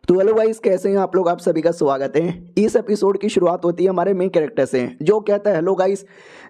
तो hello guys, कैसे हैं आप लोग। आप सभी का स्वागत है। इस एपिसोड की शुरुआत होती है हमारे मेन कैरेक्टर से, जो कहता है हेलो गाइस,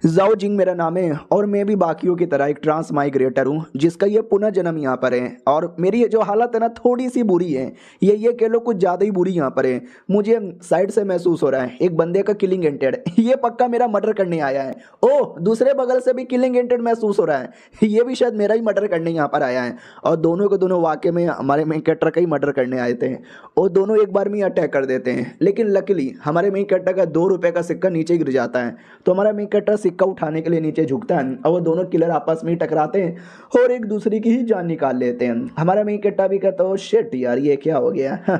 जाओ जिंग मेरा नाम है और मैं भी बाकियों की तरह एक ट्रांस माइग्रेटर हूँ जिसका ये पुनः जन्म यहाँ पर है। और मेरी ये जो हालत है ना, थोड़ी सी बुरी है, ये कह लो कुछ ज़्यादा ही बुरी यहाँ पर है। मुझे साइड से महसूस हो रहा है एक बंदे का किलिंग इंटेड, ये पक्का मेरा मर्डर करने आया है। ओह, दूसरे बगल से भी किलिंग इंटेड महसूस हो रहा है, ये भी शायद मेरा ही मर्डर करने यहाँ पर आया है। और दोनों के दोनों वाकई में हमारे मेन कैरेक्टर का ही मर्डर करने आए थे और दोनों एक बार में अटैक कर देते हैं। लेकिन लकीली हमारे मेन कैरेक्टर का 2 रुपए का सिक्का नीचे गिर जाता है, तो हमारा मेन कैरेक्टर सिक्का उठाने के लिए नीचे झुकता है और वो दोनों किलर आपस में ही टकराते हैं और एक दूसरे की ही जान निकाल लेते हैं। हमारा मेन कैरेक्टर भी कहता है शिट यार, ये क्या हो गया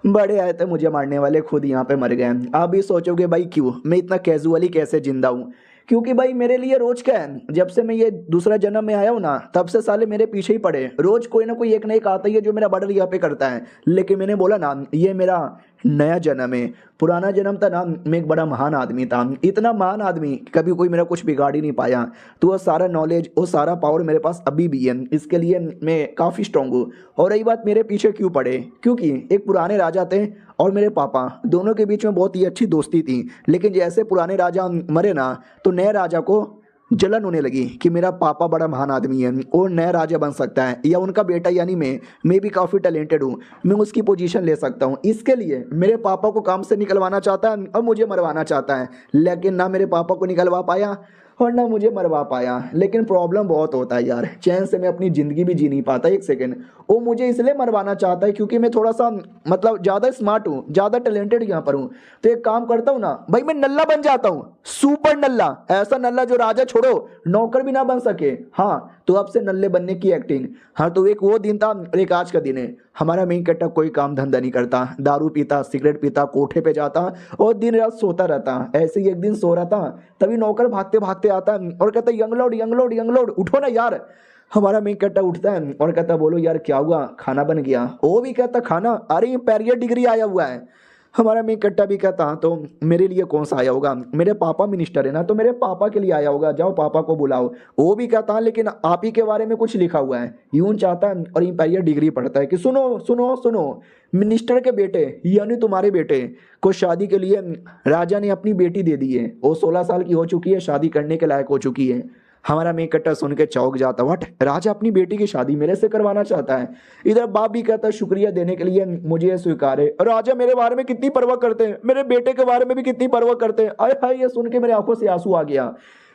बड़े आए थे मुझे मारने वाले, खुद यहाँ पे मर गए। आप भी सोचोगे भाई क्यों मैं इतना कैजुअली कैसे जिंदा हूँ, क्योंकि भाई मेरे लिए रोज क्या है, जब से मैं ये दूसरा जन्म में आया हूँ ना, तब से साले मेरे पीछे ही पड़े। रोज कोई ना कोई एक ना एक आता ही है जो मेरा मर्डर यहाँ पे करता है। लेकिन मैंने बोला ना, ये मेरा नया जन्म है। पुराना जन्म था ना, मैं एक बड़ा महान आदमी था, इतना महान आदमी कभी कोई मेरा कुछ बिगाड़ ही नहीं पाया। तो वो सारा नॉलेज, वो सारा पावर मेरे पास अभी भी है, इसके लिए मैं काफ़ी स्ट्रांग हूँ। और रही बात मेरे पीछे क्यों पड़े, क्योंकि एक पुराने राजा थे और मेरे पापा, दोनों के बीच में बहुत ही अच्छी दोस्ती थी। लेकिन जैसे पुराने राजा मरे ना, तो नए राजा को जलन होने लगी कि मेरा पापा बड़ा महान आदमी है और नया राजा बन सकता है, या उनका बेटा यानी मैं भी काफ़ी टैलेंटेड हूँ, मैं उसकी पोजीशन ले सकता हूँ। इसके लिए मेरे पापा को काम से निकलवाना चाहता है और मुझे मरवाना चाहता है। लेकिन ना मेरे पापा को निकलवा पाया और ना मुझे मरवा पाया। लेकिन प्रॉब्लम बहुत होता है यार, चैन से मैं अपनी ज़िंदगी भी जी नहीं पाता एक सेकेंड। वो मुझे इसलिए मरवाना चाहता है क्योंकि मैं थोड़ा सा मतलब ज़्यादा स्मार्ट हूँ, ज़्यादा टैलेंटेड यहाँ पर हूँ। तो एक काम करता हूँ ना भाई, मैं नल्ला बन जाता हूँ, सुपर नल्ला, ऐसा नल्ला जो राजा छोड़ो नौकर भी ना बन सके। हाँ, तो अब से नल्ले बनने की एक्टिंग। हाँ, तो एक वो दिन था और एक आज का दिन है। हमारा मेन कैरेक्टर कोई काम धंधा नहीं करता, दारू पीता, सिगरेट पीता, कोठे पे जाता और दिन रात सोता रहता। ऐसे ही एक दिन सो रहा था, तभी नौकर भागते भागते आता है और कहता है यंगलोड यंगलोड यंगलोड, उठो ना यार। हमारा मेन कैरेक्टर उठता है और कहता बोलो यार क्या हुआ, खाना बन गया। वो भी कहता खाना, अरे पेरियर डिग्री आया हुआ है। हमारा मेन कैरेक्टर भी कहता तो मेरे लिए कौन सा आया होगा, मेरे पापा मिनिस्टर है ना, तो मेरे पापा के लिए आया होगा, जाओ पापा को बुलाओ। वो भी कहता लेकिन आप ही के बारे में कुछ लिखा हुआ है, यूं चाहता है और इंपीरियल डिग्री पढ़ता है कि सुनो सुनो सुनो, मिनिस्टर के बेटे यानी तुम्हारे बेटे को शादी के लिए राजा ने अपनी बेटी दे दी है। वो 16 साल की हो चुकी है, शादी करने के लायक हो चुकी है। हमारा मेन कैरेक्टर सुन के चौंक जाता, व्हाट, राजा अपनी बेटी की शादी मेरे से करवाना चाहता है। इधर बाप भी कहता शुक्रिया देने के लिए मुझे ये स्वीकार है, राजा मेरे बारे में कितनी परवाह करते हैं, मेरे बेटे के बारे में भी कितनी परवाह करते हैं। अरे हाय, ये सुन के मेरे आंखों से आंसू आ गया।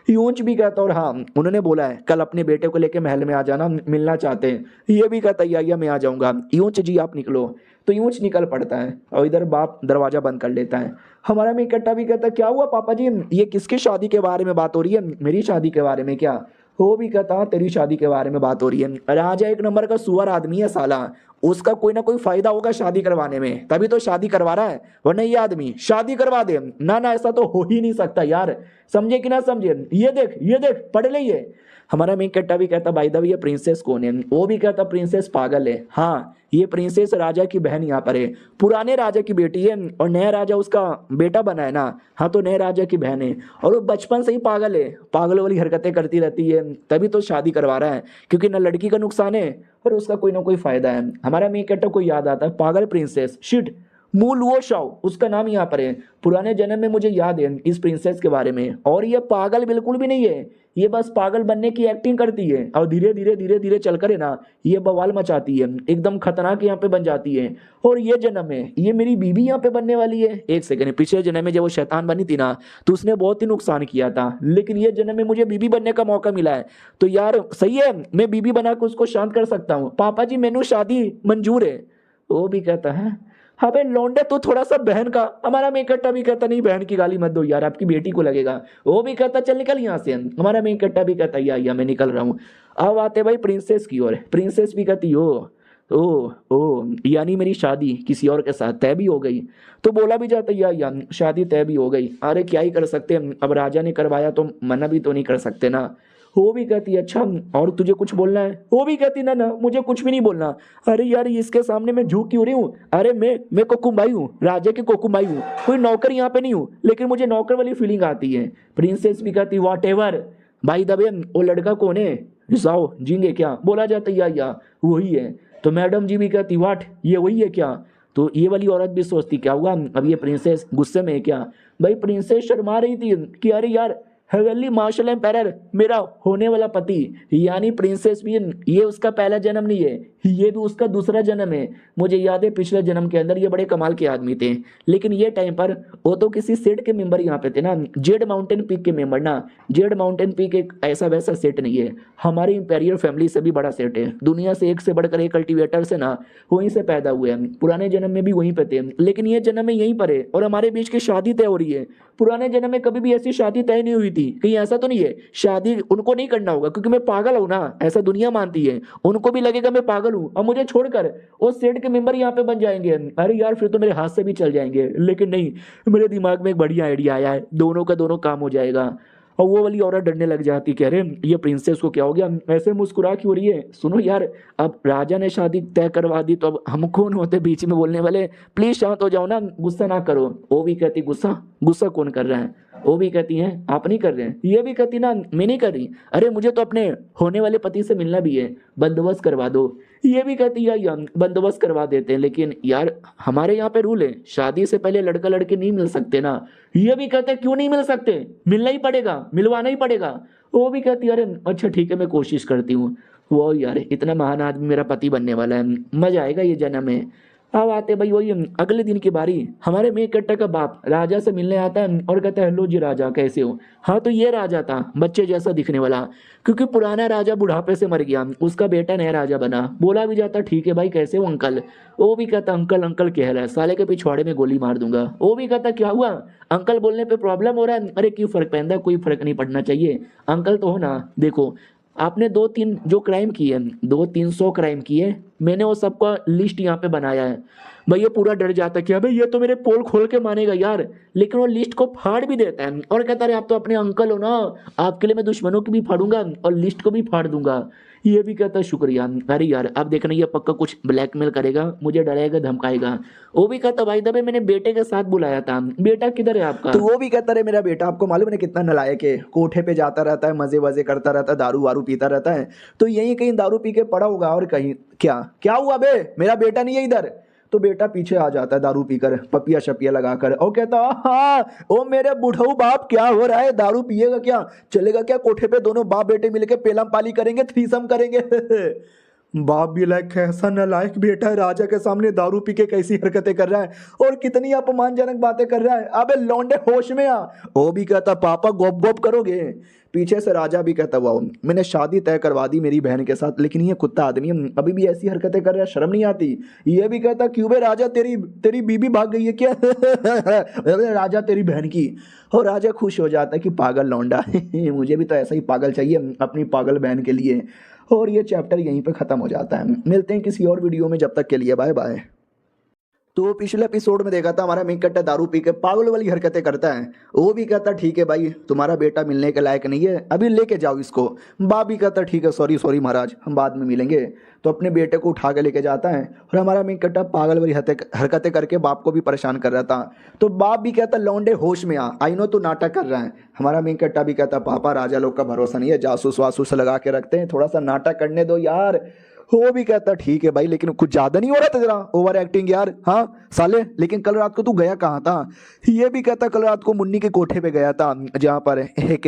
यूंच भी कहता और हाँ, उन्होंने बोला है कल अपने बेटे को लेके महल में आ जाना, मिलना चाहते हैं। ये भी कहता या मैं आ जाऊंगा। यूंच जी आप निकलो, तो यूंच निकल पड़ता है और इधर बाप दरवाजा बंद कर लेता है। हमारा में इकट्ठा भी कहता क्या हुआ पापा जी, ये किसकी शादी के बारे में बात हो रही है, मेरी शादी के बारे में क्या। वो भी कहता तेरी शादी के बारे में बात हो रही है। राजा एक नंबर का सुअर आदमी है साला, उसका कोई ना कोई फायदा होगा शादी करवाने में, तभी तो शादी करवा रहा है, वरना ये आदमी शादी करवा दे ना ना, ऐसा तो हो ही नहीं सकता यार। समझे कि ना समझे, ये देख पढ़ ले ये। हमारा मेन कैरेक्टर भी कहता भाई दब ये प्रिंसेस कौन है। वो भी कहता प्रिंसेस पागल है। हाँ, ये प्रिंसेस राजा की बहन यहाँ पर है, पुराने राजा की बेटी है और नया राजा उसका बेटा बना है ना। हाँ, तो नए राजा की बहन है और वो बचपन से ही पागल है, पागल वाली हरकतें करती रहती है, तभी तो शादी करवा रहा है क्योंकि ना लड़की का नुकसान है और उसका कोई ना कोई फायदा है। हमारा मेन कैरेक्टर को याद आता है पागल प्रिंसेस, शिट, मूल वो शाओ उसका नाम यहाँ पर है। पुराने जन्म में मुझे याद है इस प्रिंसेस के बारे में, और ये पागल बिल्कुल भी नहीं है, ये बस पागल बनने की एक्टिंग करती है और धीरे धीरे धीरे धीरे चलकर है ना, ये बवाल मचाती है, एकदम खतरनाक यहाँ पे बन जाती है। और ये जन्म में ये मेरी बीबी यहाँ पे बनने वाली है। एक सेकंड, पिछले जन्म में जब वो शैतान बनी थी ना, तो उसने बहुत ही नुकसान किया था, लेकिन ये जन्म में मुझे बीबी बनने का मौका मिला है, तो यार सही है, मैं बीबी बनाकर उसको शांत कर सकता हूँ। पापा जी मैनू शादी मंजूर है। वो भी कहता है अबे लौंडे तू थोड़ा सा बहन का। हमारा मेन कैरेक्टर भी कहता नहीं बहन की गाली मत दो यार, आपकी बेटी को लगेगा। वो भी कहता चल निकल यहाँ से। हमारा मेन कैरेक्टर भी कहता या मैं निकल रहा हूँ। अब आते भाई प्रिंसेस की ओर। प्रिंसेस भी कहती ओ यानी मेरी शादी किसी और के साथ तय भी हो गई। तो बोला भी जाता या शादी तय भी हो गई। अरे क्या ही कर सकते हैं, अब राजा ने करवाया तो मना भी तो नहीं कर सकते ना। वो भी कहती अच्छा और तुझे कुछ बोलना है। वो भी कहती ना मुझे कुछ भी नहीं बोलना। अरे यार इसके सामने मैं झुक क्यों रही हूँ, अरे मैं कोकुमाई हूँ, राजा की कोकुमाई हूँ, कोई नौकर यहाँ पे नहीं हूँ, लेकिन मुझे नौकर वाली फीलिंग आती है। प्रिंसेस भी कहती वॉट एवर। भाई दबे वो लड़का कौन है, जाओ जिंगे क्या। बोला जाता या वही है। तो मैडम जी भी कहती वाट, ये वही है क्या। तो ये वाली औरत भी सोचती क्या हुआ, अब ये प्रिंसेस गुस्से में है क्या। भाई प्रिंसेस शर्मा रही थी कि अरे यार हेवनली मार्शल एम्पायर मेरा होने वाला पति यानी प्रिंसेस भी, ये उसका पहला जन्म नहीं है, ये भी उसका दूसरा जन्म है। मुझे याद है पिछले जन्म के अंदर ये बड़े कमाल के आदमी थे, लेकिन ये टाइम पर वो तो किसी सेट के मेंबर यहाँ पे थे ना, जेड माउंटेन पीक के मेंबर ना। जेड माउंटेन पीक एक ऐसा वैसा सेट नहीं है, हमारी इंपेरियल फैमिली से भी बड़ा सेट है, दुनिया से एक से बढ़कर एक कल्टीवेटर से ना वहीं से पैदा हुए हैं, पुराने जन्म में भी वहीं पे थे, लेकिन ये जन्म में यहीं पर है और हमारे बीच की शादी तय हो रही है। पुराने जन्म में कभी भी ऐसी शादी तय नहीं हुई थी, कहीं ऐसा तो नहीं है शादी उनको नहीं करना होगा क्योंकि मैं पागल हूं ना, ऐसा दुनिया मानती है, उनको भी लगेगा मैं पागल हूं और मुझे छोड़कर वो सेट के मेंबर यहाँ पे बन जाएंगे। अरे यार फिर तो मेरे हाथ से भी चल जाएंगे, लेकिन नहीं, मेरे दिमाग में एक बढ़िया आइडिया आया है, दोनों का दोनों काम हो जाएगा। और वो वाली औरत डरने लग जाती, कह रहे ये प्रिंसेस को क्या हो गया, ऐसे मुस्कुरा क्यों रही है। सुनो यार, अब राजा ने शादी तय करवा दी तो अब हम कौन होते बीच में बोलने वाले, प्लीज शांत हो जाओ ना, गुस्सा ना करो। वो भी कहती गुस्सा गुस्सा कौन कर रहा है, वो भी कहती हैं आप नहीं कर रहे हैं, ये भी कहती ना मैं नहीं कर रही, अरे मुझे तो अपने होने वाले पति से मिलना भी है, बंदोबस्त करवा दो। ये भी कहती है यार बंदोबस्त करवा देते हैं, लेकिन यार हमारे यहाँ पे रूल है शादी से पहले लड़का लड़की नहीं मिल सकते ना। ये भी कहते क्यों नहीं मिल सकते, मिलना ही पड़ेगा, मिलवाना ही पड़ेगा। वो भी कहती है अरे अच्छा ठीक है मैं कोशिश करती हूँ। वो यार इतना महान आदमी मेरा पति बनने वाला है, मजा आएगा ये जन्म में। अब आते भाई वही अगले दिन की बारी, हमारे मेन कैरेक्टर का बाप राजा से मिलने आता है और कहता है हेलो जी राजा कैसे हो। हाँ तो ये राजा था बच्चे जैसा दिखने वाला, क्योंकि पुराना राजा बुढ़ापे से मर गया, उसका बेटा नया राजा बना। बोला भी जाता ठीक है भाई कैसे हो अंकल, वो भी कहता अंकल अंकल कह रहा है साले के पिछवाड़े में गोली मार दूंगा। वो भी कहता क्या हुआ अंकल बोलने पे प्रॉब्लम हो रहा है, अरे क्यों फर्क पैदा, कोई फर्क नहीं पड़ना चाहिए, अंकल तो हो ना। देखो आपने 2-3 जो क्राइम किए, 200-300 क्राइम किए, मैंने वो सबका लिस्ट यहाँ पे बनाया है। भाई ये पूरा डर जाता है कि भाई ये तो मेरे पोल खोल के मानेगा यार, लेकिन वो लिस्ट को फाड़ भी देता है और कहता है आप तो अपने अंकल हो ना, आपके लिए मैं दुश्मनों की भी फाड़ूंगा और लिस्ट को भी फाड़ दूंगा। ये भी कहता है शुक्रिया। अरे यार अब देखना ये पक्का कुछ ब्लैकमेल करेगा, मुझे डराएगा धमकाएगा। वो भी कहता भाई दबे मैंने बेटे के साथ बुलाया था, बेटा किधर है आपका। तो वो भी कहता रहे मेरा बेटा आपको मालूम है कितना नालायक है, कोठे पे जाता रहता है, मजे वजे करता रहता है, दारू वारू पीता रहता है, तो यही कहीं दारू पी के पड़ा होगा और कहीं क्या क्या हुआ बे मेरा बेटा नहीं है इधर। तो बेटा पीछे आ जाता है दारू पीकर पपिया शपिया लगाकर और कहता हाँ ओ मेरे बुढ़ऊ बाप क्या हो रहा है, दारू पिएगा क्या, चलेगा क्या कोठे पे दोनों बाप बेटे मिलके पेलम पाली करेंगे, थ्रीसम करेंगे। बाप भी लायक कैसा नालायक बेटा है, राजा के सामने दारू पी के कैसी हरकतें कर रहा है और कितनी अपमानजनक बातें कर रहा है, अबे लौंडे होश में आ। वो भी कहता पापा गोप गोप करोगे। पीछे से राजा भी कहता वाह मैंने शादी तय करवा दी मेरी बहन के साथ, लेकिन ये कुत्ता आदमी अभी भी ऐसी हरकतें कर रहा है, शर्म नहीं आती। ये भी कहता क्यों बे राजा तेरी तेरी बीबी भाग गई है क्या। राजा तेरी बहन की। और राजा खुश हो जाता है कि पागल लौंडा मुझे भी तो ऐसा ही पागल चाहिए अपनी पागल बहन के लिए। और ये चैप्टर यहीं पे ख़त्म हो जाता है। मिलते हैं किसी और वीडियो में, जब तक के लिए बाय बाय। तो पिछले एपिसोड में देखा था हमारा मेन कैरेक्टर दारू पी के पागल वाली हरकतें करता है। वो भी कहता ठीक है भाई तुम्हारा बेटा मिलने के लायक नहीं है, अभी लेके जाओ इसको। बाप भी कहता ठीक है सॉरी सॉरी महाराज हम बाद में मिलेंगे। तो अपने बेटे को उठा के लेके जाता है और हमारा मेन कैरेक्टर पागल वाली हरकतें करके बाप को भी परेशान कर रहा था। तो बाप भी कहता लौंडे होश में आ, आई नो तू नाटक कर रहा है। हमारा मेन कैरेक्टर भी कहता पापा राजा लोग का भरोसा नहीं है, जासूस वासूस लगा के रखते हैं, थोड़ा सा नाटक करने दो यार। वो भी कहता ठीक है भाई लेकिन कुछ ज्यादा नहीं हो रहा था जरा ओवर एक्टिंग यार। हाँ साले लेकिन कल रात को तू गया कहाँ था। ये भी कहता कल रात को मुन्नी के कोठे पे गया था जहाँ पर एक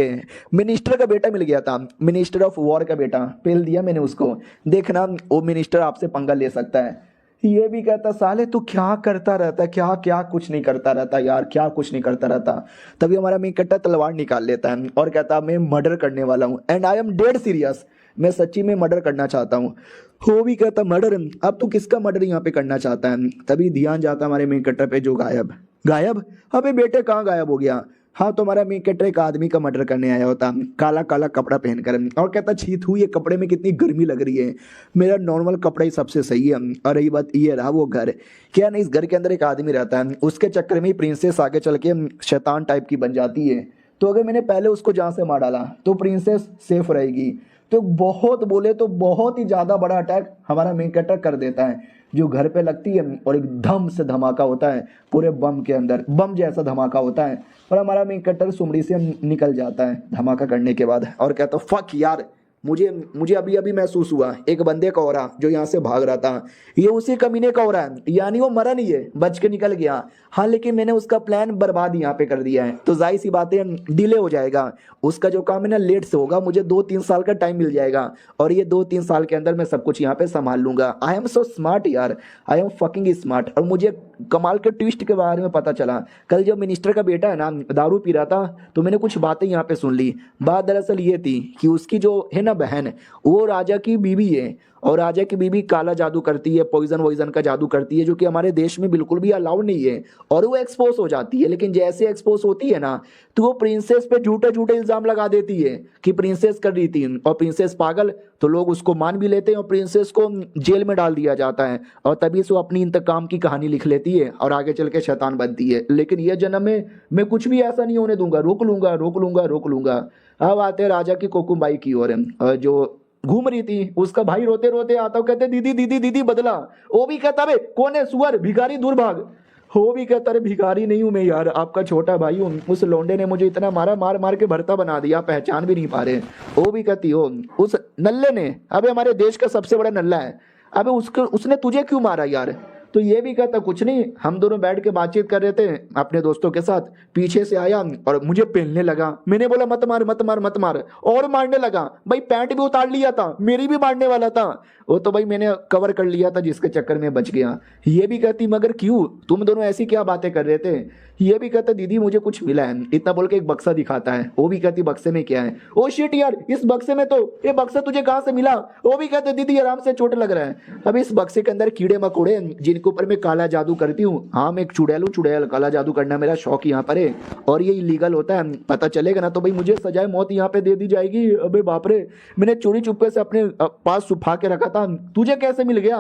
मिनिस्टर का बेटा मिल गया था, मिनिस्टर ऑफ वॉर का बेटा पेल दिया मैंने उसको, देखना वो मिनिस्टर आपसे पंगा ले सकता है। ये भी कहता साले तू क्या करता रहता है, क्या क्या कुछ नहीं करता रहता यार, क्या कुछ नहीं करता रहता। तभी हमारा मेन कैरेक्टर तलवार निकाल लेता है और कहता मैं मर्डर करने वाला हूँ and I am dead serious, मैं सच्ची में मर्डर करना चाहता हूँ। वो भी कहता मर्डर, अब तू किसका मर्डर यहाँ पे करना चाहता है। तभी ध्यान जाता हमारे मेन कैरेक्टर पे जो गायब गायब, अबे बेटे कहाँ गायब हो गया। हाँ तो हमारा मेन कैरेक्टर एक आदमी का मर्डर करने आया होता काला काला कपड़ा पहनकर और कहता छीत हुई ये कपड़े में कितनी गर्मी लग रही है, मेरा नॉर्मल कपड़ा ही सबसे सही है। और रही बात ये रहा वो घर, क्या नहीं इस घर के अंदर एक आदमी रहता है, उसके चक्कर में ही प्रिंसेस आगे चल के शैतान टाइप की बन जाती है। तो अगर मैंने पहले उसको जहाँ से मार डाला तो प्रिंसेस सेफ रहेगी। तो बहुत बोले तो बहुत ही ज़्यादा बड़ा अटैक हमारा मेन कैरेक्टर कर देता है जो घर पे लगती है और एक धम से धमाका होता है, पूरे बम के अंदर बम जैसा धमाका होता है और हमारा मेन कैरेक्टर सुमड़ी से निकल जाता है धमाका करने के बाद और कहता फक यार मुझे मुझे अभी अभी महसूस हुआ एक बंदे का ऑरा जो यहाँ से भाग रहा था, ये उसी कमीने का ऑरा है, यानी वो मरा नहीं है, बच के निकल गया। हाँ लेकिन मैंने उसका प्लान बर्बाद यहाँ पे कर दिया है, तो जाहिर सी बात है डिले हो जाएगा, उसका जो काम है ना लेट से होगा, मुझे 2-3 साल का टाइम मिल जाएगा और ये 2-3 साल के अंदर मैं सब कुछ यहाँ पे संभाल लूंगा। आई एम सो स्मार्ट यार, आई एम फकिंग स्मार्ट। और मुझे कमाल के ट्विस्ट के बारे में पता चला, कल जब मिनिस्टर का बेटा है ना दारू पी रहा था तो मैंने कुछ बातें यहाँ पे सुन ली। बात दरअसल ये थी कि उसकी जो है ना बहन, वो राजा की बीवी है और राजा की बीवी काला जादू करती है, पॉइजन वॉइजन का जादू करती है, जो कि हमारे देश में बिल्कुल भी अलाउड नहीं है, और वो एक्सपोज हो जाती है। लेकिन जैसे एक्सपोज होती है ना तो वो प्रिंसेस पे झूठे झूठे इल्जाम लगा देती है कि प्रिंसेस कर रही थी, और प्रिंसेस पागल, तो लोग उसको मान भी लेते हैं और प्रिंसेस को जेल में डाल दिया जाता है, और तभी से वो अपनी इंतकाम की कहानी लिख लेती है और आगे चल के शैतान बनती है। लेकिन ये जन्म में मैं कुछ भी ऐसा नहीं होने दूंगा, रोक लूंगा रोक लूंगा रोक लूंगा। अब आते हैं राजा की कोकुबाई की ओर, जो घूम रही थी, उसका भाई रोते रोते आता, कहते दीदी दीदी दीदी बदला। वो भी कहता बे कौन है सुअर, भिखारी दूर भाग। वो भी कहता अरे भिखारी नहीं हूं मैं यार, आपका छोटा भाई हूँ, उस लोंडे ने मुझे इतना मारा, मार मार के भरता बना दिया, पहचान भी नहीं पा रहे। वो भी कहती हो उस नल्ले ने, अबे हमारे देश का सबसे बड़ा नल्ला है, अबे उसने तुझे क्यों मारा यार। तो ये भी कहता कुछ नहीं, हम दोनों बैठ के बातचीत कर रहे थे अपने दोस्तों के साथ, पीछे से आया और मुझे पेलने लगा। मैंने बोला मत मार मत मार मत मार, और मारने लगा। भाई पैंट भी उतार लिया था, मेरी भी मारने वाला था, वो तो भाई मैंने कवर कर लिया था जिसके चक्कर में बच गया। ये भी कहती मगर क्यों, तुम दोनों ऐसी क्या बातें कर रहे थे। ये भी कहता दीदी मुझे कुछ मिला है, इतना बोल के एक बक्सा दिखाता है। वो भी कहती बक्से में क्या है। ओ शिट यार, इस बक्से में तो, ये बक्सा तुझे कहाँ से मिला। वो भी कहते दीदी आराम से, चोट लग रहा है। अब इस बक्से के अंदर कीड़े मकोड़े जिनके ऊपर मैं काला जादू करती हूँ। हाँ मैं एक चुड़ैल हूँ, चुड़ैल, काला जादू करना मेरा शौक यहाँ पर है, और ये इलीगल होता है, पता चलेगा ना तो भाई मुझे सजाए मौत यहाँ पे दे दी जाएगी। अबे बाप रे, मैंने चोरी चुपके से अपने पास छुपा के रखा था, तुझे कैसे मिल गया,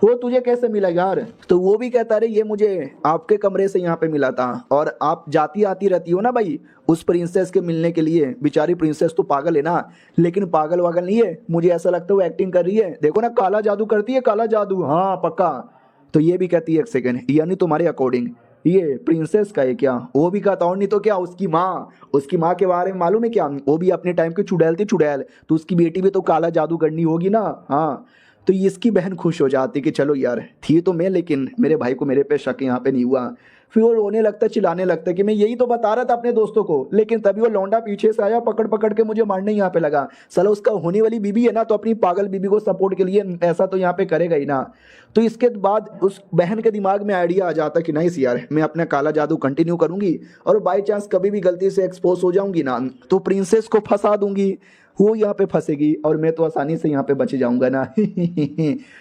वो तुझे कैसे मिला यार। तो वो भी कहता रहे ये मुझे आपके कमरे से यहाँ पे मिला था, और आप जाती आती रहती हो ना भाई उस प्रिंसेस के मिलने के लिए। बेचारी प्रिंसेस तो पागल है ना, लेकिन पागल वागल नहीं है, मुझे ऐसा लगता है वो एक्टिंग कर रही है। देखो ना काला जादू करती है, काला जादू, हाँ पक्का। तो ये भी कहती है एक सेकंड, यानी तुम्हारे अकॉर्डिंग ये प्रिंसेस का है क्या। वो भी कहता, और नहीं तो क्या, उसकी माँ के बारे में मालूम है क्या, वो भी अपने टाइम की चुड़ैल थी, चुड़ैल, तो उसकी बेटी भी तो काला जादू करनी होगी ना। हाँ तो इसकी बहन खुश हो जाती कि चलो यार थी तो मैं, लेकिन मेरे भाई को मेरे पे शक यहाँ पे नहीं हुआ। फिर वो रोने लगता, चिल्लाने लगता कि मैं यही तो बता रहा था अपने दोस्तों को, लेकिन तभी वो लौंडा पीछे से आया, पकड़ पकड़ के मुझे मारने यहाँ पे लगा। साला उसका होने वाली बीबी है ना, तो अपनी पागल बीबी को सपोर्ट के लिए ऐसा तो यहाँ पे करेगा ही ना। तो इसके बाद उस बहन के दिमाग में आइडिया आ जाता कि नहीं यार मैं अपना काला जादू कंटिन्यू करूंगी, और बाई चांस कभी भी गलती से एक्सपोज हो जाऊंगी ना तो प्रिंसेस को फंसा दूंगी, वो यहाँ पे फंसेगी और मैं तो आसानी से यहाँ पे बच जाऊंगा ना।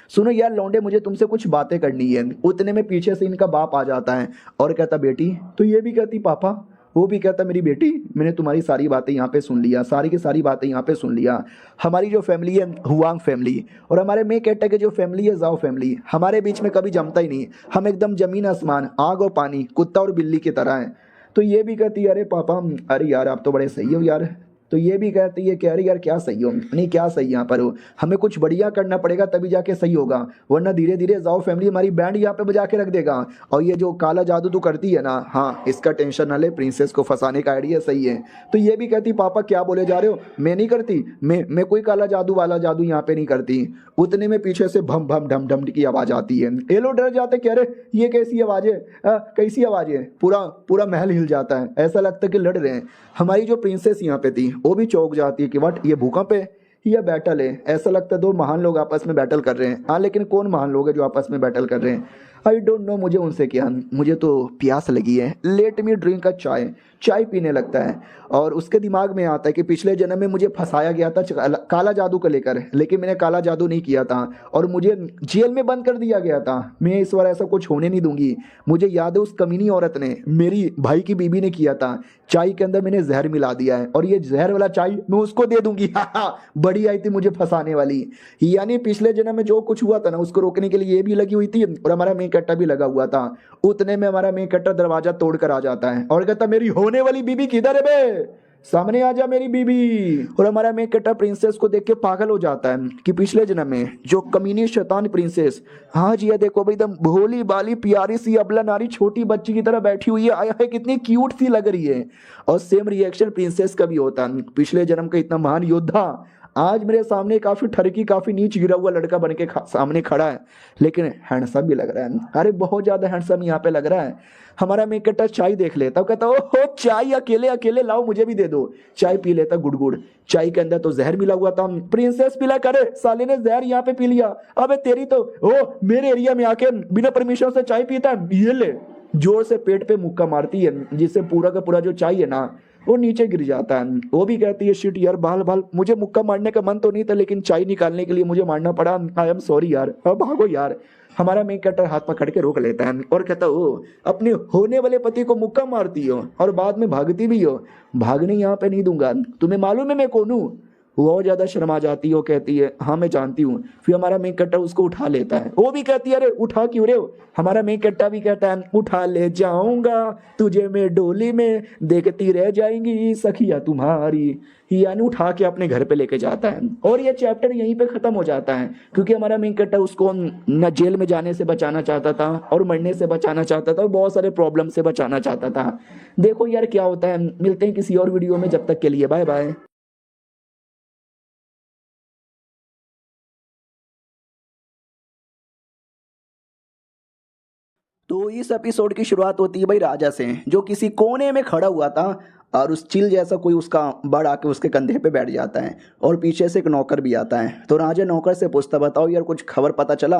सुनो यार लौंडे, मुझे तुमसे कुछ बातें करनी है। उतने में पीछे से इनका बाप आ जाता है और कहता बेटी, तो ये भी कहती पापा, वो भी कहता मेरी बेटी, मैंने तुम्हारी सारी बातें यहाँ पे सुन लिया, सारी की सारी बातें यहाँ पे सुन लिया। हमारी जो फैमिली है हुआंग फैमिली, और हमारे मे कहता के जो फैमिली है जाओ फैमिली, हमारे बीच में कभी जमता ही नहीं, हम एकदम जमीन आसमान, आग और पानी, कुत्ता और बिल्ली की तरह है। तो ये भी कहती अरे पापा, अरे यार आप तो बड़े सही हो यार। तो ये भी कहती है कि अरे यार क्या सही हो, नहीं क्या सही यहाँ पर हो, हमें कुछ बढ़िया करना पड़ेगा तभी जाके सही होगा, वरना धीरे धीरे जाओ फैमिली हमारी बैंड यहाँ पे बजा के रख देगा। और ये जो काला जादू तू करती है ना, हाँ इसका टेंशन ना ले, प्रिंसेस को फंसाने का आइडिया सही है। तो ये भी कहती पापा क्या बोले जा रहे हो, मैं नहीं करती, मैं कोई काला जादू वाला जादू यहाँ पे नहीं करती। उतने में पीछे से भम भम ढम ढम की आवाज आती है। ये लोग डर जाते, कह रहे ये कैसी आवाज है, कैसी आवाज है, पूरा पूरा महल हिल जाता है, ऐसा लगता है कि लड़ रहे हैं। हमारी जो प्रिंसेस यहाँ पे थी वो भी चौंक जाती है कि व्हाट, ये भूकंप है या बैटल है। ऐसा लगता है दो महान लोग आपस में बैटल कर रहे हैं। हाँ लेकिन कौन महान लोग है जो आपस में बैटल कर रहे हैं, आई डोंट नो, मुझे उनसे क्या, मुझे तो प्यास लगी है, लेट मी ड्रिंक अ चाय। चाय पीने लगता है और उसके दिमाग में आता है कि पिछले जन्म में मुझे फंसाया गया था काला जादू को लेकर, लेकिन मैंने काला जादू नहीं किया था और मुझे जेल में बंद कर दिया गया था। मैं इस बार ऐसा कुछ होने नहीं दूंगी। मुझे याद है उस कमीनी औरत ने, मेरी भाई की बीबी ने किया था, चाय के अंदर मैंने जहर मिला दिया है और ये जहर वाला चाय मैं उसको दे दूंगी। बड़ी आई थी मुझे फंसाने वाली। यानी पिछले जन्म में जो कुछ हुआ था ना उसको रोकने के लिए ये भी लगी हुई थी और हमारा मेन कट्टा भी लगा हुआ था। उतने में हमारा मेन कट्टा दरवाजा तोड़ कर आ जाता है और कहता मेरी होने वाली बीबी किधर है बे, सामने आ जा मेरी बीबी। और हमारा मेन कट्टा प्रिंसेस को देख के पागल हो जाता है कि पिछले जन्म में जो कमीनी शैतान प्रिंसेस, हाँ जी ये देखो भाई एकदम भोली बाली प्यारी सी अबला नारी छोटी बच्ची की तरह बैठी हुई है, आया है कितनी क्यूट सी लग रही है। और सेम रिएक्शन प्रिंसेस का भी होता है, पिछले जन्म का इतना महान योद्धा आज मेरे सामने काफी ठरकी काफी नीच गिरा हुआ लड़का बन के सामने खड़ा है, लेकिन हैंडसम भी लग रहा है। अरे बहुत ज्यादा हैंडसम यहाँ पे लग रहा है। हमारा मेन कैरेक्टर चाय देख लेता, कहता ओहो चाय अकेले अकेले लाओ मुझे भी दे दो। चाय पी लेता गुड़ गुड़। चाय के अंदर तो जहर मिला हुआ था। प्रिंसेस पिला करे, साले ने जहर यहाँ पे पी लिया। अबे तेरी तो ओ मेरे एरिया में आके बिना परमिशन से चाय पीता है, ये ले। जोर से पेट पे मुक्का मारती है, जिससे पूरा का पूरा जो चाय है ना वो नीचे गिर जाता है। वो भी कहती है शिट यार, बाल बाल मुझे मुक्का मारने का मन तो नहीं था, लेकिन चाय निकालने के लिए मुझे मारना पड़ा। आई एम सॉरी यार, अब भागो यार। हमारा मेन कैरेक्टर हाथ पकड़ के रोक लेता है और कहता ओ अपने होने वाले पति को मुक्का मारती हो और बाद में भागती भी हो। भागने यहाँ पे नहीं दूंगा, तुम्हें मालूम है मैं कौन हूँ। वो और ज्यादा शर्मा जाती है, वो कहती है हाँ मैं जानती हूँ। फिर हमारा मेन कैरेक्टर उसको उठा लेता है। वो भी कहती है अरे उठा क्यों रहे हो। हमारा मेन कैरेक्टर भी कहता है उठा ले जाऊंगा तुझे मैं डोली में, देखती रह जाएंगी सखिया तुम्हारी। यानी उठा के अपने घर पे लेके जाता है और ये चैप्टर यहीं पे खत्म हो जाता है, क्योंकि हमारा मेन कैरेक्टर उसको न जेल में जाने से बचाना चाहता था और मरने से बचाना चाहता था और बहुत सारे प्रॉब्लम से बचाना चाहता था। देखो यार क्या होता है। मिलते हैं किसी और वीडियो में, जब तक के लिए बाय बाय। तो इस एपिसोड की शुरुआत होती है भाई राजा से, जो किसी कोने में खड़ा हुआ था और उस चिल जैसा कोई उसका बड़ आके उसके कंधे पे बैठ जाता है और पीछे से एक नौकर भी आता है। तो राजा नौकर से पूछता बताओ यार कुछ खबर पता चला।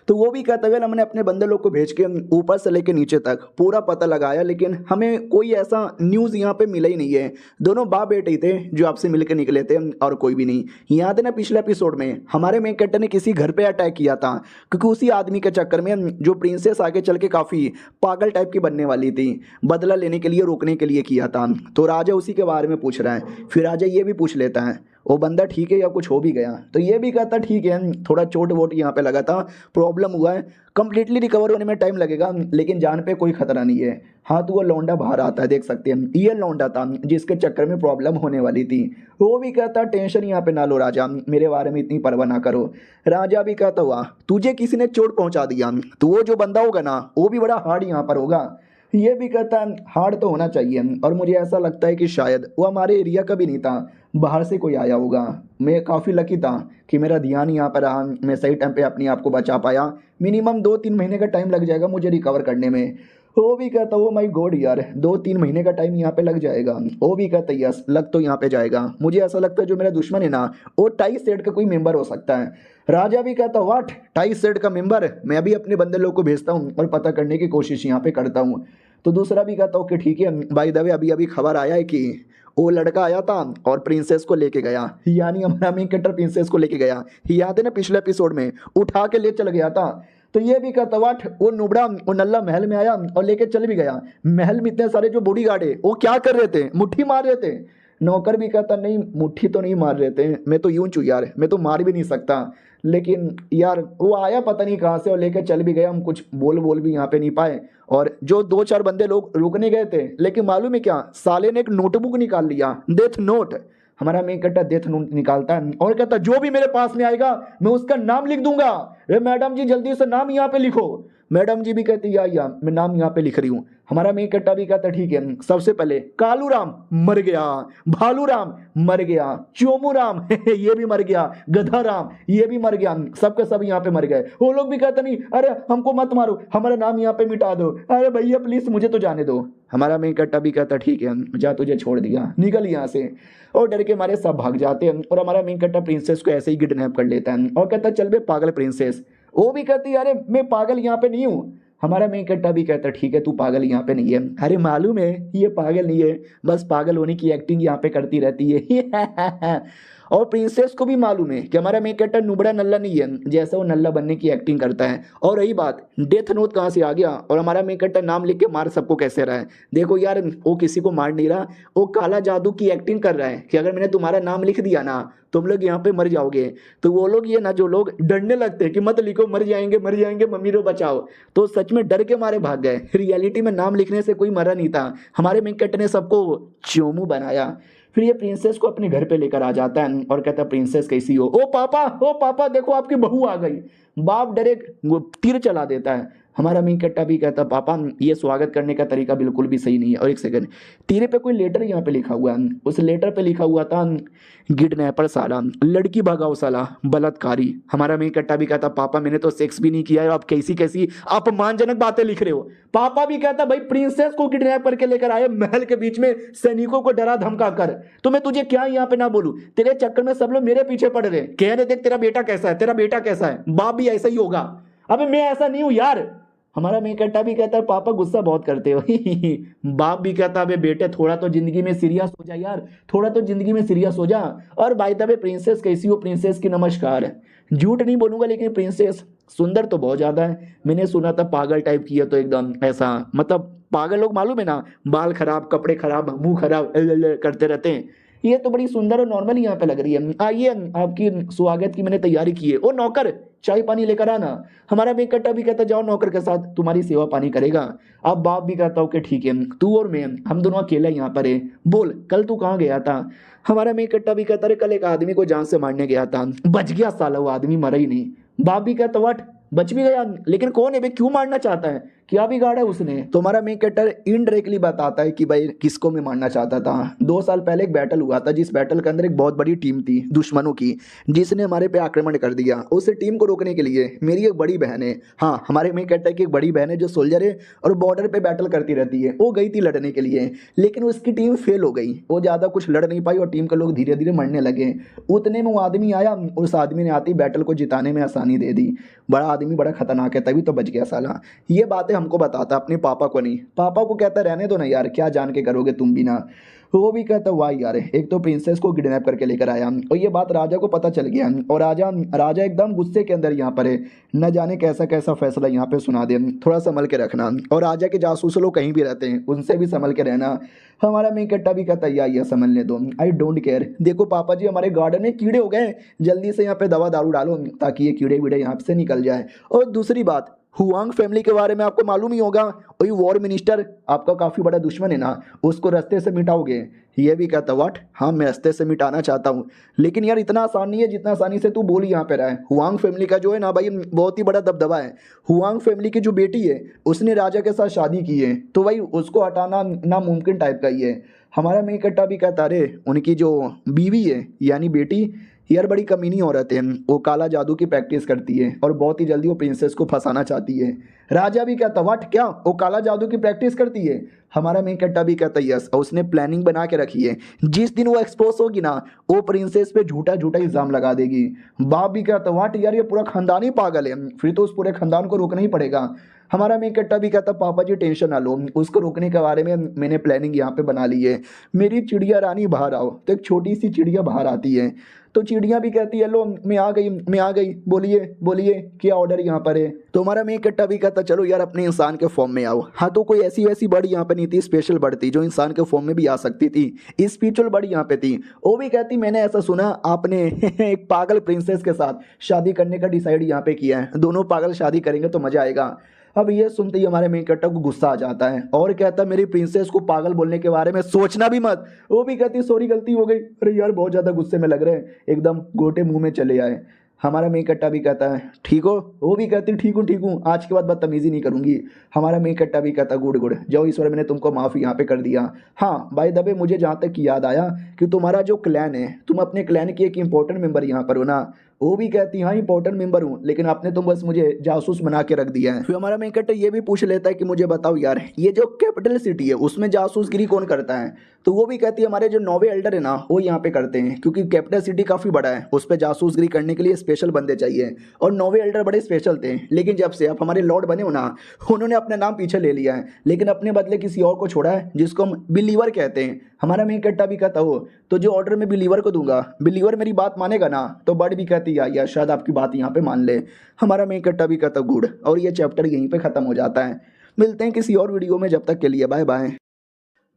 तो वो भी कहता है हमने अपने बंदे लोग को भेज के ऊपर से लेके नीचे तक पूरा पता लगाया, लेकिन हमें कोई ऐसा न्यूज़ यहाँ पे मिला ही नहीं है। दोनों बाप बेटे ही थे जो आपसे मिल के निकले थे और कोई भी नहीं। याद है ना पिछले एपिसोड में हमारे मेन कैरेक्टर ने किसी घर पे अटैक किया था, क्योंकि उसी आदमी के चक्कर में जो प्रिंसेस आगे चल के काफ़ी पागल टाइप की बनने वाली थी, बदला लेने के लिए रोकने के लिए किया था। तो राजा उसी के बारे में पूछ रहा है। फिर राजा ये भी पूछ लेता है वो बंदा ठीक है या कुछ हो भी गया। तो ये भी कहता ठीक है, थोड़ा चोट वोट यहाँ पे लगा था, प्रॉब्लम हुआ है, कंप्लीटली रिकवर होने में टाइम लगेगा, लेकिन जान पे कोई खतरा नहीं है। हाँ तो वो लौंडा बाहर आता है, देख सकते हैं ये लौंडा था जिसके चक्कर में प्रॉब्लम होने वाली थी। वो भी कहता टेंशन यहाँ पे ना लो राजा, मेरे बारे में इतनी परवाह ना करो। राजा भी कहता हुआ तुझे किसी ने चोट पहुंचा दिया तो वो जो बंदा होगा ना वो भी बड़ा हार्ड यहाँ पर होगा। ये भी कहता है हार्ड तो होना चाहिए, और मुझे ऐसा लगता है कि शायद वो हमारे एरिया का भी नहीं था, बाहर से कोई आया होगा। मैं काफ़ी लकी था कि मेरा ध्यान यहाँ पर रहा, मैं सही टाइम पे अपने आप को बचा पाया। मिनिमम 2-3 महीने का टाइम लग जाएगा मुझे रिकवर करने में। वो भी कहता वो माई गॉड यार 2-3 महीने का टाइम यहाँ पे लग जाएगा। वो भी कहता यस लग तो यहाँ पे जाएगा। मुझे ऐसा लगता है जो मेरा दुश्मन है ना वो टाई सेट का कोई मेंबर हो सकता है। राजा भी कहता वाट टाई सेट का मेंबर, मैं अभी अपने बंदे लोग को भेजता हूँ और पता करने की कोशिश यहाँ पे करता हूँ। तो दूसरा भी कहता ओके ठीक है, बाय द वे अभी अभी खबर आया है कि वो लड़का आया था और प्रिंसेस को लेके गया, यानी हमारा मेन कैरेक्टर प्रिंसेस को लेके गया। याद है ना पिछले एपिसोड में उठा के ले चल गया था। तो ये भी कहता वाट वो नुबड़ा वो नल्ला महल में आया और लेके चल भी गया। महल में इतने सारे जो बॉडी गार्ड है वो क्या कर रहे थे, मुट्ठी मार रहे थे। नौकर भी कहता नहीं मुट्ठी तो नहीं मार रहे थे, मैं तो यूं चू यार, मैं तो मार भी नहीं सकता, लेकिन यार वो आया पता नहीं कहाँ से और लेकर चल भी गया, हम कुछ बोल भी यहाँ पे नहीं पाए। और जो 2-4 बंदे लोग रुकने गए थे, लेकिन मालूम है क्या साले ने एक नोटबुक निकाल लिया, डेथ नोट। हमारा मेन कैरेक्टर डेथ नोट निकालता है और कहता जो भी मेरे पास में आएगा मैं उसका नाम लिख दूंगा। अरे मैडम जी जल्दी से नाम यहाँ पे लिखो। मैडम जी भी कहती या मैं नाम यहाँ पे लिख रही हूँ। हमारा मेन कैरेक्टर भी कहता ठीक है। सबसे पहले कालू राम मर गया, भालू राम मर गया, चोमू राम ये भी मर गया, गधा राम ये भी मर गया, सबके सब यहाँ पे मर गए। वो लोग भी कहते नहीं अरे हमको मत मारो, हमारा नाम यहाँ पे मिटा दो, अरे भैया प्लीज मुझे तो जाने दो। हमारा मेन कैरेक्टर भी कहता ठीक है जा तुझे छोड़ दिया, निकल यहाँ से। और डर के मारे सब भाग जाते हैं और हमारा मेन कैरेक्टर प्रिंसेस को ऐसे ही किडनैप कर लेता है और कहता चल बे पागल प्रिंसेस। वो भी कहती अरे मैं पागल यहाँ पे नहीं हूँ। हमारा मेन कैरेक्टर भी कहता ठीक है तू पागल यहाँ पे नहीं है। अरे मालूम है ये पागल नहीं है, बस पागल होने की एक्टिंग यहाँ पे करती रहती है। और प्रिंसेस को भी मालूम है कि हमारा मेन कैरेक्टर नुबड़ा नल्ला नहीं है, जैसा वो नल्ला बनने की एक्टिंग करता है। और रही बात डेथ नोट कहाँ से आ गया और हमारा मेन कैरेक्टर नाम लिख के मार सबको कैसे रहा है। देखो यार वो किसी को मार नहीं रहा, वो काला जादू की एक्टिंग कर रहा है कि अगर मैंने तुम्हारा नाम लिख दिया ना तुम लोग यहाँ पे मर जाओगे। तो वो लोग ये ना जो लोग डरने लगते हैं कि मत लिखो मर जाएंगे मम्मी रो बचाओ, तो सच में डर के मारे भाग गए। रियलिटी में नाम लिखने से कोई मरा नहीं था, हमारे मेन कैरेक्टर ने सबको चोमू बनाया। फिर ये प्रिंसेस को अपने घर पे लेकर आ जाता है और कहता है प्रिंसेस कैसी हो। ओ पापा देखो आपकी बहू आ गई। बाप डरे तीर चला देता है। हमारा मेन कट्टा भी कहता पापा ये स्वागत करने का तरीका बिल्कुल भी सही नहीं है। और एक सेकंड, तेरे पे कोई लेटर यहाँ पे लिखा हुआ है, उस लेटर पे लिखा हुआ था किडनैपर साला, लड़की भगाओ साला, बलात्कारी। हमारा मेन कट्टा भी कहता पापा मैंने तो सेक्स भी नहीं किया है, आप कैसी कैसी अपमानजनक बातें लिख रहे हो। पापा भी कहता भाई प्रिंसेस को किडनैप करके लेकर आए महल के बीच में सैनिकों को डरा धमका कर, तो मैं तुझे क्या यहाँ पे ना बोलूं, तेरे चक्कर में सब लोग मेरे पीछे पड़ रहे, कह रहे देख तेरा बेटा कैसा है, तेरा बेटा कैसा है, बाप भी ऐसा ही होगा। अबे मैं ऐसा नहीं हूं यार। हमारा मेन कट्टा भी कहता है पापा गुस्सा बहुत करते हो। बाप भी कहता है बेटे थोड़ा तो जिंदगी में सीरियस हो जा यार, थोड़ा तो जिंदगी में सीरियस हो जा। और बाय द वे प्रिंसेस कैसी हो, प्रिंसेस की नमस्कार। झूठ नहीं बोलूंगा लेकिन प्रिंसेस सुंदर तो बहुत ज्यादा है। मैंने सुना था पागल टाइप की है, तो एकदम ऐसा मतलब पागल लोग मालूम है ना, बाल खराब, कपड़े खराब, मुंह खराब करते रहते हैं। ये तो बड़ी सुंदर और नॉर्मल यहाँ पे लग रही है। आइए आपकी स्वागत की मैंने तैयारी की है। ओ नौकर चाय पानी लेकर आना। हमारा मेन कट्टा भी कहता जाओ नौकर के साथ तुम्हारी सेवा पानी करेगा। अब बाप भी कहता ओके ठीक है, तू और मैं हम दोनों अकेला यहाँ पर है, बोल कल तू कहाँ गया था। हमारा मेन कट्टा भी कहता अरे कल एक आदमी को जान से मारने गया था, बच गया साला, वो आदमी मरा ही नहीं। बाप भी कहता वट बच भी गया, लेकिन कौन है बे, क्यों मारना चाहता है, क्या बिगाड़ा है उसने। तो हमारा मेन कैरेक्टर इनडायरेक्टली बताता है कि भाई किसको मैं मारना चाहता था। 2 साल पहले एक बैटल हुआ था, जिस बैटल के अंदर एक बहुत बड़ी टीम थी दुश्मनों की, जिसने हमारे पे आक्रमण कर दिया। उस टीम को रोकने के लिए मेरी एक बड़ी बहन है, हाँ हमारे मेन कैरेक्टर की एक बड़ी बहन है जो सोल्जर है और बॉर्डर पे बैटल करती रहती है। वो गई थी लड़ने के लिए, लेकिन उसकी टीम फेल हो गई, वो ज़्यादा कुछ लड़ नहीं पाई और टीम के लोग धीरे धीरे मरने लगे। उतने में वो आदमी आया, उस आदमी ने आती बैटल को जिताने में आसानी दे दी। बड़ा आदमी बड़ा खतरनाक है, तभी तो बच गया साला। ये बातें हमको बताता, अपने पापा को नहीं। पापा को कहता रहने दो ना यार, क्या जान के करोगे तुम भी ना। वो भी कहता वाह यार, एक तो प्रिंसेस को किडनैप करके लेकर आया और ये बात राजा को पता चल गया और राजा एकदम गुस्से के अंदर यहाँ पर है, न जाने कैसा कैसा फैसला यहाँ पे सुना दे। थोड़ा संभल के रखना, और राजा के जासूस लोग कहीं भी रहते हैं उनसे भी संभल के रहना। हमारा मेन कट्टा भी कहता या संभलने दो, आई डोंट केयर। देखो पापा जी हमारे गार्डन में कीड़े हो गए, जल्दी से यहाँ पे दवा दारू डालो ताकि ये कीड़े वीड़े यहाँ से निकल जाए। और दूसरी बात, हुआंग फैमिली के बारे में आपको मालूम ही होगा, वही वॉर मिनिस्टर आपका काफ़ी बड़ा दुश्मन है ना, उसको रास्ते से मिटाओगे। ये भी कहता व्हाट, हाँ मैं रास्ते से मिटाना चाहता हूँ, लेकिन यार इतना आसान नहीं है जितना आसानी से तू बोल यहाँ पे रहा है। हुआंग फैमिली का जो है ना भाई बहुत ही बड़ा दबदबा है। हुआंग फैमिली की जो बेटी है उसने राजा के साथ शादी की है, तो भाई उसको हटाना नामुमकिन टाइप का ही है। हमारा मेन कट्टा भी कहता अरे उनकी जो बीवी है यानी बेटी यार बड़ी कमीनी औरत है, वो काला जादू की प्रैक्टिस करती है और बहुत ही जल्दी वो प्रिंसेस को फंसाना चाहती है। राजा भी कहता व्हाट, क्या वो काला जादू की प्रैक्टिस करती है। हमारा मेन कट्टा भी कहता यस, और उसने प्लानिंग बना के रखी है, जिस दिन वो एक्सपोज होगी ना वो प्रिंसेस पे झूठा झूठा इल्जाम लगा देगी। बाप भी कहता व्हाट यार, ये पूरा खानदान ही पागल है, फिर तो उस पूरे खानदान को रोकना ही पड़ेगा। हमारा मेन कट्टा भी कहता पापा जी टेंशन ना लो, उसको रोकने के बारे में मैंने प्लानिंग यहाँ पे बना ली है। मेरी चिड़िया रानी बाहर आओ, तो एक छोटी सी चिड़िया बाहर आती है, तो चिड़िया भी कहती है लो मैं आ गई, बोलिए बोलिए क्या ऑर्डर यहाँ पर है। तो हमारा मेन कट्टा भी कहता चलो यार अपने इंसान के फॉर्म में आओ। हाँ तो कोई ऐसी वैसी बर्ड यहाँ पे नहीं थी, स्पेशल बर्ड थी जो इंसान के फॉर्म में भी आ सकती थी, स्पिरिचुअल बर्ड यहाँ पे थी। वो भी कहती मैंने ऐसा सुना आपने एक पागल प्रिंसेस के साथ शादी करने का डिसाइड यहाँ पे किया है, दोनों पागल शादी करेंगे तो मजा आएगा। अब ये सुनते ही हमारे मेन कट्टा को गुस्सा आ जाता है और कहता मेरी प्रिंसेस को पागल बोलने के बारे में सोचना भी मत। वो भी कहती सॉरी गलती हो गई। अरे यार बहुत ज़्यादा गुस्से में लग रहे हैं, एकदम गोटे मुंह में चले आए। हमारा मेन कट्टा भी कहता है ठीक हो, वो भी कहती ठीक हूँ, आज के बाद बदतमीजी नहीं करूंगी। हमारा मेन कट्टा भी कहता गुड जाओ ईश्वर मैंने तुमको माफ़ी यहाँ पे कर दिया। हाँ बाय द वे मुझे जहाँ तक याद आया कि तुम्हारा जो क्लैन है, तुम अपने क्लैन की एक इंपॉर्टेंट मेंबर यहाँ पर हो ना। वो भी कहती हाँ इंपॉर्टेंट मेंबर हूँ, लेकिन आपने तुम बस मुझे जासूस बना के रख दिया है। फिर हमारा मेन कट्टा ये भी पूछ लेता है कि मुझे बताओ यार ये जो कैपिटल सिटी है उसमें जासूसगिरी कौन करता है। तो वो भी कहती है हमारे जो 9वें एल्डर है ना वो यहाँ पे करते हैं, क्योंकि कैपिटल सिटी काफ़ी बड़ा है, उस पर जासूसगिरी करने के लिए स्पेशल बंदे चाहिए और 9वें एल्डर बड़े स्पेशल थे। लेकिन जब से आप हमारे लॉर्ड बने हो ना, उन्होंने अपना नाम पीछे ले लिया है, लेकिन अपने बदले किसी और को छोड़ा है जिसको हम बिलीवर कहते हैं। हमारा मेन कट्टा भी कहता हो तो जो ऑर्डर मैं बिलीवर को दूंगा, बिलीवर मेरी बात मानेगा ना। तो बर्ड भी कहती या शायद आपकी बात यहाँ पे मान ले। हमारा मेन कट्टा भी कहता गुड, और ये चैप्टर यहीं पे ख़त्म हो जाता है। मिलते हैं किसी और वीडियो में, जब तक के लिए बाय बाय।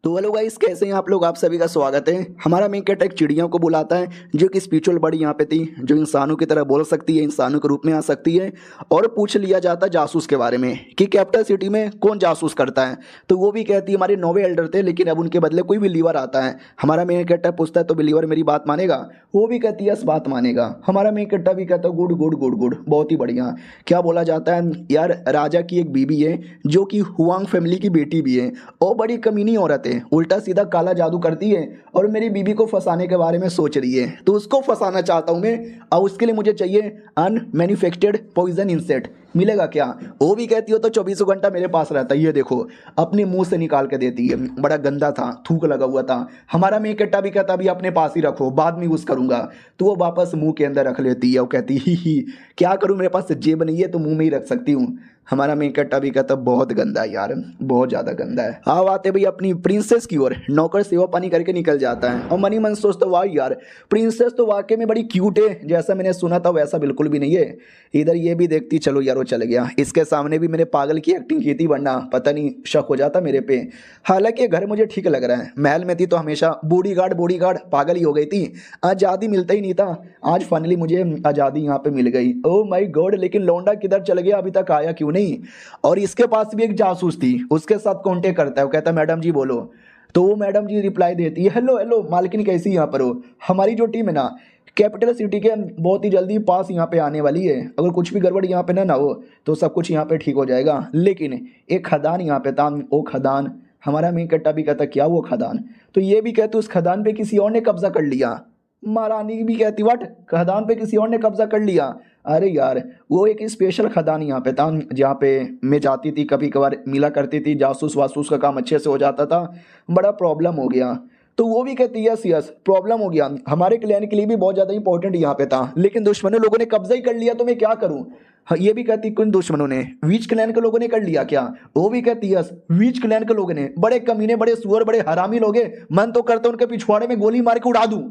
तो हेलो गाइस, कैसे हैं आप लोग। आप सभी का स्वागत है। हमारा मेन कैरेक्टर एक चिड़ियों को बुलाता है जो कि स्पिरिचुअल बड़ी यहाँ पे थी, जो इंसानों की तरह बोल सकती है, इंसानों के रूप में आ सकती है। और पूछ लिया जाता है जासूस के बारे में कि कैपिटल सिटी में कौन जासूस करता है। तो वो भी कहती है हमारे 9वें एल्डर थे, लेकिन अब उनके बदले कोई बिलीवर आता है। हमारा मेन कैरेक्टर पूछता है तो बिलीवर मेरी बात मानेगा। वो भी कहती है यस बात मानेगा। हमारा मेन कैरेक्टर भी कहता है गुड गुड गुड गुड, बहुत ही बढ़िया। क्या बोला जाता है यार, राजा की एक बीबी है जो कि हुआंग फैमिली की बेटी भी है और बड़ी कमीनी औरत है, उल्टा सीधा काला जादू करती है और मेरी बीबी को फंसाने के बारे में सोच रही है। तो उसको फंसाना चाहता हूं मैं, और उसके लिए मुझे चाहिए अनमैन्युफैक्चर्ड पॉइजन इंसेक्ट। मिलेगा क्या? वो भी कहती हो तो 24 घंटा मेरे पास रहता है। ये देखो, अपने मुंह से निकाल के देती है। बड़ा गंदा था, थूक लगा हुआ था। हमारा मेन कैरेक्टर भी कहता अभी अपने पास ही रखो, बाद में यूज करूंगा। तो वो वापस मुंह के अंदर रख लेती है और कहती ही क्या करूं, मेरे पास जेब नहीं है तो मुंह में ही रख सकती हूँ। हमारा मेन कैरेक्टर भी कहता बहुत गंदा है यार, बहुत ज्यादा गंदा है। अब आते भाई अपनी प्रिंसेस की ओर। नौकर सेवा पानी करके निकल जाता है और मनी मन सोचता वाह यार, प्रिंसेस तो वाकई में बड़ी क्यूट है, जैसा मैंने सुना था वैसा बिल्कुल भी नहीं है। इधर ये भी देखती चलो यार वो चल गया। इसके सामने भी मैंने पागल की एक्टिंग की थी, वरना पता नहीं शक हो जाता मेरे पे। हालांकि ये घर मुझे ठीक लग रहा है। महल में थी तो हमेशा बॉडीगार्ड पागल ही हो गई थी, आज़ादी मिलता ही नहीं था। आज फाइनली मुझे आज़ादी यहाँ पे मिल गई। ओ माई गॉड, लेकिन लौंडा किधर चल गया, अभी तक आया क्यों नहीं? और इसके पास भी एक जासूस थी, उसके साथ कांटेक्ट करता है। वो कहता है मैडम जी बोलो। तो वो मैडम जी रिप्लाई देती है हेलो हेलो मालकिन, कैसी यहाँ पर हो? हमारी जो टीम है ना कैपिटल सिटी के बहुत ही जल्दी पास यहाँ पे आने वाली है। अगर कुछ भी गड़बड़ यहाँ पे ना हो तो सब कुछ यहाँ पे ठीक हो जाएगा। लेकिन एक खदान यहाँ पे था, वो खदान। हमारा मेन कट्टा भी कहता क्या वो खदान? तो ये भी कहते उस खदान पे किसी और ने कब्जा कर लिया। महारानी भी कहती व्हाट, खदान पे किसी और ने कब्जा कर लिया? अरे यार, वो एक स्पेशल खदान यहाँ पे था जहाँ पे मैं जाती थी, कभी कभार मिला करती थी, जासूस वासूस का काम अच्छे से हो जाता था। बड़ा प्रॉब्लम हो गया। तो वो भी कहती यस यस प्रॉब्लम हो गया, हमारे क्लैन के लिए भी बहुत ज़्यादा इंपॉर्टेंट यहाँ पे था, लेकिन दुश्मनों लोगों ने कब्जा ही कर लिया तो मैं क्या करूँ? हाँ, ये भी कहती कुछ दुश्मनों ने, वीच क्लैन के लोगों ने कर लिया क्या? वो भी कहती यस वीच क्लैन के लोगों ने, बड़े कमीने, बड़े सुअर, बड़े हरामी लोग हैं, मन तो करता उनके पिछवाड़े में गोली मार के उड़ा दूं।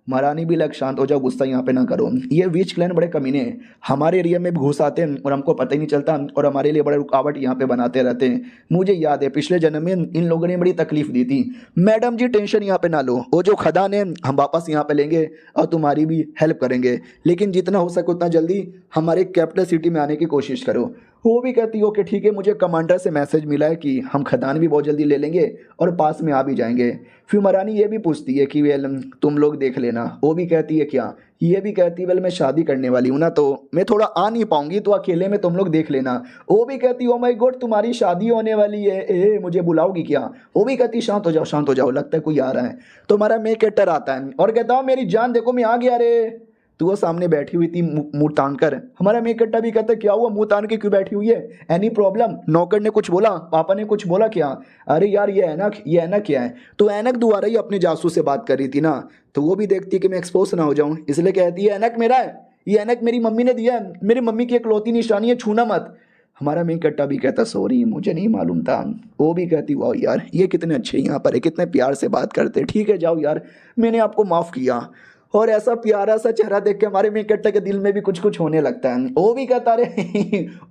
महारानी भी लग शांत हो जाओ, गुस्सा यहाँ पे ना करो। ये वीच क्लैन बड़े कमीने हैं, हमारे एरिया में भी घुस आते हैं और हमको पता ही नहीं चलता, और हमारे लिए बड़े रुकावट यहाँ पे बनाते रहते हैं। मुझे याद है पिछले जन्म में इन लोगों ने बड़ी तकलीफ दी थी। मैडम जी टेंशन यहाँ पे ना लो, वो जो खदान है हम वापस यहाँ पे लेंगे और तुम्हारी भी हेल्प करेंगे, लेकिन जितना हो सके उतना जल्दी हमारे कैपिटल सिटी में आने की कोशिश करो। वो भी कहती हो कि ठीक है, मुझे कमांडर से मैसेज मिला है कि हम खदान भी बहुत जल्दी ले लेंगे और पास में आ भी जाएंगे। फिर महारानी ये भी पूछती है कि वेल तुम लोग देख लेना। वो भी कहती है क्या? ये भी कहती है वेल मैं शादी करने वाली हूँ ना, तो मैं थोड़ा आ नहीं पाऊंगी, तो अकेले में तुम लोग देख लेना। वो भी कहती ओ माय गॉड तुम्हारी शादी होने वाली है, ए मुझे बुलाओगी क्या? वो भी कहती शांत हो जाओ शांत हो जाओ, लगता है कोई आ रहा है। तो हमारा मेन कैरेक्टर आता है और कहता हूँ मेरी जान देखो मैं आ गया रे। तो वो सामने बैठी हुई थी मुंह तान कर। हमारा मेन कट्टा भी कहता क्या हुआ, मुंह तान के क्यों बैठी हुई है? Any problem? नौकर ने कुछ बोला, पापा ने कुछ बोला क्या? अरे यार ये ऐनक क्या है? तो ऐनक दोबारा ही अपने जासूस से बात कर रही थी ना, तो वो भी देखती है कि मैं एक्सपोज ना हो जाऊं, इसलिए कहती है ऐनक मेरा है, ये ऐनक मेरी मम्मी ने दिया है, मेरी मम्मी की इकलौती निशानी है, छूना मत। हमारा मेन कट्टा भी कहता सॉरी मुझे नहीं मालूम था। वो भी कहती वाह यार ये कितने अच्छे यहाँ पर है, कितने प्यार से बात करते, ठीक है जाओ यार मैंने आपको माफ़ किया। और ऐसा प्यारा सा चेहरा देख के हमारे मेन कैरेक्टर के दिल में भी कुछ कुछ होने लगता है। वो भी कहता अरे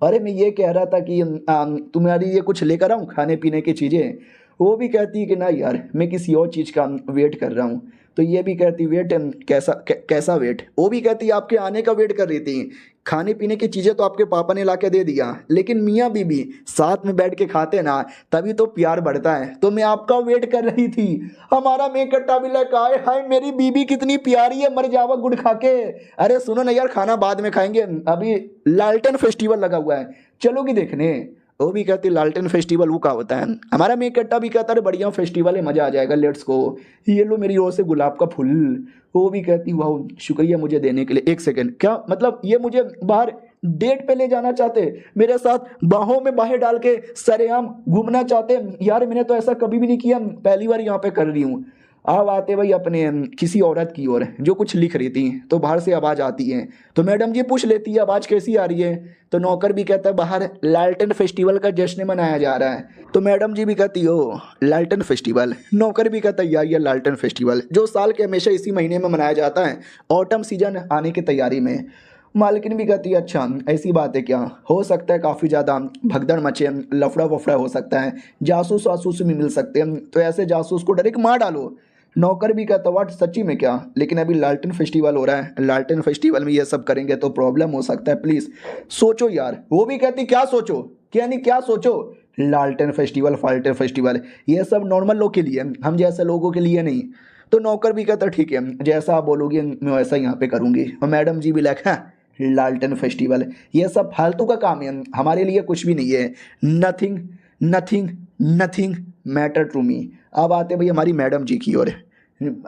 अरे मैं ये कह रहा था कि तुम्हारी ये कुछ लेकर आऊँ खाने पीने की चीज़ें। वो भी कहती है कि ना यार मैं किसी और चीज़ का वेट कर रहा हूँ। तो ये भी कहती वेट कैसा वेट? वो भी कहती आपके आने का वेट कर रही थी, खाने पीने की चीज़ें तो आपके पापा ने ला के दे दिया, लेकिन मियाँ बीबी साथ में बैठ के खाते ना तभी तो प्यार बढ़ता है, तो मैं आपका वेट कर रही थी। हमारा मेन कट्टा भी लगा आए हाय मेरी बीबी कितनी प्यारी है, मर जावा गुड़ खा के। अरे सुनो ना यार खाना बाद में खाएंगे, अभी लालटेन फेस्टिवल लगा हुआ है, चलोगी देखने? वो भी कहती लालटेन फेस्टिवल वो का होता है? हमारा मेन कट्टा भी कहता है बढ़िया फेस्टिवल है, मज़ा आ जाएगा, लेट्स गो, ये लो मेरी ओर से गुलाब का फूल। वो भी कहती वाह शुक्रिया मुझे देने के लिए। एक सेकेंड, क्या मतलब ये मुझे बाहर डेट पे ले जाना चाहते, मेरे साथ बाहों में बाहें डाल के सरेआम घूमना चाहते? यार मैंने तो ऐसा कभी भी नहीं किया, पहली बार यहाँ पे कर रही हूँ। अब आते भाई अपने किसी औरत की ओर जो कुछ लिख रही थी, तो बाहर से आवाज़ आती है, तो मैडम जी पूछ लेती है आवाज़ कैसी आ रही है? तो नौकर भी कहता है बाहर लालटेन फेस्टिवल का जश्न मनाया जा रहा है। तो मैडम जी भी कहती हो लालटेन फेस्टिवल? नौकर भी कहता है यार ये लालटेन फेस्टिवल जो साल के हमेशा इसी महीने में मनाया जाता है, ऑटम सीजन आने की तैयारी में। मालकिन भी कहती है अच्छा ऐसी बात है क्या, हो सकता है काफ़ी ज़्यादा भगदड़ मचे, लफड़ा वफड़ा हो सकता है, जासूस वासूस भी मिल सकते हैं, तो ऐसे जासूस को डायरेक्ट मार डालो। नौकर भी कहता वाट सच्ची में क्या, लेकिन अभी लालटेन फेस्टिवल हो रहा है, लालटेन फेस्टिवल में ये सब करेंगे तो प्रॉब्लम हो सकता है, प्लीज़ सोचो यार। वो भी कहती क्या सोचो, क्या नहीं क्या सोचो, लालटेन फेस्टिवल फाल्टेन फेस्टिवल ये सब नॉर्मल लोग के लिए, हम जैसे लोगों के लिए नहीं। तो नौकर भी कहता ठीक है जैसा आप बोलोगे मैं वैसा यहाँ पे करूँगी। और मैडम जी भी लाइक हाँ लालटेन फेस्टिवल ये सब फालतू का काम है, हमारे लिए कुछ भी नहीं है, nothing nothing nothing matter to me. अब आते भाई हमारी मैडम जी की ओर।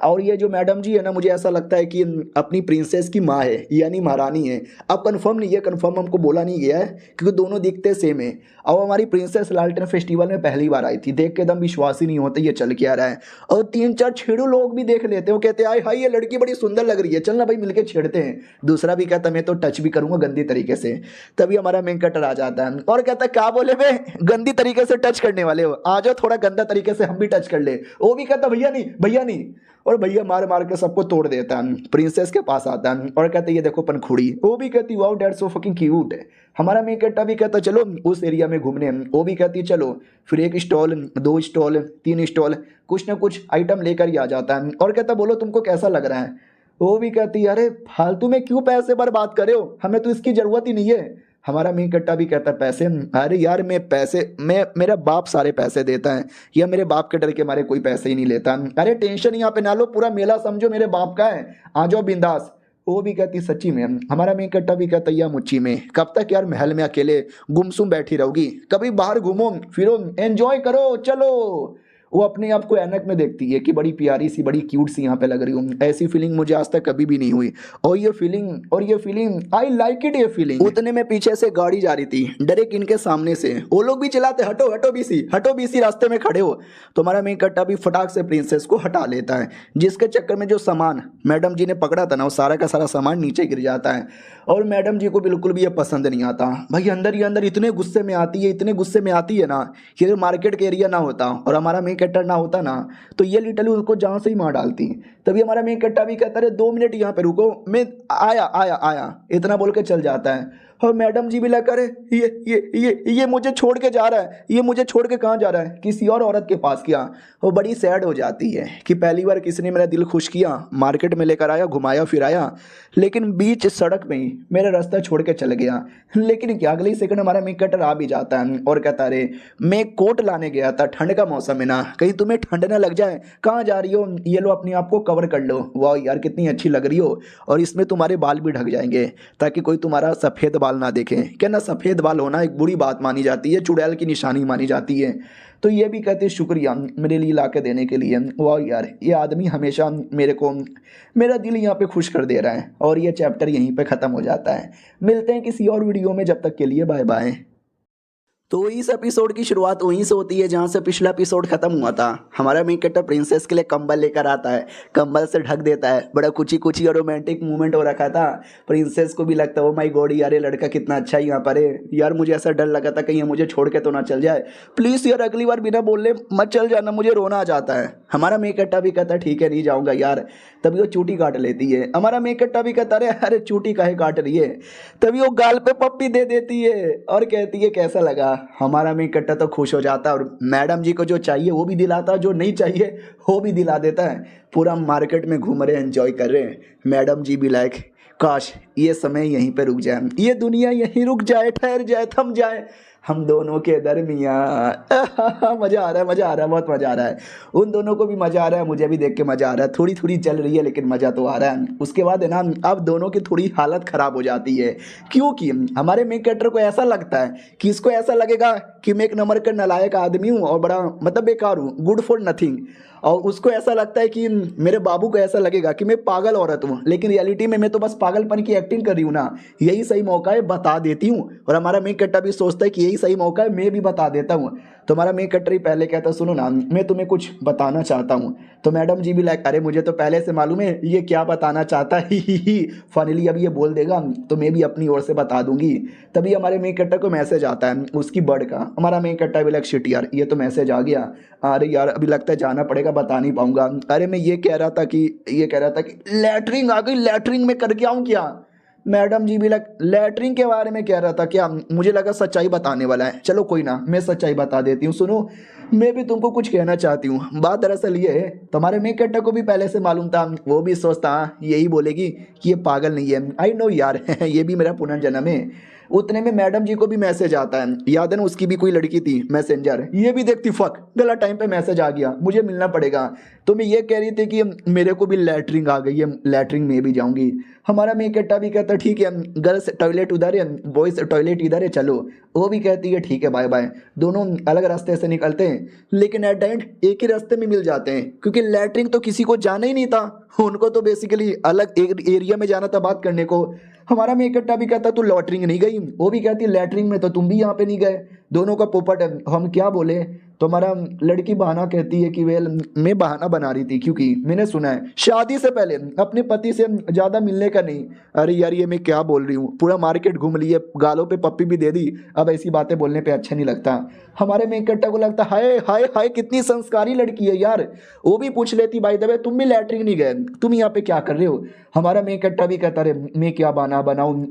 और ये जो मैडम जी है ना, मुझे ऐसा लगता है कि अपनी प्रिंसेस की माँ है यानी महारानी है। अब कंफर्म नहीं है, कंफर्म हमको बोला नहीं गया है क्योंकि दोनों दिखते सेम है। अब हमारी प्रिंसेस लालटेन फेस्टिवल में पहली बार आई थी, देख के एकदम विश्वास ही नहीं होता ये चल के आ रहा है। और 3-4 छेड़ू लोग भी देख लेते हैं, वो कहते हैं आय हाय ये लड़की बड़ी सुंदर लग रही है, चल ना भाई मिलके छेड़ते हैं। दूसरा भी कहता मैं तो टच भी करूंगा गंदी तरीके से। तभी हमारा मेन कटर आ जाता है और कहता क्या बोले बे, गंदी तरीके से टच करने वाले हो, आ जाओ थोड़ा गंदा तरीके से हम भी टच कर ले। वो भी कहता भैया नहीं भैया नहीं, और भैया मार मार के सबको तोड़ देता है। प्रिंसेस के पास आता है और कहते ये देखो पनखुड़ी, वो भी कहती wow that's so fucking cute. हमारा मेकट्टा भी कहता चलो उस एरिया में घूमने, वो भी कहती चलो। फिर 1 स्टॉल 2 स्टॉल 3 स्टॉल कुछ ना कुछ आइटम लेकर ही आ जाता है और कहता बोलो तुमको कैसा लग रहा है। वो भी कहती अरे फालतू में क्यों पैसे बर्बाद करे हो, हमें तो इसकी ज़रूरत ही नहीं है। हमारा मेन कट्टा भी कहता पैसे, अरे यार मैं पैसे मैं मेरा बाप सारे पैसे देता है, या मेरे बाप के डर के मारे कोई पैसे ही नहीं लेता। अरे टेंशन यहाँ पे ना लो, पूरा मेला समझो मेरे बाप का है, आ जाओ बिंदास। वो भी कहती सच्ची में। हमारा मेन कट्टा भी कहता या मुच्ची में, कब तक यार महल में अकेले गुमसुम बैठी रहोगी, कभी बाहर घूमो फिरो एंजॉय करो चलो। वो अपने आप को ऐनक में देखती है कि बड़ी प्यारी सी बड़ी क्यूट सी यहाँ पे लग रही हूँ, ऐसी फीलिंग मुझे आज तक कभी भी नहीं हुई। और ये फीलिंग आई लाइक इट। ये फीलिंग उतने में पीछे से गाड़ी जा रही थी डायरेक्ट इनके सामने से, वो लोग भी चिल्लाते हटो हटो बीसी रास्ते में खड़े हो। तो हमारा मेन कट्टा भी फटाक से प्रिंसेस को हटा लेता है, जिसके चक्कर में जो सामान मैडम जी ने पकड़ा था ना वो सारा का सारा सामान नीचे गिर जाता है। और मैडम जी को बिल्कुल भी ये पसंद नहीं आता भाई, अंदर ही अंदर इतने गुस्से में आती है, इतने गुस्से में आती है ना कि अगर मार्केट के एरिया ना होता और हमारा मेन कट्टा ना होता ना तो ये लिटरली उसको जान से ही मार डालती। तभी हमारा मेन कट्टा भी कहता है 2 मिनट यहाँ पे रुको, मैं आया आया आया इतना बोल के चल जाता है। और मैडम जी भी लगा करे ये मुझे छोड़ के जा रहा है, ये मुझे छोड़ के कहाँ जा रहा है, किसी और औरत के पास क्या। वो बड़ी सैड हो जाती है कि पहली बार किसी ने मेरा दिल खुश किया, मार्केट में लेकर आया घुमाया फिराया, लेकिन बीच सड़क में ही मेरा रास्ता छोड़ के चल गया। लेकिन क्या अगले सेकंड हमारा मेन कटर आ भी जाता है और कहता अरे मैं कोट लाने गया था, ठंड का मौसम है ना, कहीं तुम्हें ठंड ना लग जाए, कहाँ जा रही हो, ये लो अपने आप को कवर कर लो, वाह यार कितनी अच्छी लग रही हो, और इसमें तुम्हारे बाल भी ढक जाएंगे ताकि कोई तुम्हारा सफ़ेद बाल ना देखे। क्या ना सफ़ेद बाल होना एक बुरी बात मानी जाती है, चुड़ैल की निशानी मानी जाती है। तो ये भी कहते शुक्रिया मेरे लिए ला के देने के लिए, वाह यार ये आदमी हमेशा मेरे को मेरा दिल यहाँ पे खुश कर दे रहा है। और ये चैप्टर यहीं पे ख़त्म हो जाता है। मिलते हैं किसी और वीडियो में, जब तक के लिए बाय बाय। तो इस एपिसोड की शुरुआत वहीं से होती है जहाँ से पिछला एपिसोड खत्म हुआ था। हमारा मेन कैरेक्टर प्रिंसेस के लिए कंबल लेकर आता है, कंबल से ढक देता है, बड़ा कुची कुची और रोमांटिक मूवमेंट हो रखा था। प्रिंसेस को भी लगता है ओ माय गॉड यार ये लड़का कितना अच्छा है यहाँ पर है, यार मुझे ऐसा डर लगा था कहीं ये मुझे छोड़ के तो ना चल जाए, प्लीज़ यार अगली बार बिना बोलने मत चल जाना, मुझे रोना आ जाता है। हमारा मेन कैरेक्टर भी कहता है ठीक है नहीं जाऊँगा यार। तभी वो चूटी काट लेती है। हमारा मेन कैरेक्टर भी कहता है अरे चूटी काहे काट रही है। तभी वो गाल पे पप्पी दे देती है और कहती है कैसा लगा। हमारा मेन कट्टा तो खुश हो जाता है और मैडम जी को जो चाहिए वो भी दिलाता है, जो नहीं चाहिए वो भी दिला देता है। पूरा मार्केट में घूम रहे हैं, एंजॉय कर रहे हैं। मैडम जी भी लाइक काश ये समय यहीं पे रुक जाए, ये दुनिया यहीं रुक जाए, ठहर जाए, थम जाए हम दोनों के दरमियाँ। मज़ा आ रहा है, मज़ा आ रहा है, बहुत मज़ा आ रहा है। उन दोनों को भी मज़ा आ रहा है, मुझे भी देख के मज़ा आ रहा है। थोड़ी थोड़ी चल रही है लेकिन मज़ा तो आ रहा है। उसके बाद है ना अब दोनों की थोड़ी हालत ख़राब हो जाती है, क्योंकि हमारे मेन कैरेक्टर को ऐसा लगता है कि इसको ऐसा लगेगा कि मैं एक नंबर का नालायक आदमी हूँ और बड़ा मतलब बेकार हूँ, गुड फॉर नथिंग। और उसको ऐसा लगता है कि मेरे बाबू को ऐसा लगेगा कि मैं पागल औरत हूँ, लेकिन रियलिटी में मैं तो बस पागलपन की एक्टिंग कर रही हूँ ना, यही सही मौका है बता देती हूँ। और हमारा मेन कैरेक्टर भी सोचता है कि यही सही मौका है, मैं भी बता देता हूँ। तो हमारा मेन कैरेक्टर ही पहले कहता है सुनो ना मैं तुम्हें कुछ बताना चाहता हूँ। तो मैडम जी भी लाइक अरे मुझे तो पहले से मालूम है ये क्या बताना चाहता है, ही फाइनली अब ये बोल देगा तो मैं भी अपनी ओर से बता दूंगी। तभी हमारे मेन कैरेक्टर को मैसेज आता है उसकी बर्ड का। हमारा मेन कैरेक्टर भी लाइक शिट यार ये तो मैसेज आ गया, अरे यार अभी लगता है जाना पड़ेगा, बता नहीं पाऊंगा। अरे मैं ये कह रहा था कि लैटरिंग आ गई, लैटरिंग में करके आऊँ क्या। मैडम जी भी लैटरिन के बारे में कह रहा था क्या, मुझे लगा सच्चाई बताने वाला है। चलो कोई ना, मैं सच्चाई बता देती हूँ, सुनो। मैं भी तुमको कुछ कहना चाहती हूँ। बात दरअसल ये है, तुम्हारे मेक कट्टा को भी पहले से मालूम था, वो भी सोचता यही बोलेगी कि ये पागल नहीं है। आई नो यार ये भी मेरा पुनर्जन्म है। उतने में मैडम जी को भी मैसेज आता है, याद है ना, उसकी भी कोई लड़की थी मैसेंजर, ये भी देखती फक गलत टाइम पे मैसेज आ गया, मुझे मिलना पड़ेगा। तो मैं ये कह रही थी कि मेरे को भी लैटरिन आ गई है, लैटरिन में भी जाऊंगी। हमारा मेक कट्टा भी कहता ठीक है, गर्ल्स टॉयलेट उधर है, बॉयज टॉयलेट इधर है, चलो। वो भी कहती है ठीक है बाय बाय। दोनों अलग रास्ते से निकलते हैं, लेकिन एट द एंड एक ही रास्ते में मिल जाते हैं, क्योंकि लैटरिन तो किसी को जाना ही नहीं था, उनको तो बेसिकली अलग एक एरिया में जाना था बात करने को। हमारा मेक कट्टा भी कहता तू लैटरिन नहीं गई, वो भी कहती लैटरिन में तो तुम भी यहाँ पे नहीं गए। दोनों का पोपट है, हम क्या बोले। तो हमारा लड़की बहाना कहती है कि वेल मैं बहाना बना रही थी, क्योंकि मैंने सुना है शादी से पहले अपने पति से ज़्यादा मिलने का नहीं। अरे यार ये मैं क्या बोल रही हूँ, पूरा मार्केट घूम लिए, गालों पे पप्पी भी दे दी, अब ऐसी बातें बोलने पे अच्छा नहीं लगता। हमारे मेक कट्टा को लगता हाय हाय हाय कितनी संस्कारी लड़की है यार। वो भी पूछ लेती बाय द वे तुम भी लैटरिन नहीं गए, तुम यहाँ पे क्या कर रहे हो। हमारा मेक कट्टा भी कहता रे मैं क्या बहाना बनाऊँ,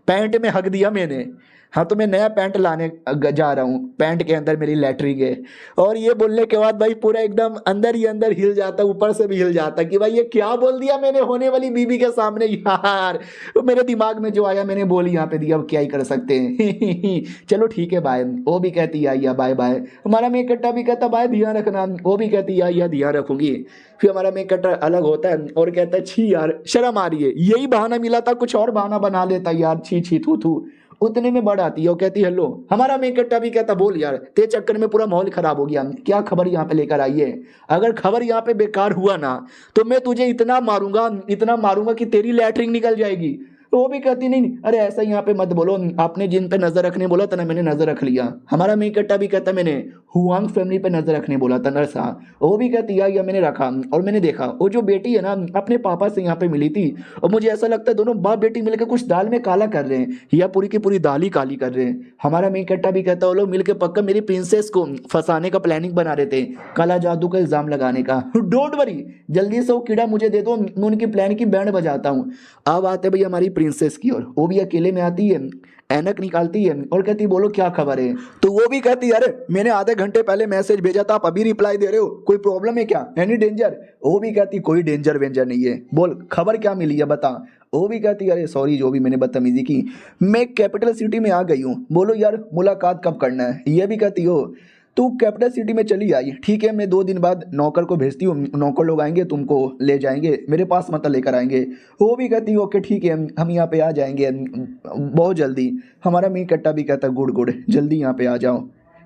पैंट में हक दिया मैंने। हाँ तो मैं नया पैंट लाने जा रहा हूँ, पैंट के अंदर मेरी लैटरिन है। और ये बोलने के बाद भाई पूरा एकदम अंदर ही अंदर हिल जाता, ऊपर से भी हिल जाता कि भाई ये क्या बोल दिया मैंने होने वाली बीबी के सामने यार। तो मेरे दिमाग में जो आया मैंने बोली यहाँ पे दिया, अब क्या ही कर सकते हैं चलो ठीक है बाय। वो भी कहती है बाय बाय। हमारा मेक कट्टा भी कहता बाय ध्यान रखना, वो भी कहती है ध्यान रखूंगी। फिर हमारा मेक कट्टा अलग होता है और कहता है छी यार शर्म आ रही है, यही बहाना मिला था, कुछ और बहाना बना लेता यार, छी छी थू थू। उतने में बढ़ आती है और कहती हेलो। हमारा मेक कट्टा भी कहता बोल यार तेरे चक्कर में पूरा माहौल खराब हो गया, क्या खबर यहाँ पे लेकर आई है। अगर खबर यहाँ पे बेकार हुआ ना तो मैं तुझे इतना मारूंगा कि तेरी लैटरिन निकल जाएगी। तो वो भी कहती नहीं अरे ऐसा यहाँ पे मत बोलो, आपने जिन पे नजर रखने बोला था ना मैंने नजर रख लिया। हमारा मेक कट्टा भी कहता मैंने हुआंग फैमिली पे नजर रखने बोला था नरसा। वो भी कहती या मैंने रखा और मैंने देखा वो जो बेटी है ना अपने पापा से यहाँ पे मिली थी, और मुझे ऐसा लगता है दोनों बाप बेटी मिलकर कुछ दाल में काला कर रहे हैं या पूरी की पूरी दाल ही काली कर रहे हैं। हमारा मेक कट्टा भी कहता वो लोग मिलकर पक्का मेरी प्रिंसेस को फंसाने का प्लानिंग बना रहे थे, काला जादू का इल्जाम लगाने का। डोंट वरी, जल्दी से वो कीड़ा मुझे दे दो, मैं उनकी प्लान की बैंड बजाता हूँ। अब आते भाई हमारी प्रिंसेस की ओर, वो भी अकेले में आती है, ऐनक निकालती है और कहती बोलो क्या खबर है। तो वो भी कहती है अरे मैंने आधे घंटे पहले मैसेज भेजा था, आप अभी रिप्लाई दे रहे हो, कोई प्रॉब्लम है क्या, एनी डेंजर। वो भी कहती कोई डेंजर वेंजर नहीं है, बोल खबर क्या मिली है बता। वो भी कहती अरे सॉरी जो भी मैंने बदतमीजी की, मैं कैपिटल सिटी में आ गई हूँ, बोलो यार मुलाकात कब करना है। ये भी कहती हो तू कैपिटल सिटी में चली आई, ठीक है मैं 2 दिन बाद नौकर को भेजती हूँ, नौकर लोग आएंगे तुमको ले जाएंगे, मेरे पास मतलब लेकर आएंगे। वो भी कहती ओके ठीक है हम यहाँ पे आ जाएंगे बहुत जल्दी। हमारा मेक कट्टा भी कहता गुड गुड जल्दी यहाँ पे आ जाओ।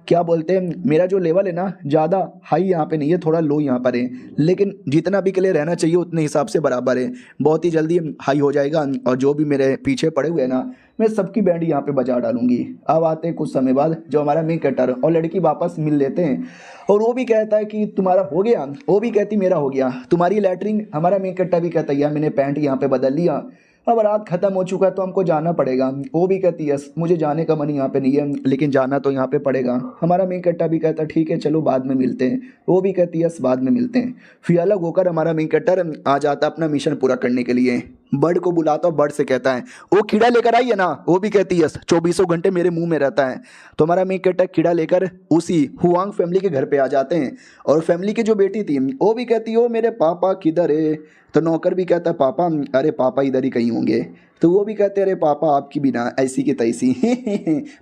क्या बोलते हैं मेरा जो लेवल है ना ज़्यादा हाई यहाँ पे नहीं है, थोड़ा लो यहाँ पर है, लेकिन जितना भी के लिए रहना चाहिए उतने हिसाब से बराबर है, बहुत ही जल्दी हाई हो जाएगा। और जो भी मेरे पीछे पड़े हुए हैं ना मैं सबकी बैंड यहाँ पे बजा डालूंगी। अब आते हैं कुछ समय बाद जो हमारा मेक कटर और लड़की वापस मिल लेते हैं, और वो भी कहता है कि तुम्हारा हो गया, वो भी कहती मेरा हो गया, तुम्हारी लैटरिन। हमारा मेक कट्टा भी कहता है मैंने पैंट यहाँ पे बदल लिया, अब रात खत्म हो चुका है तो हमको जाना पड़ेगा। वो भी कहती है मुझे जाने का मन यहाँ पे नहीं है, लेकिन जाना तो यहाँ पे पड़ेगा। हमारा मेक कट्टा भी कहता ठीक है चलो बाद में मिलते हैं। वो भी कहती है बाद में मिलते हैं। फिर अलग होकर हमारा मेक कट्टर आ जाता अपना मिशन पूरा करने के लिए। बर्ड को बुलाता, बर्ड से कहता है वो कीड़ा लेकर आई है ना। वो भी कहती है 24 घंटे मेरे मुंह में रहता है। तो हमारा मेक कट्टर कीड़ा लेकर उसी हुआंग फैमिली के घर पे आ जाते हैं, और फैमिली की जो बेटी थी वो भी कहती है ओ मेरे पापा किधर है। तो नौकर भी कहता है पापा, अरे पापा इधर ही कहीं होंगे। तो वो भी कहते अरे पापा आपकी बिना ऐसी की तैसी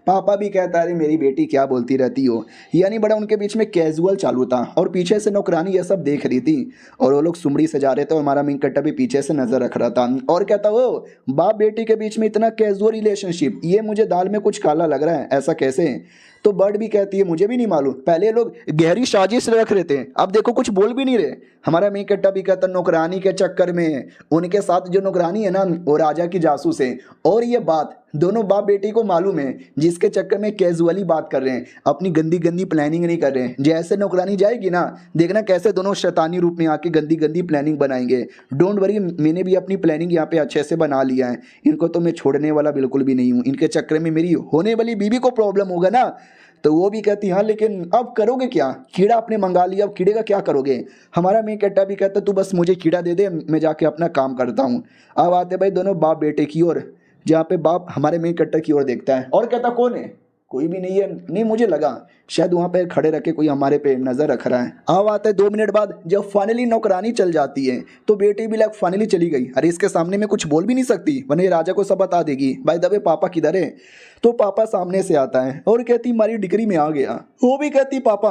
पापा भी कहता है अरे मेरी बेटी क्या बोलती रहती हो। यानी बड़ा उनके बीच में कैजुअल चालू था, और पीछे से नौकरानी ये सब देख रही थी, और वो लोग सुमड़ी से जा रहे थे और हमारा मेक कट्टा भी पीछे से नजर रख रहा था, और कहता वो बाप बेटी के बीच में इतना कैजुअल रिलेशनशिप, ये मुझे दाल में कुछ काला लग रहा है, ऐसा कैसे। तो बर्ड भी कहती है मुझे भी नहीं मालूम, पहले लोग गहरी साजिश रख रहे थे, अब देखो कुछ बोल भी नहीं रहे। हमारा मेक कट्टा भी कहता नौकरानी के चक्कर में, उनके साथ जो नौकरानी है ना वो राजा की जासूस है, और ये बात दोनों बाप बेटी को मालूम है, जिसके चक्कर में कैजुअली बात कर रहे हैं, अपनी गंदी गंदी प्लानिंग नहीं कर रहे हैं। जैसे नौकरानी जाएगी ना देखना कैसे दोनों शैतानी रूप में आके गंदी गंदी प्लानिंग बनाएंगे। डोंट वरी, मैंने भी अपनी प्लानिंग यहाँ पे अच्छे से बना लिया है, इनको तो मैं छोड़ने वाला बिल्कुल भी नहीं हूँ, इनके चक्कर में मेरी होने वाली बीवी को प्रॉब्लम होगा ना तो वो भी कहती हाँ लेकिन अब करोगे क्या, कीड़ा आपने मंगा लिया, अब कीड़े का क्या करोगे। हमारा मेन कैरेक्टर भी कहता तू बस मुझे कीड़ा दे दे, मैं जाके अपना काम करता हूँ। अब आते भाई दोनों बाप बेटे की ओर, जहाँ पे बाप हमारे मेन कैरेक्टर की ओर देखता है और कहता कौन है, कोई भी नहीं है। नहीं मुझे लगा शायद वहाँ पे खड़े रखे कोई हमारे पे नजर रख रहा है। अब आते 2 मिनट बाद जब फाइनली नौकरानी चल जाती है तो बेटी भी लग फाइनली चली गई। अरे इसके सामने में कुछ बोल भी नहीं सकती वरना ये राजा को सब बता देगी। भाई दबे पापा किधर है। तो पापा सामने से आता है और कहती हमारी डिग्री में आ गया। वो भी कहती पापा,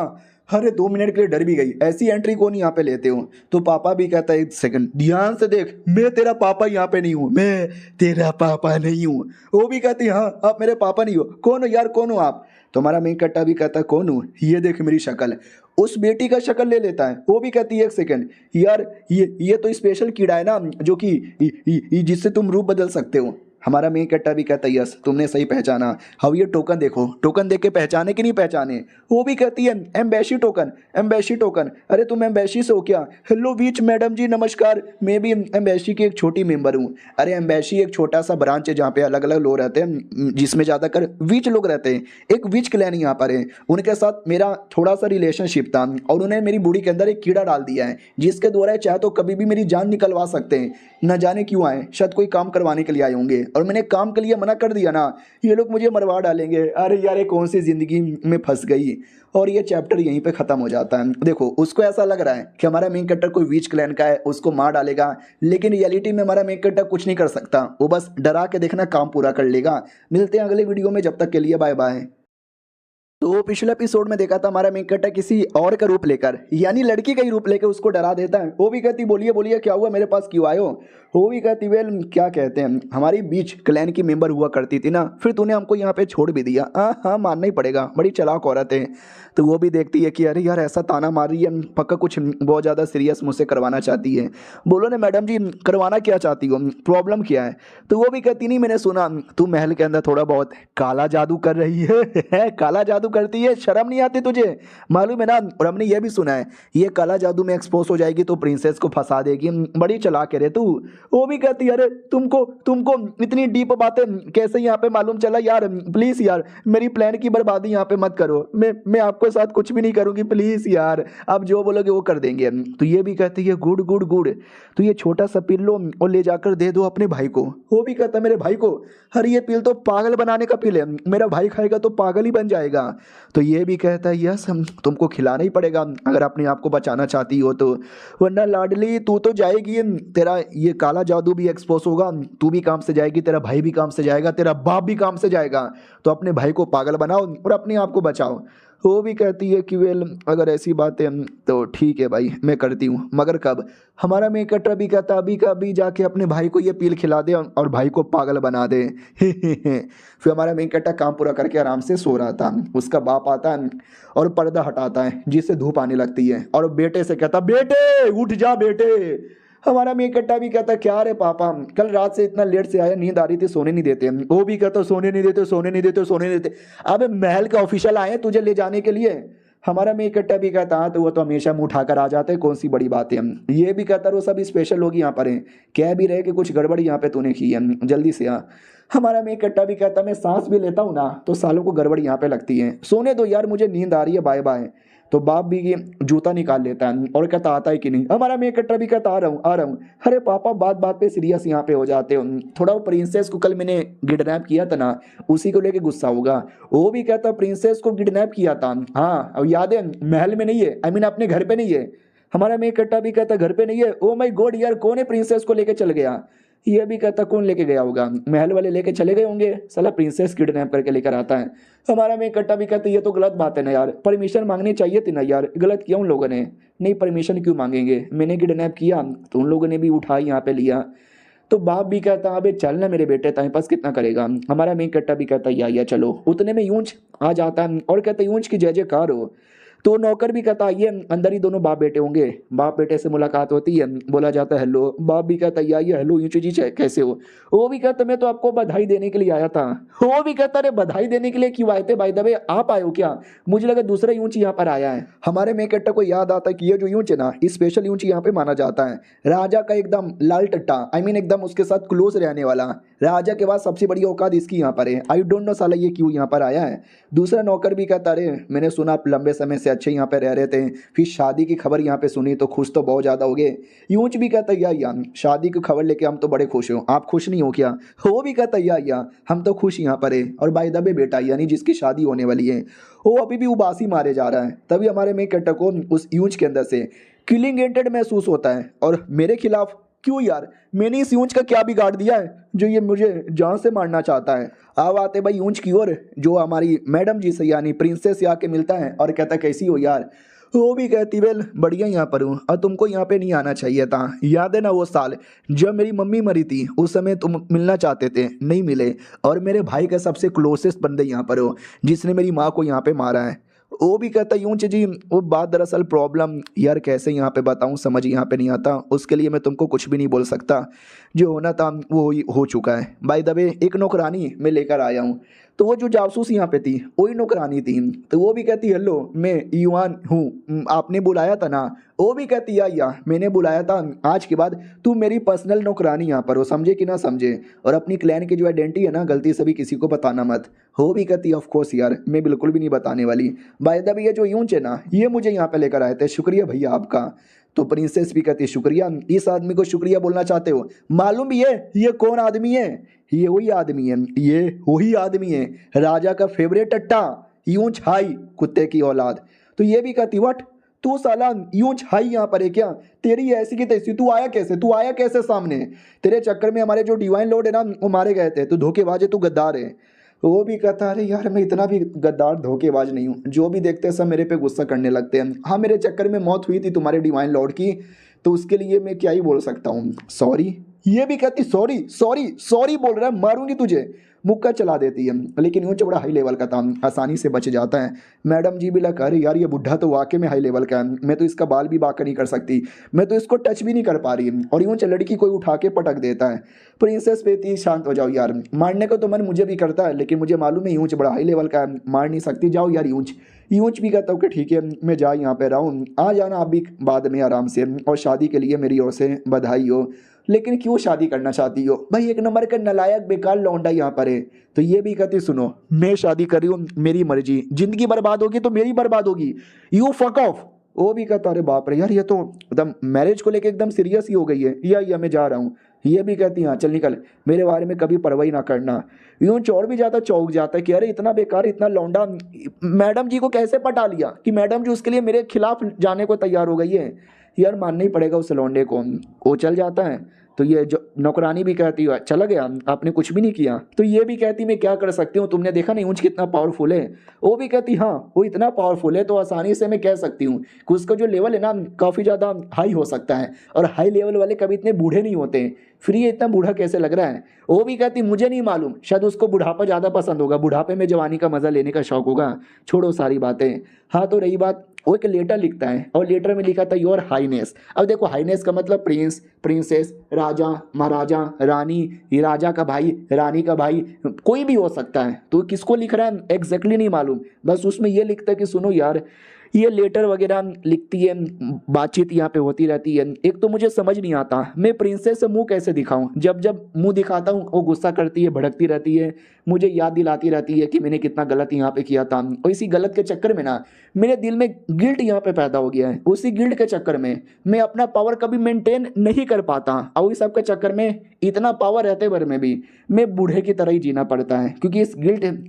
अरे 2 मिनट के लिए डर भी गई, ऐसी एंट्री कौन यहाँ पे लेते हो। तो पापा भी कहता है 1 सेकंड ध्यान से देख, मैं तेरा पापा यहाँ पे नहीं हूँ, मैं तेरा पापा नहीं हूँ। वो भी कहती हाँ आप मेरे पापा नहीं हो। कौन हो यार, कौन हो आप। तो हमारा मेन कट्टा भी कहता है कौन हूँ, ये देख मेरी शक्ल। उस बेटी का शक्ल ले लेता है। वो भी कहती है 1 सेकंड यार, ये तो स्पेशल कीड़ा है ना जो कि जिससे तुम रूप बदल सकते हो। हमारा मेन कट्टा भी कहता है यस तुमने सही पहचाना। अब ये टोकन देखो, टोकन देख के पहचाने कि नहीं पहचाने। वो भी कहती है एम्बेसी टोकन, एम्बेसी टोकन। अरे तुम एम्बेसी से हो क्या। हेलो वीच मैडम जी नमस्कार, मैं भी एम्बेसी की एक छोटी मेंबर हूँ। अरे एम्बेसी एक छोटा सा ब्रांच है जहाँ पे अलग अलग लोग रहते हैं, जिसमें ज़्यादातर वीच लोग रहते हैं। एक वीच क्लैन यहाँ पर है, उनके साथ मेरा थोड़ा सा रिलेशनशिप था और उन्हें मेरी बॉडी के अंदर एक कीड़ा डाल दिया है जिसके द्वारा चाहे तो कभी भी मेरी जान निकलवा सकते हैं। न जाने क्यों आए, शायद कोई काम करवाने के लिए आए होंगे और मैंने काम के लिए मना कर दिया ना, ये लोग मुझे मरवा डालेंगे। अरे यार ये कौन सी जिंदगी में फंस गई। और ये चैप्टर यहीं पे खत्म हो जाता है। देखो उसको ऐसा लग रहा है कि हमारा मेन कैरेक्टर कोई वीच क्लैन का है, उसको मार डालेगा, लेकिन रियलिटी में हमारा मेन कैरेक्टर कुछ नहीं कर सकता, वो बस डरा के देखना काम पूरा कर लेगा। मिलते हैं अगले वीडियो में, जब तक के लिए बाय बाय। तो पिछले एपिसोड में देखा था हमारा मेन कैरेक्टर किसी और का रूप लेकर, यानी लड़की का ही रूप लेकर उसको डरा देता है। वो भी कहती बोलिए बोलिए क्या हुआ, मेरे पास क्यों आए हो। वो भी कहती वेल क्या कहते हैं, हमारी बीच क्लैन की मेंबर हुआ करती थी ना, फिर तूने हमको यहाँ पे छोड़ भी दिया। हाँ हाँ मानना ही पड़ेगा, बड़ी चालाक औरत है। तो वो भी देखती है कि अरे यार ऐसा ताना मार रही है, पक्का कुछ बहुत ज़्यादा सीरियस मुझसे करवाना चाहती है। बोलो ना मैडम जी करवाना क्या चाहती हो, प्रॉब्लम क्या है। तो वो भी कहती नहीं मैंने सुना तू महल के अंदर थोड़ा बहुत काला जादू कर रही है। काला जादू करती है, शर्म नहीं आती तुझे, मालूम है ना। और हमने ये भी सुना है ये काला जादू में एक्सपोज हो जाएगी तो प्रिंसेस को फंसा देगी, बड़ी चालाक है रे तू। वो भी कहती है अरे तुमको तुमको इतनी डीप बातें कैसे यहाँ पे मालूम चला यार, प्लीज यार मेरी प्लान की बर्बादी यहाँ पे मत करो, मैं आपके साथ कुछ भी नहीं करूंगी प्लीज यार, आप जो बोलोगे वो कर देंगे। तो ये भी कहती है गुड गुड गुड, तो ये छोटा सा पिल्लो और ले जाकर दे दो अपने भाई को। वो भी कहता है मेरे भाई को, अरे ये पिल तो पागल बनाने का पिल है, मेरा भाई खाएगा तो पागल ही बन जाएगा। तो ये भी कहता है यस हम तुमको खिलाना ही पड़ेगा अगर अपने आप को बचाना चाहती हो तो, वरना लाडली तू तो जाएगी, तेरा ये काला जादू भी एक्सपोज होगा, तू भी काम से जाएगी, तेरा भाई भी काम से जाएगा, तेरा बाप भी काम से जाएगा। तो अपने भाई को पागल बनाओ और अपने आप को बचाओ। वो भी कहती है कि वेल अगर ऐसी बात है तो ठीक है भाई मैं करती हूँ, मगर कब। हमारा मेन कैरेक्टर भी कहता अभी का अभी जाके अपने भाई को ये पील खिला दे और भाई को पागल बना दे। फिर हमारा मेन कैरेक्टर काम पूरा करके आराम से सो रहा था, उसका बाप आता है और पर्दा हटाता है जिससे धूप आने लगती है और बेटे से कहता बेटे उठ जा बेटे। हमारा मेन कट्टा भी कहता क्या रे पापा कल रात से इतना लेट से आया, नींद आ रही थी सोने नहीं देते। वो भी कहता सोने नहीं देते सोने नहीं देते सोने नहीं देते। अब महल के ऑफिशियल आए तुझे ले जाने के लिए। हमारा मेन कट्टा भी कहता हाँ तो वो तो हमेशा मुंह उठाकर आ जाते हैं, कौन सी बड़ी बात है। ये भी कहता वो सब स्पेशल लोग यहाँ पर हैं, कह भी रहे कि कुछ गड़बड़ यहाँ पे तूने की है, जल्दी से आ। हमारा मेन कट्टा भी कहता मैं सांस भी लेता हूँ ना तो सालों को गड़बड़ यहाँ पे लगती है, सोने दो यार मुझे नींद आ रही है बाय बाय। तो बाप भी ये जूता निकाल लेता है और कहता आता है कि नहीं। हमारा मेन कट्टा भी कहता आ रहा हूँ आ रहा हूँ। अरे पापा बात बात पे सीरियस यहाँ पे हो जाते हो, थोड़ा वो प्रिंसेस को कल मैंने किडनैप किया था ना उसी को लेके गुस्सा होगा। वो भी कहता प्रिंसेस को किडनैप किया था, हाँ अब याद है महल में नहीं है, आई मीन अपने घर पे नहीं है। हमारा मेन कट्टा भी कहता घर पे नहीं है। ओ माय गॉड यार कौन है प्रिंसेस को लेके चल गया। ये भी कहता कौन लेके गया होगा, महल वाले लेके चले गए होंगे, साला प्रिंसेस किडनैप करके लेकर आता है। हमारा मेन कट्टा भी कहता ये तो गलत बात है ना यार, परमिशन मांगनी चाहिए थी ना यार, गलत किया उन लोगों ने। नहीं परमिशन क्यों मांगेंगे, मैंने किडनैप किया तो उन लोगों ने भी उठाई यहाँ पे लिया। तो बाप भी कहता अबे चल ना मेरे बेटे टाइम पास कितना करेगा। हमारा मेन कट्टा भी कहता या चलो, उतने में यूंच आ जाता है और कहता यूंच की जय जयकार हो। तो नौकर भी कहता ये अंदर ही दोनों बाप बेटे होंगे। बाप बेटे से मुलाकात होती है, बोला जाता है हेलो। बाप भी कहता ये हेलो यूचू जी कैसे हो। वो भी कहता मैं तो आपको बधाई देने के लिए आया था। वो भी कहता अरे बधाई देने के लिए क्यों आए थे, बाय द वे आप आए हो क्या, मुझे लगा दूसरा यूच यहाँ पर आया है। हमारे मेन कैरेक्टर को याद आता है कि ये जो यूच है ना, स्पेशल यूच यहाँ पे माना जाता है, राजा का एकदम लाल टट्टा, आई मीन एकदम उसके साथ क्लोज रहने वाला। राजा के बाद सबसे बड़ी औकात इसकी यहाँ पर है। आई डोंट नो साला ये क्यों यहाँ पर आया है। दूसरा नौकर भी कहता अरे मैंने सुना आप लंबे समय से अच्छे यहाँ पे रह रहे थे, फिर शादी की खबर यहाँ पे सुनी तो खुश तो बहुत ज़्यादा हो गए। यूच भी कहता यार शादी की खबर लेके हम तो बड़े खुश हो, आप खुश नहीं हो क्या। वो भी कहता यार हम तो खुश यहाँ पर है। और बाय द वे बेटा यानी जिसकी शादी होने वाली है वो अभी भी उबासी मारे जा रहा है। तभी हमारे मेन कैरेक्टर को उस यूच के अंदर से किलिंग एंटेड महसूस होता है। और मेरे खिलाफ क्यों यार, मैंने इस यूंच का क्या बिगाड़ दिया है जो ये मुझे जान से मारना चाहता है। अब आते भाई यूंच की ओर, जो हमारी मैडम जी से यानी प्रिंसेस से आके मिलता है और कहता कैसी हो यार। वो भी कहती वेल बढ़िया यहाँ पर हूँ और तुमको यहाँ पे नहीं आना चाहिए था। याद है ना वो साल जब मेरी मम्मी मरी थी, उस समय तुम मिलना चाहते थे नहीं मिले, और मेरे भाई का सबसे क्लोजेस्ट बंदे यहाँ पर हो जिसने मेरी माँ को यहाँ पे मारा है। वो भी कहता यूं जी वो बात दरअसल प्रॉब्लम यार कैसे यहाँ पे बताऊँ, समझ यहाँ पे नहीं आता, उसके लिए मैं तुमको कुछ भी नहीं बोल सकता, जो होना था वो हो चुका है। बाय द वे एक नौकरानी मैं लेकर आया हूँ, तो वो जो जासूस यहाँ पे थी वही नौकरानी थी। तो वो भी कहती हेलो मैं युवान हूँ, आपने बुलाया था ना। वो भी कहती या मैंने बुलाया था, आज के बाद तू मेरी पर्सनल नौकरानी यहाँ पर हो, समझे कि ना समझे, और अपनी क्लैन की जो आइडेंटिटी है ना गलती से भी किसी को बताना मत। वो भी कहती ऑफ कोर्स यार मैं बिल्कुल भी नहीं बताने वाली। बाय द वे ये जो यूंच है ना ये मुझे यहाँ पे लेकर आए थे, शुक्रिया भैया आपका। तो प्रिंसेस भी कहती शुक्रिया, इस आदमी को शुक्रिया बोलना चाहते हो, मालूम भी है ये कौन आदमी है, ये वही आदमी है, ये वही आदमी है राजा का फेवरेट टट्टा यूंच हाई कुत्ते की औलाद। तो ये भी कहती व्हाट तू साला यूंच हाई यहाँ पर है क्या, तेरी ऐसी की तैसी, तू आया कैसे सामने, तेरे चक्कर में हमारे जो डिवाइन लॉर्ड है ना वो मारे गए थे, तू धोखेबाज है, तू गद्दार है। वो भी कहता अरे यार मैं इतना भी गद्दार धोखेबाज नहीं हूँ, जो भी देखते हैं सब मेरे पे गुस्सा करने लगते हैं। हाँ मेरे चक्कर में मौत हुई थी तुम्हारे डिवाइन लॉर्ड की, तो उसके लिए मैं क्या ही बोल सकता हूँ, सॉरी। ये भी कहती सॉरी सॉरी सॉरी बोल रहा है मारूंगी तुझे, मुक्का चला देती है। लेकिन यूं बड़ा हाई लेवल का था, आसानी से बच जाता है। मैडम जी भी लगा अरे यार ये बुढ़ा तो वाकई में हाई लेवल का है, मैं तो इसका बाल भी बाका नहीं कर सकती, मैं तो इसको टच भी नहीं कर पा रही। और यूं लड़की कोई उठा के पटक देता है। प्रिंसेस बेटी शांत हो जाओ यार, मारने को तो मन मुझे भी करता है, लेकिन मुझे मालूम है यूंच बड़ा हाई लेवल का है, मार नहीं सकती, जाओ यार यूंच भी कहता हूँ कि ठीक है मैं जा यहाँ पे रहा हूँ, आ जाना आप भी बाद में आराम से, और शादी के लिए मेरी ओर से बधाई हो। लेकिन क्यों शादी करना चाहती हो भाई, एक नंबर का नलायक बेकार लौंडा यहाँ पर है। तो ये भी कहती सुनो मैं शादी कर रही हूँ, मेरी मर्जी, जिंदगी बर्बाद होगी तो मेरी बर्बाद होगी, यू फक ऑफ। वो भी कहता अरे बाप रे यार ये तो एकदम मैरिज को लेके एकदम सीरियस ही हो गई है, या मैं जा रहा हूँ। ये भी कहती हाँ चल निकल, मेरे बारे में कभी परवाही ना करना। यूं चौड़ भी जाता चौक जाता है कि अरे इतना बेकार इतना लौंडा मैडम जी को कैसे पटा लिया कि मैडम जी उसके लिए मेरे खिलाफ जाने को तैयार हो गई है। यार मानना ही पड़ेगा उस लौंडे को। वो चल जाता है तो ये जो नौकरानी भी कहती है चला गया, आपने कुछ भी नहीं किया। तो ये भी कहती मैं क्या कर सकती हूँ, तुमने देखा नहीं ऊंच कितना पावरफुल है। वो भी कहती हाँ वो इतना पावरफुल है तो आसानी से मैं कह सकती हूँ कि उसका जो लेवल है ना काफ़ी ज़्यादा हाई हो सकता है, और हाई लेवल वाले कभी इतने बूढ़े नहीं होते। फिर ये इतना बूढ़ा कैसे लग रहा है। वो भी कहती मुझे नहीं मालूम, शायद उसको बुढ़ापा ज़्यादा पसंद होगा, बुढ़ापे में जवानी का मज़ा लेने का शौक होगा, छोड़ो सारी बातें। हाँ तो रही बात, वो एक लेटर लिखता है और लेटर में लिखा था योर हाईनेस। अब देखो हाईनेस का मतलब प्रिंस, प्रिंसेस, राजा, महाराजा, रानी, ये राजा का भाई, रानी का भाई, कोई भी हो सकता है। तो किसको लिख रहा है एग्जैक्टली नहीं मालूम, बस उसमें ये लिखता है कि सुनो यार ये लेटर वगैरह लिखती है, बातचीत यहाँ पे होती रहती है। एक तो मुझे समझ नहीं आता मैं प्रिंसेस से मुंह कैसे दिखाऊं, जब जब मुंह दिखाता हूँ वो गुस्सा करती है, भड़कती रहती है, मुझे याद दिलाती रहती है कि मैंने कितना गलत यहाँ पे किया था। और इसी गलत के चक्कर में ना मेरे दिल में गिल्ट यहाँ पे पैदा हो गया है, उसी गिल्ट के चक्कर में मैं अपना पावर कभी मेंटेन नहीं कर पाता, और इस सब के चक्कर में इतना पावर रहते भर में भी मैं बूढ़े की तरह ही जीना पड़ता है, क्योंकि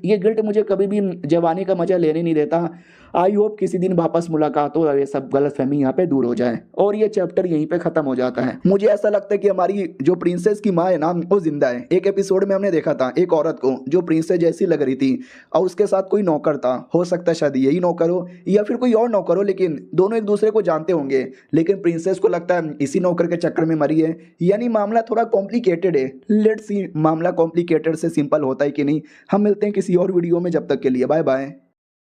ये गिल्ट मुझे कभी भी जवानी का मजा लेने नहीं देता। आई होप किसी दिन वापस मुलाकात हो और ये सब गलतफहमी यहाँ पे दूर हो जाए, और ये चैप्टर यहीं पे खत्म हो जाता है। मुझे ऐसा लगता है कि हमारी जो प्रिंसेस की माँ है ना वो जिंदा है। एक एपिसोड में हमने देखा था एक औरत को जो प्रिंसेस जैसी लग रही थी, और उसके साथ कोई नौकर था, हो सकता है शायद यही नौकर हो या फिर कोई और नौकर हो, लेकिन दोनों एक दूसरे को जानते होंगे। लेकिन प्रिंसेस को लगता है इसी नौकर के चक्कर में मरी है, यानी मामला थोड़ा कॉम्प्लिकेटेड है। लेट्स सी मामला कॉम्प्लिकेटेड से सिंपल होता है कि नहीं। हम मिलते हैं किसी और वीडियो में, जब तक के लिए बाय बाय।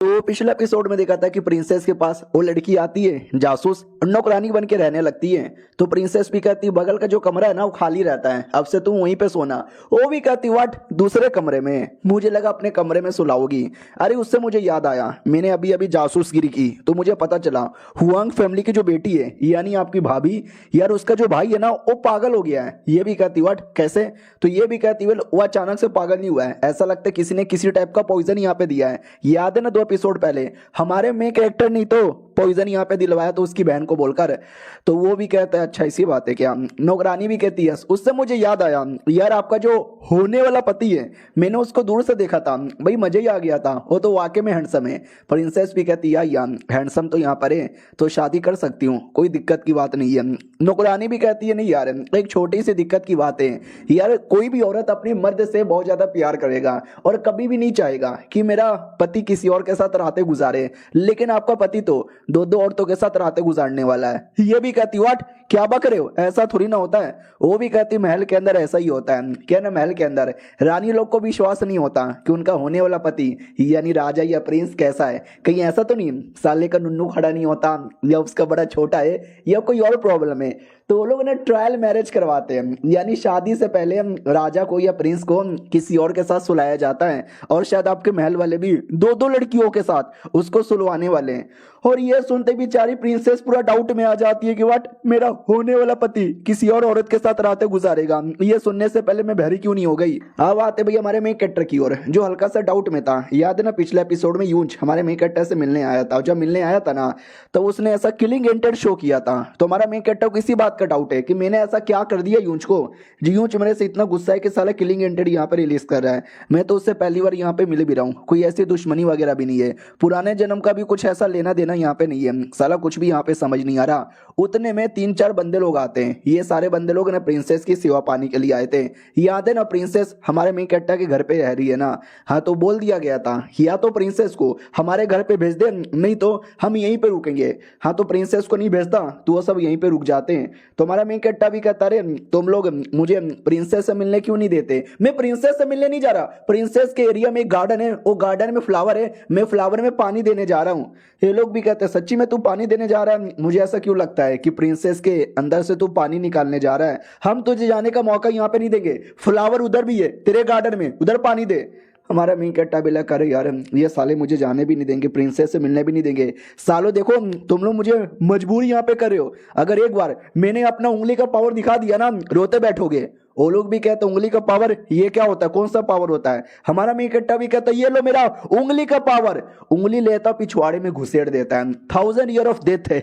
तो पिछले एपिसोड में देखा था कि प्रिंसेस के पास वो लड़की आती है जासूस, नौकरानी बन के रहने लगती है। तो प्रिंसेस भी कहती बगल का जो कमरा है ना वो खाली रहता है, अब से तुम वहीं पे सोना। वो भी कहती व्हाट, दूसरे कमरे में? मुझे लगा अपने कमरे में सुलाओगी। अरे उससे मुझे याद आया, मैंने अभी अभी जासूसगिरी की तो मुझे पता चला हुआंग फैमिली की जो बेटी है यानी आपकी भाभी, यार उसका जो भाई है ना वो पागल हो गया है। ये भी कहती व्हाट, कैसे? तो ये भी कहती वो अचानक से पागल नहीं हुआ है, ऐसा लगता है किसी ने किसी टाइप का पॉइजन यहाँ पे दिया है। याद है ना 2 एपिसोड पहले हमारे मेन कैरेक्टर नहीं तो पॉइजन यहाँ पे दिलवाया तो उसकी बहन को बोलकर। तो वो भी कहता है अच्छा इसी बात है क्या? नौकरानी भी कहती है उससे मुझे याद आया यार आपका जो होने वाला पति है मैंने उसको दूर से देखा था, भाई मजा ही आ गया था, वो तो वाकई में हैंडसम है। प्रिंसेस भी कहती है यार हैंडसम तो यहाँ पर है तो शादी कर सकती हूँ, कोई दिक्कत की बात नहीं है। नौकरानी भी कहती है नहीं यार एक छोटी सी दिक्कत की बात है यार, कोई भी औरत अपने मर्द से बहुत ज्यादा प्यार करेगा और कभी भी नहीं चाहेगा कि मेरा पति किसी और के साथ रातें गुजारे, लेकिन आपका पति तो 2 औरतों के साथ रातें गुजारने वाला है। ये भी कहती व्हाट, क्या बक रहे हो, ऐसा थोड़ी ना होता है। वो भी कहती महल के अंदर ऐसा ही होता है, क्या ना महल के अंदर रानी लोग को विश्वास नहीं होता कि उनका होने वाला पति यानी राजा या प्रिंस कैसा है, कहीं ऐसा तो नहीं साले का नुन्नू खड़ा नहीं होता या उसका बड़ा छोटा है या कोई और प्रॉब्लम है। तो वो लोग ना ट्रायल मैरिज करवाते हैं, यानी शादी से पहले राजा को या प्रिंस को किसी और के साथ सुलाया जाता है और शायद आपके महल वाले भी 2 लड़कियों के साथ उसको सुलवाने वाले हैं। और ये सुनते बेचारी प्रिंसेस पूरा डाउट में आ जाती है कि व्हाट, मेरा होने वाला पति किसी और औरत के साथ रातें गुजारेगा। ये सुनने से पहले मैं बहरी क्यों नहीं हो गई। अब आते भाई हमारे मेन कैरेक्टर की ओर जो हल्का सा डाउट में था। याद है ना पिछले एपिसोड में यूंज हमारे मेन कैरेक्टर से मिलने आया था, जब मिलने आया था ना तो उसने ऐसा किलिंग एंटेड शो किया था। तो हमारा मेन कैरेक्टर को इसी बात का डाउट है कि मैंने ऐसा क्या कर दिया यूंज को, जी यूंज मेरे से इतना गुस्सा है कि साला किलिंग एंटेड यहाँ पे रिलीज कर रहा है। मैं तो उससे पहली बार यहाँ पे मिल भी रहा हूँ, कोई ऐसी दुश्मनी वगैरह भी नहीं है, पुराने जन्म का भी कुछ ऐसा लेना देना यहाँ पे नहीं है, साला कुछ भी यहाँ पे समझ नहीं आ रहा। उतने में 3-4 बंदे लोग आते हैं, ये सारे बंदे लोग ना प्रिंसेस की सेवा पाने के लिए आए थे। याद है ना प्रिंसेस हमारे मेन कैरेक्टर के घर पे रह रही है ना, हाँ तो बोल दिया गया था या तो प्रिंसेस को हमारे घर पे भेज दे नहीं तो हम यहीं पे रुकेंगे। हाँ तो प्रिंसेस को नहीं भेजता तो वो सब यहीं पे रुक जाते हैं। तो हमारा मेन कैरेक्टर भी कहता रहे तुम लोग मुझे प्रिंसेस से मिलने क्यों नहीं देते। मैं प्रिंसेस से मिलने नहीं जा रहा, प्रिंसेस के एरिया में एक गार्डन है, वो गार्डन में फ्लावर है, मैं फ्लावर में पानी देने जा रहा हूँ। ये लोग भी कहते हैं सच्ची में तू पानी देने जा रहा है? मुझे ऐसा क्यों लगता है कि प्रिंसेस के अंदर से तू पानी निकालने जा रहा है। हम तुझे जाने का मौका यहाँ पे नहीं देंगे, फ्लावर उधर भी है तेरे गार्डन में, उधर पानी दे। हमारा मेन कैरेक्टर भी लगा, करे यार ये साले मुझे जाने भी नहीं देंगे, प्रिंसेस से मिलने भी नहीं देंगे। सालो देखो तुम लोग मुझे मजबूरी यहाँ पे कर रहे हो, अगर एक बार मैंने अपना उंगली का पावर दिखा दिया ना रोते बैठोगे। वो लोग भी कहते उंगली का पावर ये क्या होता है, कौन सा पावर होता है। हमारा मेन कैरेक्टर भी कहता ये लो मेरा उंगली का पावर, उंगली लेता पिछवाड़े में घुसेड़ देता है, 1000 ईयर ऑफ डेथ है।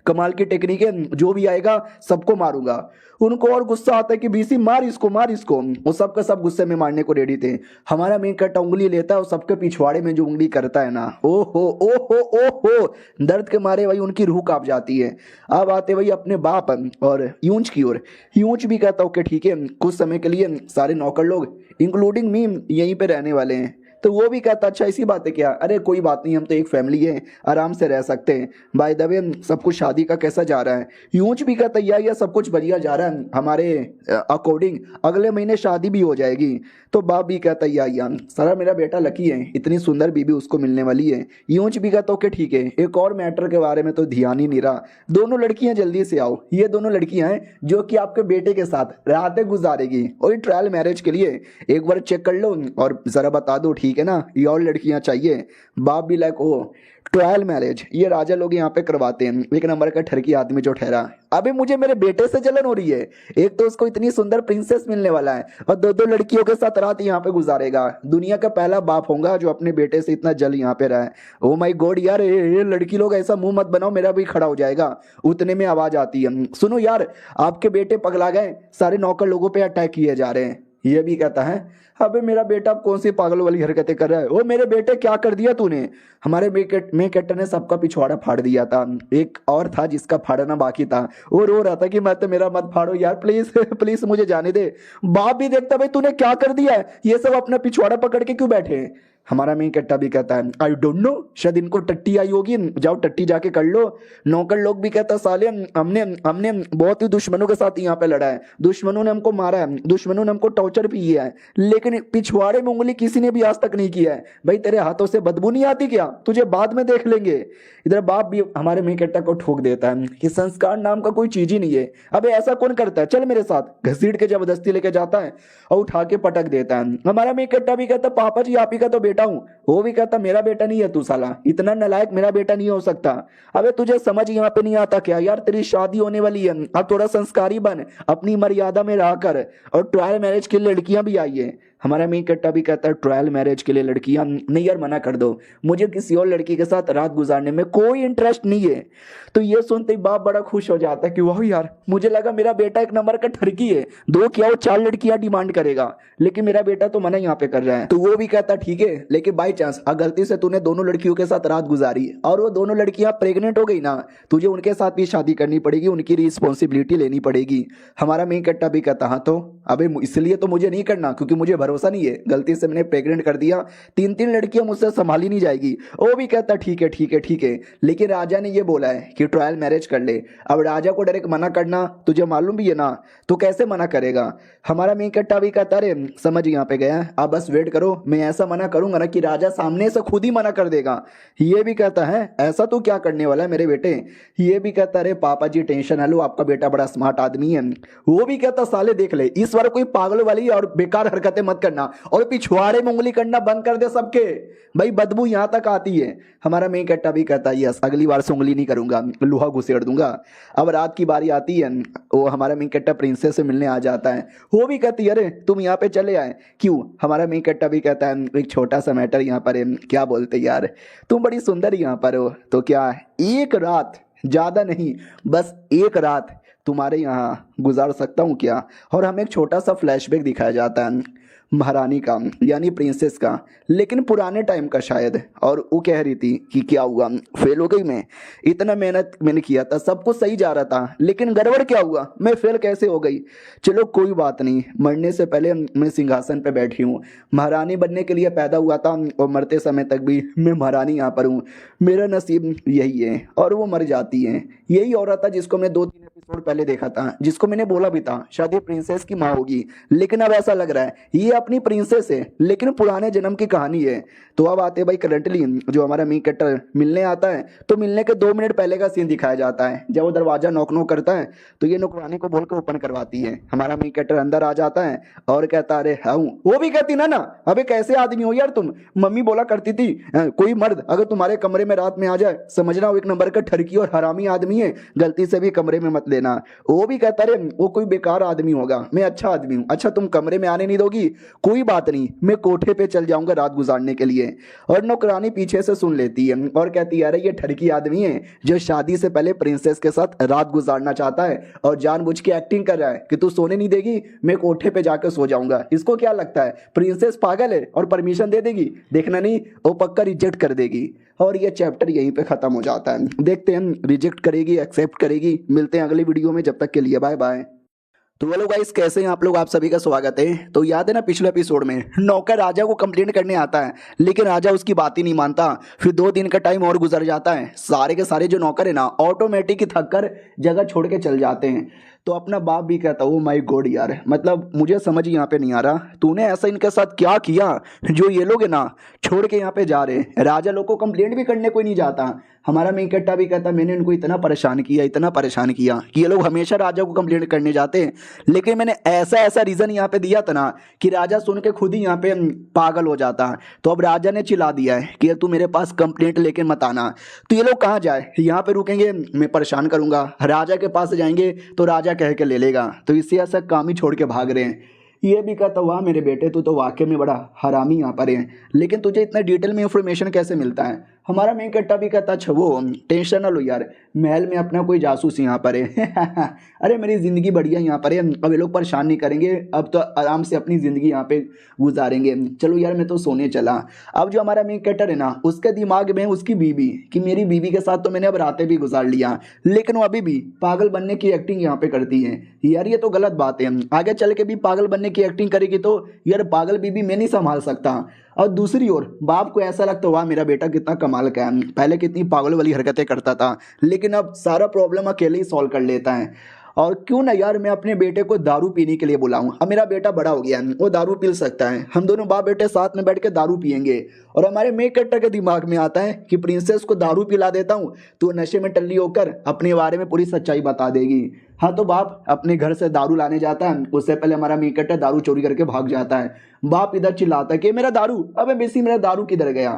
कमाल की टेक्निक है, जो भी आएगा सबको मारूंगा। उनको और गुस्सा आता है कि बीसी मार इसको मार इसको, वो सब का सब गुस्से में मारने को रेडी थे। हमारा मेन कैरेक्टर उंगली लेता है और सबके पिछवाड़े में जो उंगली करता है ना, ओहो ओहो ओहो, दर्द के मारे वही उनकी रूह कांप जाती है। अब आते वही अपने बाप और यूंज की ओर। यूंज भी कहता ओके ठीक है कुछ समय के लिए सारे नौकर लोग इंक्लूडिंग मी यहीं पे रहने वाले हैं। तो वो भी कहता अच्छा इसी बात है क्या, अरे कोई बात नहीं हम तो एक फैमिली है आराम से रह सकते हैं। बाय द वे सब कुछ शादी का कैसा जा रहा है। यूंज भी कहता या सब कुछ बढ़िया जा रहा है, हमारे अकॉर्डिंग अगले महीने शादी भी हो जाएगी। तो बाप भी कहता या सारा मेरा बेटा लकी है, इतनी सुंदर बीबी उसको मिलने वाली है। यूंज भी कहता ओके ठीक है, एक और मैटर के बारे में तो ध्यान ही नहीं रहा, दोनों लड़कियां जल्दी से आओ। ये दोनों लड़कियां हैं जो कि आपके बेटे के साथ रातें गुजारेगी और ट्रायल मैरिज के लिए एक बार चेक कर लो और जरा बता दो ठीक है ना, ये और लड़कियां चाहिए। बाप भी लाइक ओ ट्रायल मैरिज ये राजा लोग यहाँ पे करवाते हैं, एक नंबर का ठरकी आदमी जो ठहरा। अभी मुझे मेरे बेटे से जलन हो रही है, एक तो उसको इतनी सुंदर प्रिंसेस मिलने वाला है और 2 लड़कियों के साथ रात यहाँ पे गुजारेगा। दुनिया का पहला बाप होगा जो अपने बेटे से इतना जल यहाँ पे रहा है। ओ माय गॉड यार ये लड़की लोग ऐसा मुंह मत बनाओ, मेरा भी खड़ा हो जाएगा। उतने में आवाज आती है सुनो यार आपके बेटे पगला गए, सारे नौकर लोगों पे अटैक किए जा रहे हैं। ये भी कहता है अबे मेरा बेटा कौन सी पागल वाली हरकतें कर रहा है, ओ मेरे बेटे क्या कर दिया तूने। हमारे मेन कैरेक्टर ने सबका पिछवाड़ा फाड़ दिया था, एक और था जिसका फाड़ना बाकी था, वो रो रहा था कि मैं तो मेरा मत फाड़ो यार प्लीज प्लीज मुझे जाने दे। बाप भी देखता भाई तूने क्या कर दिया है, ये सब अपना पिछवाड़ा पकड़ के क्यों बैठे हैं। हमारा मेन कट्टा भी कहता है आई डोंट नो, शायद इनको टट्टी आई होगी, जाओ टट्टी जाके कर लो। नौकर लोग भी कहता साले हमने हमने बहुत ही दुश्मनों के साथ यहाँ पे लड़ा है, दुश्मनों ने हमको मारा है, दुश्मनों ने हमको टॉर्चर भी किया है, लेकिन पिछवाड़े में उंगली किसी ने भी आज तक नहीं किया है। भाई तेरे हाथों से बदबू नहीं आती क्या, तुझे बाद में देख लेंगे। इधर बाप भी हमारे मेन कट्टा को ठोक देता है कि संस्कार नाम का कोई चीज ही नहीं है, अबे ऐसा कौन करता है, चल मेरे साथ। घसीट के जबरदस्ती लेके जाता है और उठा के पटक देता है। हमारा मेन कट्टा भी कहता पापा जी आप ही का तो बेटा हूं। वो भी कहता मेरा बेटा नहीं है तू साला, इतना नालायक मेरा बेटा नहीं हो सकता। अबे तुझे समझ यहाँ पे नहीं आता क्या यार, तेरी शादी होने वाली है, अब थोड़ा संस्कारी बन, अपनी मर्यादा में रह कर। और ट्रायल मैरिज के लिए लड़कियां भी आई है। हमारा मेन कट्टा भी कहता है ट्रायल मैरिज के लिए लड़कियां नहीं यार, मना कर दो, मुझे किसी और लड़की के साथ रात गुजारने में कोई इंटरेस्ट नहीं है। तो ये सुनते ही बाप बड़ा खुश हो जाता है कि वाह यार, मुझे लगा मेरा बेटा एक नंबर का ठरकी है, दो क्या वो 4 लड़कियां डिमांड करेगा, लेकिन मेरा बेटा तो मना यहाँ पे कर रहा है। तो वो भी कहता ठीक है, लेकिन बाई चांस अगर गलती से तूने दोनों लड़कियों के साथ रात गुजारी और वो दोनों लड़कियां प्रेग्नेंट हो गई ना, तुझे उनके साथ भी शादी करनी पड़ेगी, उनकी रिस्पॉन्सिबिलिटी लेनी पड़ेगी। हमारा मेन कट्टा भी कहता हाँ तो अबे इसलिए तो मुझे नहीं करना क्योंकि मुझे भरोसा नहीं है, गलती से मैंने प्रेग्नेंट कर दिया, 3 लड़कियां मुझसे संभाली नहीं जाएगी। वो भी कहता ठीक है ठीक है ठीक है, लेकिन राजा ने ये बोला है कि ट्रायल मैरिज कर ले। अब राजा को डायरेक्ट मना करना तुझे मालूम भी है ना, तो कैसे मना करेगा। हमारा मेन कट्टा भी कहता रे समझ यहाँ पे गया, अब बस वेट करो, मैं ऐसा मना करूंगा ना कि राजा सामने से खुद ही मना कर देगा। ये भी कहता है ऐसा तू क्या करने वाला है मेरे बेटे। ये भी कहता अरे पापा जी टेंशन ना लो, आपका बेटा बड़ा स्मार्ट आदमी है। वो भी कहता साले देख ले, इस बार कोई पागल वाली और बेकार हरकतें मत करना और पिछवाड़े में उंगली करना बंद कर दे सबके, भाई बदबू यहां तक आती है। हमारा मेन कट्टा भी कहता यस अगली बार से उंगली नहीं करूंगा, लोहा घुसेड़ दूंगा। अब रात की बारी आती है, वो हमारा मेन कट्टा प्रिंसेस से मिलने आ जाता है। वो भी कहती है अरे तुम यहाँ पे चले आए क्यों। हमारा मेन कट्टा भी कहता है एक छोटा सा मैटर यहाँ पर है, क्या बोलते यार तुम बड़ी सुंदर यहाँ पर हो, तो क्या एक रात, ज्यादा नहीं बस एक रात तुम्हारे यहाँ गुजार सकता हूँ क्या। और हमें एक छोटा सा फ्लैशबैक दिखाया जाता है महारानी का यानी प्रिंसेस का, लेकिन पुराने टाइम का शायद। और वो कह रही थी कि क्या हुआ, फेल हो गई मैं, इतना मेहनत मैंने किया था, सब कुछ सही जा रहा था, लेकिन गड़बड़ क्या हुआ, मैं फेल कैसे हो गई। चलो कोई बात नहीं, मरने से पहले मैं सिंहासन पे बैठी हूँ, महारानी बनने के लिए पैदा हुआ था और मरते समय तक भी मैं महारानी यहाँ पर हूँ, मेरा नसीब यही है। और वो मर जाती है। यही औरत था जिसको मैं 2-3 एपिसोड पहले देखा था, जिसको मैंने बोला भी था शायद ये प्रिंसेस की माँ होगी, लेकिन अब ऐसा लग रहा है ये अपनी प्रिंसेस है, लेकिन पुराने जन्म की कहानी है। तो अब आते भाई करंटली जो हमारा मेन कैरेक्टर मिलने आता है, तो मिलने के 2 मिनट पहले का सीन दिखाया जाता है। जब वो दरवाजा नॉक नॉक करता है तो ये नौकरानी को बोल के ओपन करवाती है। हमारा मेन कैरेक्टर अंदर आ जाता है और कहता अरे हाँ। वो भी कहती ना अबे कैसे आदमी हो यार तुम, मम्मी बोला करती थी कोई मर्द अगर तुम्हारे कमरे में रात में आ जाए समझना वो 1 नंबर का ठरकी और हरामी आदमी है, गलती से भी कमरे में मत लेना। वो भी कहता अरे वो कोई बेकार आदमी होगा, मैं अच्छा आदमी हूँ, अच्छा तुम कमरे में आने नहीं दोगी, कोई बात नहीं मैं कोठे पे चल जाऊंगा रात गुजारने के लिए। और नौकरानी पीछे से सुन लेती है और कहती है अरे ये ठरकी आदमी है जो शादी से पहले प्रिंसेस के साथ रात गुजारना चाहता है और जानबूझ के एक्टिंग कर रहा है कि तू सोने नहीं देगी, मैं कोठे पे जाकर सो जाऊंगा। इसको क्या लगता है प्रिंसेस पागल है और परमिशन दे देगी, देखना नहीं वो पक्का रिजेक्ट कर देगी। और ये चैप्टर यहीं पे खत्म हो जाता है। देखते हैं रिजेक्ट करेगी एक्सेप्ट करेगी। मिलते हैं अगली वीडियो में, जब तक के लिए बाय बाय। तो हेलो गाइस कैसे हैं आप लोग, आप सभी का स्वागत है। तो याद है ना पिछले एपिसोड में नौकर राजा को कंप्लेंट करने आता है, लेकिन राजा उसकी बात ही नहीं मानता। फिर 2 दिन का टाइम और गुजर जाता है, सारे के सारे जो नौकर है ना ऑटोमेटिक ही थक कर जगह छोड़ के चल जाते हैं। तो अपना बाप भी कहता ओ माय गॉड यार, मतलब मुझे समझ यहाँ पे नहीं आ रहा तूने ऐसा इनके साथ क्या किया जो ये लोग है ना छोड़ के यहाँ पे जा रहे हैं। राजा लोग को कंप्लेंट भी करने कोई नहीं जाता। हमारा मेन कट्टा भी कहता मैंने इनको इतना परेशान किया कि ये लोग हमेशा राजा को कंप्लेंट करने जाते हैं, लेकिन मैंने ऐसा रीज़न यहाँ पे दिया था ना कि राजा सुन के खुद ही यहाँ पे पागल हो जाता। तो अब राजा ने चिल्ला दिया है कि तू मेरे पास कंप्लेंट लेके मत आना। तो ये लोग कहाँ जाए, यहाँ पे रुकेंगे मैं परेशान करूँगा, राजा के पास जाएंगे तो राजा कह के ले लेगा, तो इससे ऐसा काम ही छोड़ के भाग रहे हैं। ये भी कहता वाह मेरे बेटे तू तो वाकई में बड़ा हरामी यहाँ पर है, लेकिन तुझे इतना डिटेल में इंफॉर्मेशन कैसे मिलता है। हमारा मेन कट्टा भी कहता अच्छा वो टेंशन ना लो यार, महल में अपना कोई जासूस यहाँ पर है। अरे मेरी ज़िंदगी बढ़िया यहाँ पर है, अब ये लोग परेशान नहीं करेंगे, अब तो आराम से अपनी ज़िंदगी यहाँ पे गुजारेंगे। चलो यार मैं तो सोने चला। अब जो हमारा मेन कैरेक्टर है ना, उसके दिमाग में उसकी बीवी कि मेरी बीवी के साथ तो मैंने अब रातें भी गुजार लिया, लेकिन वो अभी भी पागल बनने की एक्टिंग यहाँ पे करती है। यार ये तो गलत बात है, आगे चल के भी पागल बनने की एक्टिंग करेगी तो यार पागल बीवी मैं नहीं संभाल सकता। और दूसरी ओर बाप को ऐसा लगता वाह मेरा बेटा कितना कमाल का है, पहले कितनी पागल वाली हरकतें करता था लेकिन अब सारा प्रॉब्लम अकेले ही सॉल्व कर लेता है। और क्यों ना यार मैं अपने बेटे को दारू पीने के लिए बुलाऊं, अब मेरा बेटा बड़ा हो गया है, वो दारू पी सकता है, हम दोनों बाप बेटे साथ में बैठ के दारू पियेंगे। और हमारे मेन कैरेक्टर के दिमाग में आता है कि प्रिंसेस को दारू पिला देता हूँ तो नशे में टल्ली होकर अपने बारे में पूरी सच्चाई बता देगी। हाँ तो बाप अपने घर से दारू लाने जाता है, उससे पहले हमारा मेन कैरेक्टर दारू चोरी करके भाग जाता है। बाप इधर चिल्लाता है कि मेरा दारू, अबे बेसी मेरा दारू किधर गया।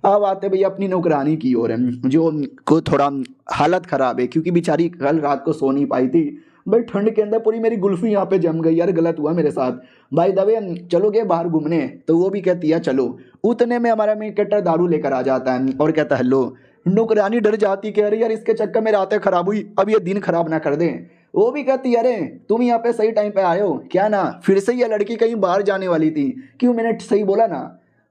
अब आते भैया अपनी नौकरानी की ओर है, जो को थोड़ा हालत खराब है क्योंकि बेचारी कल रात को सो नहीं पाई थी। भाई ठंड के अंदर पूरी मेरी गुल्फी यहाँ पे जम गई यार, गलत हुआ मेरे साथ। भाई दबे चलोगे बाहर घूमने, तो वो भी कहती है चलो। उतने में हमारा मेन कैरेक्टर दारू लेकर आ जाता है और कहता है हेलो। नौकरानी डर जाती, कह रही यार इसके चक्कर में रातें खराब हुई, अब ये दिन खराब ना कर दें। वो भी कहती है अरे तुम यहाँ पे सही टाइम पे आए हो क्या ना, फिर से ये लड़की कहीं बाहर जाने वाली थी, क्यों मैंने सही बोला ना।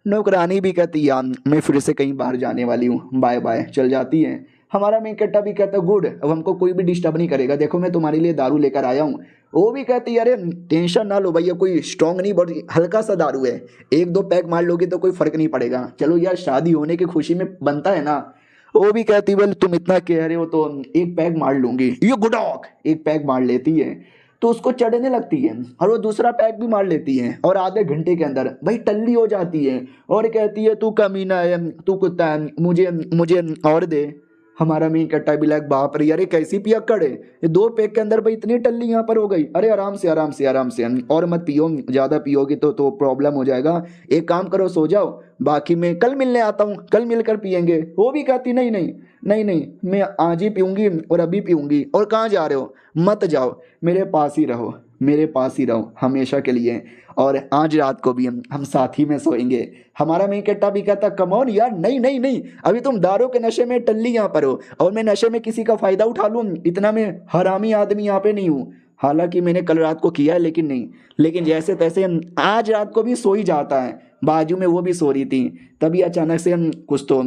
नौकरानी भी कहती यार मैं फिर से कहीं बाहर जाने वाली हूँ, बाय बाय, चल जाती है। हमारा मेन कैरेक्टर भी कहता है गुड, अब हमको कोई भी डिस्टर्ब नहीं करेगा, देखो मैं तुम्हारे लिए दारू लेकर आया हूँ। वो भी कहती है अरे टेंशन ना लो भैया, कोई स्ट्रांग नहीं, बहुत हल्का सा दारू है, एक दो पैक मार लोगे तो कोई फर्क नहीं पड़ेगा, चलो यार शादी होने की खुशी में बनता है ना। वो भी कहती बोल तुम इतना कह रहे हो तो एक पैक मार लूंगी, ये गुडॉक एक पैक मार लेती है तो उसको चढ़ने लगती है और वो दूसरा पैक भी मार लेती है और आधे घंटे के अंदर भाई टल्ली हो जाती है और कहती है तू कमीना है, तू कुत्ता है, मुझे मुझे और दे। हमारा मेन कट्टा भी लाइक बाप रे अरे कैसी पियक्कड़ है, ये दो पैक के अंदर भाई इतनी टल्ली यहाँ पर हो गई। अरे आराम से आराम से आराम से, और मत पियो, ज़्यादा पियोगे तो प्रॉब्लम हो जाएगा, एक काम करो सो जाओ, बाकी मैं कल मिलने आता हूँ, कल मिलकर पियेंगे। वो भी कहती नहीं नहीं नहीं नहीं मैं आज ही पीऊँगी और अभी पीऊँगी। और कहाँ जा रहे हो, मत जाओ, मेरे पास ही रहो, मेरे पास ही रहो हमेशा के लिए, और आज रात को भी हम साथ ही में सोएंगे। हमारा मेन कैरेक्टर भी कहता कम ऑन यार, नहीं नहीं नहीं, अभी तुम दारू के नशे में टल्ली यहाँ पर हो और मैं नशे में किसी का फ़ायदा उठा लूँ, इतना मैं हरामी आदमी यहाँ पे नहीं हूँ। हालांकि मैंने कल रात को किया है लेकिन नहीं, लेकिन जैसे तैसे आज रात को भी सो ही जाता है। बाजू में वो भी सो रही थी, तभी अचानक से कुछ तो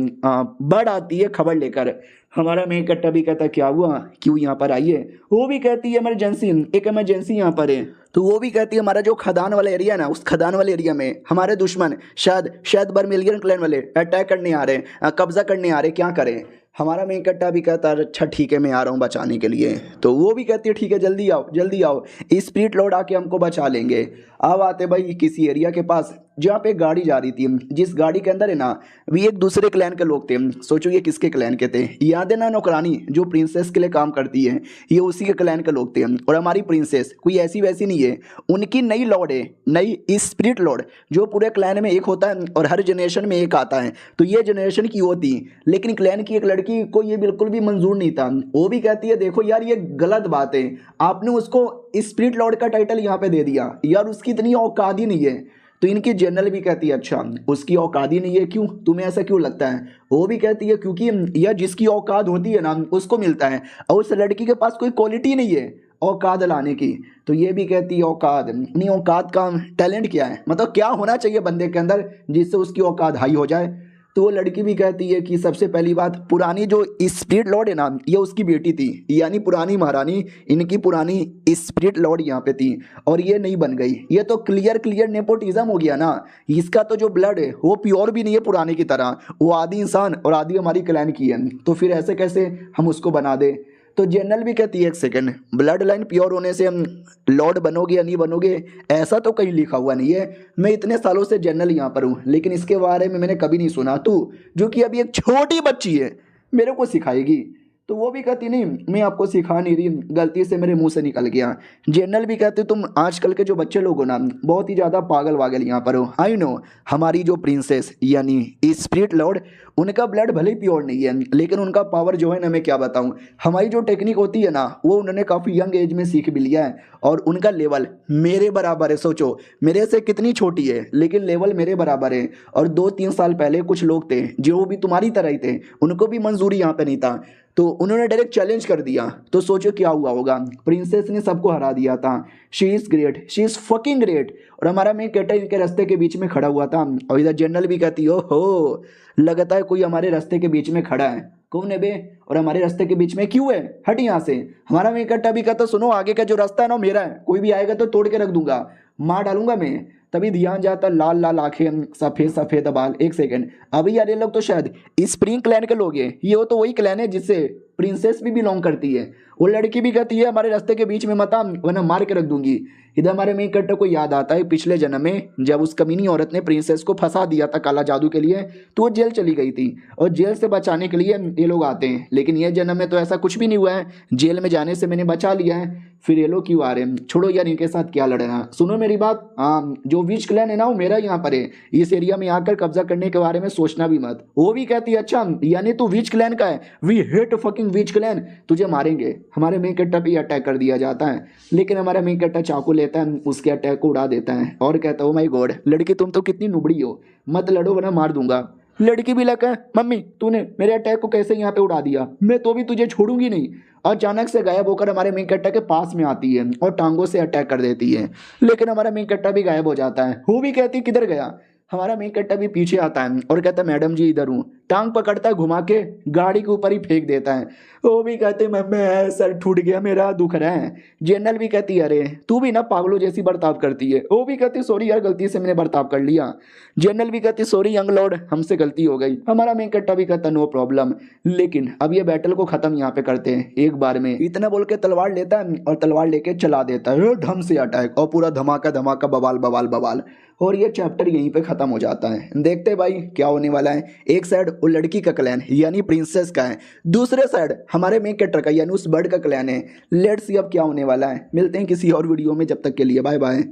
बर्ड आती है खबर लेकर। हमारा मेन कैरेक्टर भी कहता क्या हुआ, क्यों यहाँ पर आई है। वो भी कहती है इमरजेंसी, एक इमरजेंसी यहाँ पर है। तो वो भी कहती है हमारा जो खदान वाला एरिया है ना, उस खदान वाले एरिया में हमारे दुश्मन शायद बर्मिलियन क्लैन वाले अटैक करने आ रहे हैं, कब्जा करने आ रहे, क्या करें। हमारा मेन कैरेक्टर भी कहता है अच्छा ठीक है मैं आ रहा हूँ बचाने के लिए। तो वो भी कहती है ठीक है जल्दी आओ जल्दी आओ, स्पिरिट लॉर्ड आके हमको बचा लेंगे। अब आते भाई किसी एरिया के पास जहाँ पे गाड़ी जा रही थी, जिस गाड़ी के अंदर है ना भी एक दूसरे क्लैन के लोग थे। सोचो ये किसके क्लैन के थे, याद है ना नौकरानी जो प्रिंसेस के लिए काम करती है, ये उसी के क्लैन के लोग थे। और हमारी प्रिंसेस कोई ऐसी वैसी नहीं है, उनकी नई लॉर्ड है, नई स्पिरिट लॉर्ड, जो पूरे क्लैन में एक होता है और हर जनरेशन में एक आता है। तो ये जनरेशन की होती, लेकिन क्लैन की एक लड़की को ये बिल्कुल भी मंजूर नहीं था। वो भी कहती है देखो यार ये गलत बात है, आपने उसको स्पिरिट लॉर्ड का टाइटल यहाँ पे दे दिया, यार उसकी इतनी औकात ही नहीं है। तो इनकी जनरल भी कहती है अच्छा उसकी औकात ही नहीं है, क्यों तुम्हें ऐसा क्यों लगता है। वो भी कहती है क्योंकि यह जिसकी औकात होती है ना उसको मिलता है, और उस लड़की के पास कोई क्वालिटी नहीं है औकात लाने की। तो ये भी कहती है औकात नहीं, औकात का टैलेंट क्या है, मतलब क्या होना चाहिए बंदे के अंदर जिससे उसकी औकात हाई हो जाए। तो वो लड़की भी कहती है कि सबसे पहली बात पुरानी जो स्पिरिट लॉर्ड है ना ये उसकी बेटी थी, यानी पुरानी महारानी, इनकी पुरानी स्पिरिट लॉर्ड यहाँ पे थी और ये नहीं बन गई। ये तो क्लियर नेपोटिज्म हो गया ना, इसका तो जो ब्लड है वो प्योर भी नहीं है पुराने की तरह, वो आदि इंसान और आदि हमारी क्लैन की है, तो फिर ऐसे कैसे हम उसको बना दे। तो जनरल भी कहती है एक सेकंड, ब्लड लाइन प्योर होने से हम लॉर्ड बनोगे या नहीं बनोगे ऐसा तो कहीं लिखा हुआ नहीं है। मैं इतने सालों से जनरल यहाँ पर हूँ लेकिन इसके बारे में मैंने कभी नहीं सुना, तू जो कि अभी एक छोटी बच्ची है मेरे को सिखाएगी। तो वो भी कहती नहीं मैं आपको सिखा नहीं रही, गलती से मेरे मुंह से निकल गया। जनरल भी कहते तुम आजकल के जो बच्चे लोग हो ना बहुत ही ज़्यादा पागल वागल यहाँ पर हो। आई नो हमारी जो प्रिंसेस यानी स्पिरिट लॉर्ड उनका ब्लड भले ही प्योर नहीं है लेकिन उनका पावर जो है ना, मैं क्या बताऊं, हमारी जो टेक्निक होती है ना वो उन्होंने काफ़ी यंग एज में सीख भी लिया है और उनका लेवल मेरे बराबर है। सोचो मेरे से कितनी छोटी है लेकिन लेवल मेरे बराबर है। और 2-3 साल पहले कुछ लोग थे जो भी तुम्हारी तरह ही थे, उनको भी मंजूरी यहाँ पे नहीं था, तो उन्होंने डायरेक्ट चैलेंज कर दिया। तो सोचो क्या हुआ होगा, प्रिंसेस ने सबको हरा दिया था। She is great, she is fucking great. और हमारा मेन कैरेक्टर इनके रास्ते के बीच में खड़ा हुआ था और इधर जनरल भी कहती हो लगता है कोई हमारे रास्ते के बीच में खड़ा है। कौन है बे? और हमारे रास्ते के बीच में क्यों है? हट यहाँ से। हमारा मेन कैरेक्टर भी कहता सुनो आगे का जो रास्ता है ना मेरा है, कोई भी आएगा तो तोड़ के रख दूंगा, मार डालूंगा मैं। तभी ध्यान जाता लाल लाल आंखें सफेद सफेद बाल। एक सेकंड, अभी यार ये लोग तो शायद स्प्रिंग क्लैन के लोग हैं। ये वो तो वही क्लैन है जिससे प्रिंसेस भी बिलोंग करती है। वो लड़की भी कहती है हमारे रास्ते के बीच में मत आ वरना मार के रख दूंगी। इधर हमारे मेन कैरेक्टर को याद आता है पिछले जन्म में जब उस कमीनी औरत ने प्रिंसेस को फंसा दिया था काला जादू के लिए, तो वो जेल चली गई थी और जेल से बचाने के लिए ये लोग आते हैं। लेकिन ये जन्म में तो ऐसा कुछ भी नहीं हुआ है, जेल में जाने से मैंने बचा लिया है, फिर ये लोग क्यों आ रहे हैं? छोड़ो यार इनके साथ क्या लड़ना। सुनो मेरी बात, हाँ जो विच क्लैन है ना वो मेरा यहाँ पर है, इस एरिया में आकर कब्जा करने के बारे में सोचना भी मत। वो भी कहती है अच्छा यानी तू विच क्लैन का है, we hate fucking witch clan, तुझे मारेंगे। हमारे मेन कैरेक्टर पे अटैक कर दिया जाता है लेकिन हमारा मेन कैरेक्टर चाकू लेता है, उसके अटैक को उड़ा देता है और कहता है ओ माय गॉड लड़की तुम तो कितनी नुबड़ी हो, मत लड़ो वरना मार दूंगा। लड़की भी लगा मम्मी तूने मेरे अटैक को कैसे यहाँ पे उड़ा दिया, मैं तो भी तुझे छोड़ूंगी नहीं। और अचानक से गायब होकर हमारे मेन कैरेक्टर के पास में आती है और टांगों से अटैक कर देती है। लेकिन हमारा मेन कैरेक्टर भी गायब हो जाता है। वो भी कहती किधर गया? हमारा मेन कैरेक्टर भी पीछे आता है और कहता है मैडम जी इधर हूँ। टांग पकड़ता है घुमा के गाड़ी के ऊपर ही फेंक देता है। वो भी कहते मम्मी सर टूट गया मेरा, दुख रहा है। जनरल भी कहती अरे तू भी ना पागलों जैसी बर्ताव करती है। वो भी कहती सॉरी यार गलती से मैंने बर्ताव कर लिया। जनरल भी कहती सॉरी यंग लॉर्ड हमसे गलती हो गई। हमारा मेन कैरेक्टर भी कहता नो प्रॉब्लम। लेकिन अब ये बैटल को खत्म यहाँ पे करते हैं एक बार में। इतना बोल के तलवार लेता है और तलवार लेके चला देता है ढम से अटैक और पूरा धमाका धमाका बवाल बवाल बवाल। और ये चैप्टर यहीं पे खत्म हो जाता है। देखते भाई क्या होने वाला है। एक साइड वो लड़की का क्लैन यानी प्रिंसेस का है, दूसरे साइड हमारे मेन कैरेक्टर का यानी उस बर्ड का क्लैन है। लेट्स सी अब क्या होने वाला है। मिलते हैं किसी और वीडियो में, जब तक के लिए बाय बाय।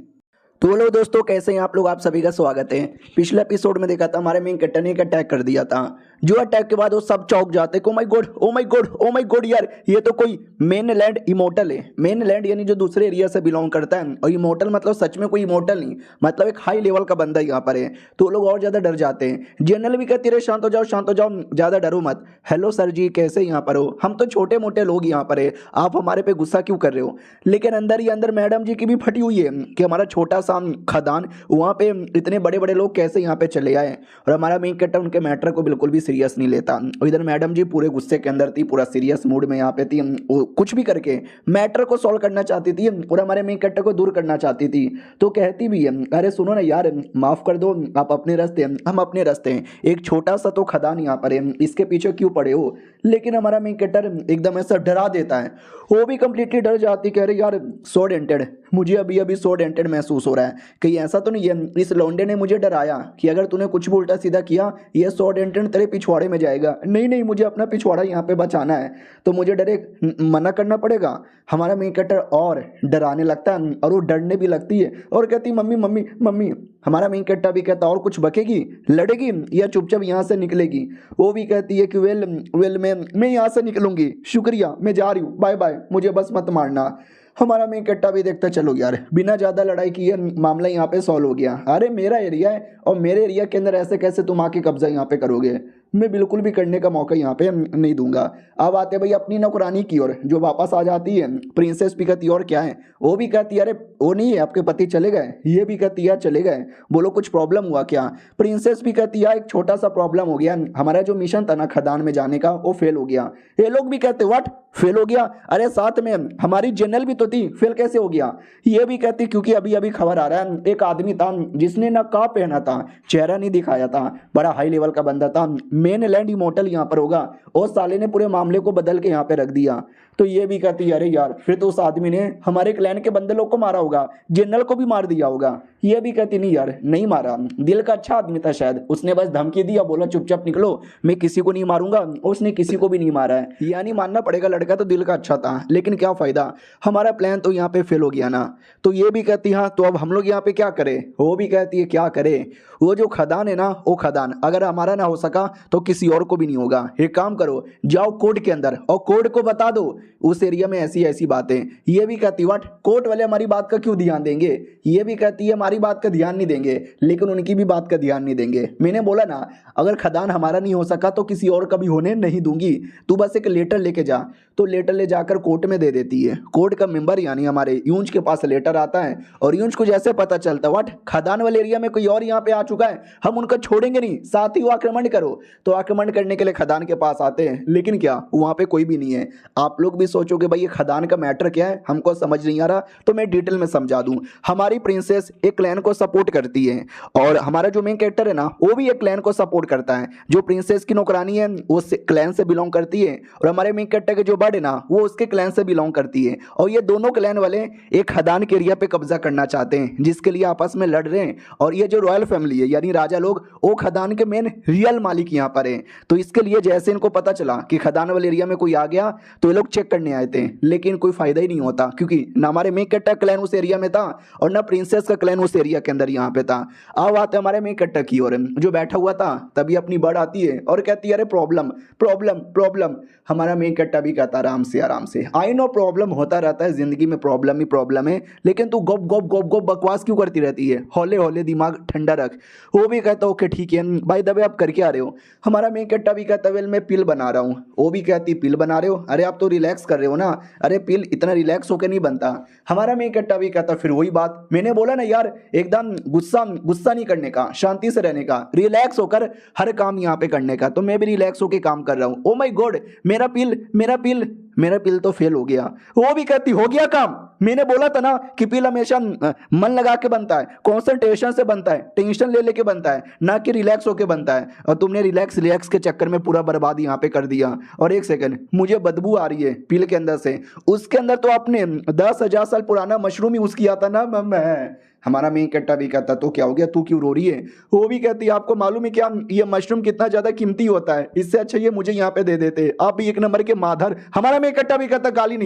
तो बोलो दोस्तों कैसे हैं आप लोग, आप सभी का स्वागत है। पिछले एपिसोड में देखा था हमारे मेन कैरेक्टर ने एक अटैक कर दिया था, जो अटैक के बाद वो सब चौंक जाते oh my God oh my God oh my God यार ये तो कोई मेन लैंड इमोर्टल है। मेन लैंड यानी जो दूसरे एरिया से बिलोंग करता है, और इमोर्टल मतलब सच में कोई इमोर्टल नहीं, मतलब एक हाई लेवल का बंदा यहाँ पर है। तो लोग और ज्यादा डर जाते हैं। जनरल भी कहती रहे शांत हो जाओ ज्यादा डरो मत। हेलो सर जी कैसे यहाँ पर हो, हम तो छोटे मोटे लोग यहाँ पर है, आप हमारे पे गुस्सा क्यों कर रहे हो। लेकिन अंदर ही अंदर मैडम जी की भी फटी हुई है कि हमारा छोटा सा खदान वहाँ पे इतने बड़े बड़े लोग कैसे यहाँ पे चले आए। और हमारा मेन कैरेक्टर उनके मैटर को बिल्कुल भी सीरियस नहीं लेता। और इधर मैडम जी पूरे गुस्से के अंदर थी, पूरा सीरियस मूड में यहाँ पे थी, वो कुछ भी करके मैटर को सॉल्व करना चाहती थी और हमारे मेन कैरेक्टर को दूर करना चाहती थी। तो कहती भी है अरे सुनो ना यार माफ कर दो, आप अपने रास्ते हम अपने रास्ते, एक छोटा सा तो खदान यहाँ पर है, इसके पीछे क्यों पड़े हो। लेकिन हमारा मेन कैरेक्टर एकदम ऐसा डरा देता है, वो भी कंप्लीटली डर जाती, कह रहे यार सो डेंटेड, मुझे अभी अभी सो डेंटेड महसूस हो रहा है, कहीं ऐसा तो नहीं है इस लौंडे ने मुझे डराया कि अगर तूने कुछ भी उल्टा सीधा किया ये सो डेंटेड तेरे पिछवाड़े में जाएगा। नहीं मुझे अपना पिछवाड़ा यहाँ पे बचाना है, तो मुझे डायरेक्ट मना करना पड़ेगा। हमारा मेन कैरेक्टर और डराने लगता है और वो डरने भी लगती है और कहती मम्मी मम्मी मम्मी। हमारा मेन कैरेक्टर भी कहता और कुछ बकेगी, लड़ेगी या चुपचाप यहाँ से निकलेगी। वो भी कहती है कि वेल मैं यहाँ से निकलूंगी, शुक्रिया मैं जा रही हूँ, बाय बाय, मुझे बस मत मारना। हमारा मेन कैरेक्टर भी देखता चलो यार बिना ज़्यादा लड़ाई किए मामला यहाँ पे सॉल्व हो गया। अरे मेरा एरिया है और मेरे एरिया के अंदर ऐसे कैसे तुम आके कब्जा यहाँ पे करोगे, मैं बिल्कुल भी करने का मौका यहाँ पे नहीं दूंगा। अब आते भाई अपनी नौकरानी की ओर जो वापस आ जाती है। प्रिंसेस भी कहती और क्या है, वो भी कहती अरे वो नहीं है आपके पति चले गए, ये भी कहती है चले गए, बोलो कुछ प्रॉब्लम हुआ क्या। प्रिंसेस भी कहती है एक छोटा सा प्रॉब्लम हो गया, हमारा जो मिशन था ना खदान में जाने का वो फेल हो गया। ये लोग भी कहते व्हाट फेल हो गया, अरे साथ में हमारी जनरल भी तो थी, फेल कैसे हो गया। ये भी कहती क्योंकि अभी अभी खबर आ रहा है एक आदमी था जिसने नकाब पहना था, चेहरा नहीं दिखाया था, बड़ा हाई लेवल का बंदा था, मेन लैंड इमोर्टल यहाँ पर होगा, और साले ने पूरे मामले को बदल के यहाँ पे रख दिया। तो ये भी कहती अरे यार फिर तो उस आदमी ने हमारे क्लैन के बंदे लोग को मारा होगा, जनरल को भी मार दिया होगा। ये भी कहती नहीं यार नहीं मारा, दिल का अच्छा आदमी था शायद, उसने बस धमकी दिया, बोला चुपचाप निकलो, मैं किसी को नहीं मारूंगा, उसने किसी को भी नहीं मारा है। यानी मानना पड़ेगा लड़का तो दिल का अच्छा था, लेकिन क्या फायदा, हमारा प्लान तो यहाँ पे फेल हो गया ना। तो ये भी कहती हाँ तो अब हम लोग यहाँ पे क्या करें, वो भी कहती है क्या करे, वो जो खदान है ना वो खदान अगर हमारा ना हो सका तो किसी और को भी नहीं होगा। एक काम करो, जाओ कोर्ट के अंदर और कोर्ट को बता दो उस एरिया में ऐसी ऐसी बातें। ये भी कहती व्हाट, कोर्ट वाले हमारी बात का क्यों ध्यान देंगे, ये भी कहती है हमारी बात का ध्यान नहीं देंगे, लेकिन उनकी भी बात का ध्यान नहीं देंगे। मैंने बोला ना अगर खदान हमारा नहीं हो सका तो किसी और का भी होने नहीं दूंगी, तू बस एक लेटर लेके जा। तो लेटर ले जाकर कोर्ट में दे देती है। कोर्ट का मेंबर यानी हमारे यूंज के पास लेटर आता है और यूंज को जैसे पता चलता व्हाट, खदान वाले एरिया में कोई और यहाँ पे आ चुका है, हम उनको छोड़ेंगे नहीं, साथ ही वो आक्रमण करो। तो आक्रमण करने के लिए खदान के पास आते हैं, लेकिन क्या वहाँ पे कोई भी नहीं है। आप लोग भी सोचोगे भाई ये खदान का मैटर क्या है, हमको समझ नहीं आ रहा, तो मैं डिटेल में समझा दूं। हमारी प्रिंसेस एक क्लैन को सपोर्ट करती है और हमारा जो मेन कैरेक्टर है ना वो भी एक क्लैन को सपोर्ट करता है। जो प्रिंसेस की नौकरानी है वो क्लैन से बिलोंग करती है और हमारे मेन कैरेक्टर के जो बर्ड है ना वो उसके क्लैन से बिलोंग करती है। और ये दोनों क्लैन वाले एक खदान के एरिया पे कब्जा करना चाहते हैं, जिसके लिए आपस में लड़ रहे हैं। और ये जो रॉयल फैमिली है यानी राजा लोग, वो खदान के मेन रियल मालिक यहाँ पर है। तो इसके लिए जैसे इनको पता चला कि खदान वाले एरिया में कोई आ गया तो ये लोग चेक करने आए थे, लेकिन कोई फायदा ही नहीं होता, क्योंकि ना हमारे मेन कैरेक्टर क्लैन उस एरिया में था और ना प्रिंसेस का क्लैन उस एरिया के अंदर यहाँ पे था। अब आते हमारे मेन कैरेक्टर की ओर, जो बैठा हुआ था तभी अपनी बर्ड आती है और कहती है अरे प्रॉब्लम प्रॉब्लम प्रॉब्लम। हमारा मेन कैरेक्टर भी कहता आराम से, आई नो प्रॉब्लम होता रहता है जिंदगी में, प्रॉब्लम ही प्रॉब्लम है, लेकिन तू गप गप गप गप बकवास क्यों करती रहती है, हौले हौले दिमाग ठंडा रख। वो भी कहता ओके ठीक है भाई दबे आप करके आ रहे हो। हमारा मेन कैरेक्टर भी कहता वेल मैं पिल बना रहा हूँ। वो भी कहती पिल बना रहे हो, अरे आप तो रिलैक्स कर रहे हो ना, अरे पिल इतना रिलैक्स होकर नहीं बनता। हमारा मेन कैरेक्टर भी कहता फिर वही बात, मैंने बोला ना यार एकदम गुस्सा नहीं करने का, शांति से रहने का, रिलैक्स होकर हर काम यहाँ पे करने का। तो मैं भी रिलैक्स होकर काम कर रहा हूँ। ओ माय गॉड मेरा पिल तो फेल हो गया। वो भी कहती हो गया काम, मैंने बोला था ना कि पिल हमेशा मन लगा के बनता है, कॉन्सेंट्रेशन से बनता है, टेंशन ले लेके बनता है, ना कि रिलैक्स होके बनता है। और तुमने रिलैक्स के चक्कर में पूरा बर्बाद यहाँ पे कर दिया। और एक सेकंड, मुझे बदबू आ रही है पिल के अंदर से, उसके अंदर तो आपने 10,000 साल पुराना मशरूम यूज किया था ना मैं। हमारा मेन कैरेक्टर भी कहता तो क्या हो गया, तू क्यों रो रही है। वो भी कहती आपको मालूम है क्या ये मशरूम कितना ज्यादा कीमती होता है, इससे अच्छा ये मुझे यहाँ पे दे देते, आप भी एक नंबर के माधर। हमारा मेन कैरेक्टर भी कहता गाली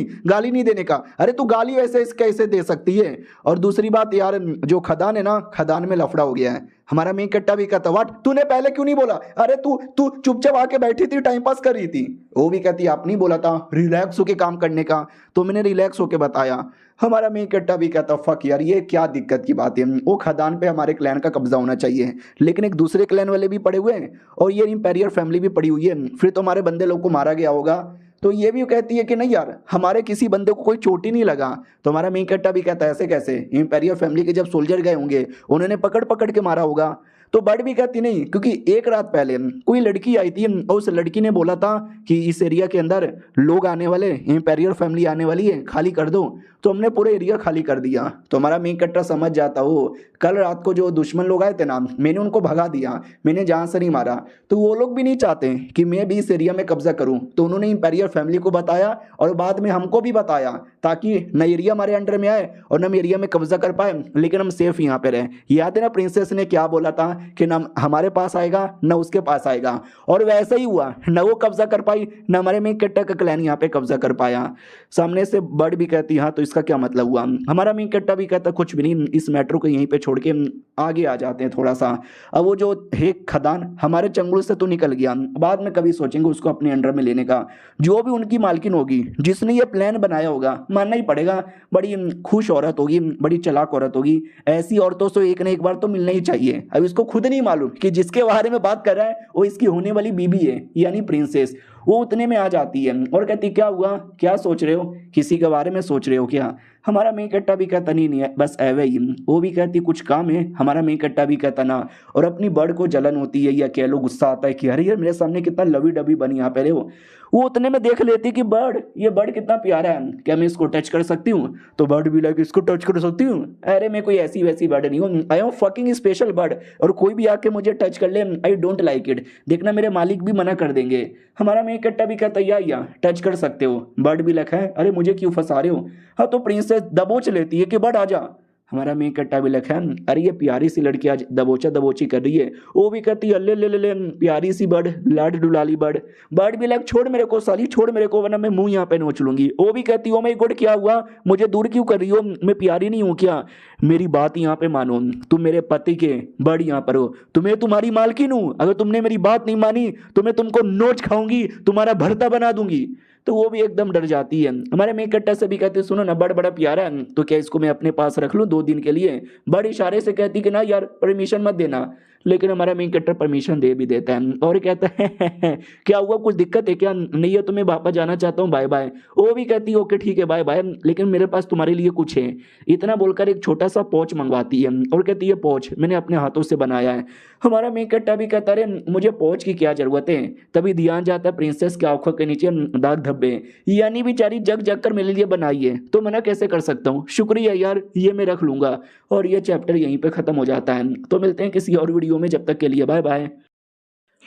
नहीं देने का, अरे तू गाली वैसे कैसे दे सकती है। और दूसरी बात यार जो खदान है ना, खदान में लफड़ा हो गया है। हमारा मेन कैरेक्टर भी कहता व्हाट, तूने पहले क्यों नहीं बोला, अरे तू चुपचाप आके बैठी थी टाइम पास कर रही थी। वो भी कहती आप नहीं बोला था रिलैक्स होके काम करने का, तो मैंने रिलैक्स होके बताया। हमारा मेन कैरेक्टर भी कहता फक यार ये क्या दिक्कत की बात है, वो खदान पे हमारे क्लैन का कब्जा होना चाहिए, लेकिन एक दूसरे क्लैन वाले भी पड़े हुए हैं और ये इंपेरियर फैमिली भी पड़ी हुई है, फिर तो हमारे बंदे लोग को मारा गया होगा। तो ये भी कहती है कि नहीं यार हमारे किसी बंदे को कोई चोट ही नहीं लगा। तो हमारा मेन कैरेक्टर भी कहता है ऐसे कैसे, इंपेरियर फैमिली के जब सोल्जर गए होंगे उन्होंने पकड़ के मारा होगा। तो बर्ड भी कहती नहीं, क्योंकि एक रात पहले कोई लड़की आई थी और उस लड़की ने बोला था कि इस एरिया के अंदर लोग आने वाले, इंपेरियर फैमिली आने वाली है, खाली कर दो। तो हमने पूरे एरिया खाली कर दिया। तो हमारा मेन कैरेक्टर समझ जाता हो कल रात को जो दुश्मन लोग आए थे ना, मैंने उनको भगा दिया, मैंने जान से नहीं मारा। तो वो लोग भी नहीं चाहते कि मैं भी इस एरिया में कब्जा करूं, तो उन्होंने इंपेरियर फैमिली को बताया और बाद में हमको भी बताया, ताकि न एरिया हमारे अंडर में आए और न हम एरिया में कब्जा कर पाए, लेकिन हम सेफ यहाँ पे रहे। याद है ना प्रिंसेस ने क्या बोला था कि न हमारे पास आएगा न उसके पास आएगा, और वैसा ही हुआ, न वो कब्जा कर पाई न हमारे मेन कैरेक्टर का क्लैन यहाँ पे कब्जा कर पाया। सामने से बर्ड भी कहती हाँ तो इसका क्या मतलब हुआ। हमारा मेन कैरेक्टर भी कहता कुछ भी नहीं, इस मैटर को यहीं पे छोड़ के आगे आ जाते हैं थोड़ा सा। अब वो जो है खदान हमारे चंगुल से तो निकल गया, बाद में कभी सोचेंगे उसको अपने अंडर में लेने का। जो भी उनकी मालकिन होगी, जिसने ये प्लान बनाया होगा, मानना ही पड़ेगा बड़ी खुश औरत होगी, बड़ी चालाक औरत होगी। ऐसी औरतों से एक न एक बार तो मिलना ही चाहिए। अब इसको खुद नहीं मालूम कि जिसके बारे में बात कर रहा है वो इसकी होने वाली बीबी है, यानी प्रिंसेस। वो उतने में आ जाती है और कहती क्या हुआ, क्या सोच रहे हो, किसी के बारे में सोच रहे हो क्या। हमारा मेन कैरेक्टर भी कहता नहीं है बस एवे ही। वो भी कहती कुछ काम है, हमारा मेन कैरेक्टर भी कहता ना। और अपनी बर्ड को जलन होती है या कह लो गुस्सा आता है कि अरे यार मेरे सामने कितना लवी डबी बनी यहाँ पे वो उतने में देख लेती कि ये बर्ड कितना प्यारा है, क्या मैं इसको टच कर सकती हूँ। तो बर्ड भी लाइक इसको टच कर सकती हूँ, अरे मैं कोई ऐसी वैसी बर्ड नहीं हूँ, I am fucking special bird, और कोई भी आके मुझे टच कर ले आई डोंट लाइक इट, देखना मेरे मालिक भी मना कर देंगे। हमारा मेन कैरेक्टर भी कहता या टच कर सकते हो। बर्ड भी लिखा है अरे मुझे क्यों फंसा रहे हो। हाँ तो प्रिंसेस दबोच लेती है कि बर्ड आ जा। हमारा मेन कट्टा भी लिखा है, अरे ये प्यारी सी लड़की आज दबोचा दबोची कर रही है। वो भी कहती है ले ले ले ले प्यारी सी बर्ड, लाड डुलाली बर्ड। बर्ड भी लाइक छोड़ मेरे को साली, छोड़ मेरे को वरना मैं मुंह यहाँ पे नोच लूंगी। वो भी कहती ओ माय गॉड क्या हुआ, मुझे दूर क्यों कर रही हो, मैं प्यारी नहीं हूँ क्या? मेरी बात यहाँ पे मानो, तुम मेरे पति के बर्ड यहाँ पर हो, तुम्हें तुम्हारी मालकिन हूँ, अगर तुमने मेरी बात नहीं मानी तो मैं तुमको नोच खाऊंगी, तुम्हारा भरता बना दूंगी। तो वो भी एकदम डर जाती है। हमारे मेन कट्टा से भी कहते सुनो ना बड़ बड़ा प्यारा है, तो क्या इसको मैं अपने पास रख लूं 2 दिन के लिए? बड़ इशारे से कहती कि ना यार परमिशन मत देना, लेकिन हमारा मेन कट्टर परमिशन दे भी देता है और कहता है क्या हुआ, कुछ दिक्कत है क्या? नहीं है तो मैं वापस जाना चाहता हूँ, बाय बाय। वो भी कहती है ओके ठीक है बाय बाय, लेकिन मेरे पास तुम्हारे लिए कुछ है। इतना बोलकर एक छोटा सा पॉच मंगवाती है और कहती है पॉच मैंने अपने हाथों से बनाया है। हमारा मेन कट्टा भी कहता है मुझे पॉच की क्या जरूरत है? तभी ध्यान जाता है प्रिंसेस के आंखों के नीचे दाग धब्बे, यानी बेचारी जग जग कर मेरे लिए बनाई है, तो मना कैसे कर सकता हूँ, शुक्रिया यार ये मैं रख लूंगा। और ये चैप्टर यहीं पे खत्म हो जाता है। तो मिलते हैं किसी और वीडियो में, जब तक के लिए बाय बाय।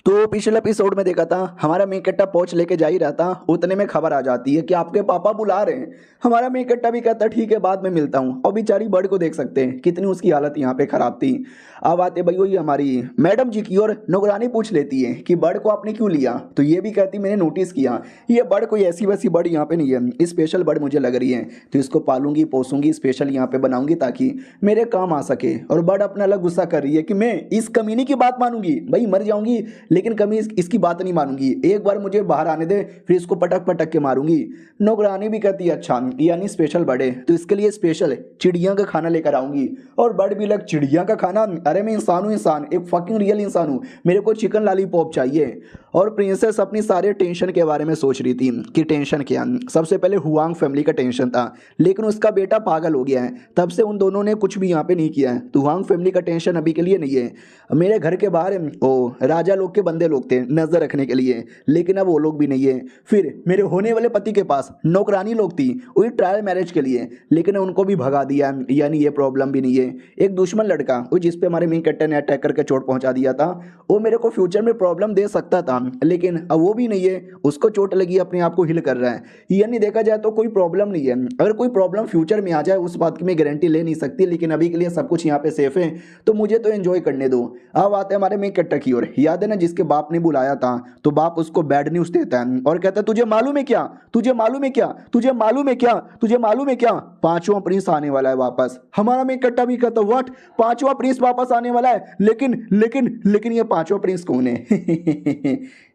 तो पिछले एपिसोड में देखा था हमारा मेन कट्टा पहुंच लेके जा ही रहा था, उतने में खबर आ जाती है कि आपके पापा बुला रहे हैं। हमारा मेन कट्टा भी कहता ठीक है बाद में मिलता हूँ। और बेचारी बर्ड को देख सकते हैं कितनी उसकी हालत यहाँ पे खराब थी। अब आते भाई वही हमारी मैडम जी की, और नौकरानी पूछ लेती है कि बर्ड को आपने क्यों लिया? तो ये भी कहती मैंने नोटिस किया ये बर्ड कोई ऐसी वैसी बर्ड यहाँ पे नहीं है, स्पेशल बर्ड मुझे लग रही है, तो इसको पालूंगी पोसूंगी स्पेशल यहाँ पे बनाऊंगी ताकि मेरे काम आ सके। और बर्ड अपना अलग गुस्सा कर रही है कि मैं इस कमीनी की बात मानूंगी, भाई मर जाऊंगी लेकिन कमी इसकी बात नहीं मानूंगी, एक बार मुझे बाहर आने दे फिर इसको पटक पटक के मारूंगी। नौकरानी भी कहती है अच्छा यानी स्पेशल बर्ड है तो इसके लिए स्पेशल चिड़िया का खाना लेकर आऊंगी। और बर्ड भी लग चिड़िया का खाना, अरे मैं इंसान हूँ, इंसान एक फकिंग रियल इंसान हूँ, मेरे को चिकन लॉलीपॉप चाहिए। और प्रिंसेस अपनी सारे टेंशन के बारे में सोच रही थी कि टेंशन क्या। सबसे पहले हुआंग फैमिली का टेंशन था, लेकिन उसका बेटा पागल हो गया है, तब से उन दोनों ने कुछ भी यहाँ पे नहीं किया है, तो हुआंग फैमिली का टेंशन अभी के लिए नहीं है। मेरे घर के बाहर ओ राजा लोग के बंदे लोग थे नजर रखने के लिए, लेकिन अब वो लोग भी नहीं है। फिर मेरे होने वाले पति के पास नौकरानी लोग थी वही ट्रायल मैरिज के लिए, लेकिन उनको भी भगा दिया, यानी ये प्रॉब्लम भी नहीं है। एक दुश्मन लड़का वो जिस पे हमारे मेन कैरेक्टर ने अटैक करके चोट पहुंचा दिया था, वो मेरे को फ्यूचर में प्रॉब्लम दे सकता था, लेकिन अब वो भी नहीं है, उसको चोट लगी अपने आप को हिल कर रहा है, यानी देखा जाए तो कोई प्रॉब्लम नहीं है। अगर कोई प्रॉब्लम फ्यूचर में आ जाए उस बात की मैं गारंटी ले नहीं सकती, लेकिन अभी के लिए सब कुछ यहाँ पे सेफ है, तो मुझे तो एंजॉय करने दो। अब आते हैं हमारे मेन कैरेक्टर की ओर। याद है ना जिसके बाप ने बुलाया था, तो बाप उसको बैड न्यूज देता है और कहता है तुझे मालूम है क्या, तुझे मालूम है क्या, तुझे मालूम है क्या, तुझे मालूम है क्या, पांचवा प्रिंस आने वाला है वापस। हमारा मेन कैरेक्टर भी कहता व्हाट, पांचवा प्रिंस वापस आने वाला है, लेकिन लेकिन लेकिन ये पांचवा प्रिंस कौन है?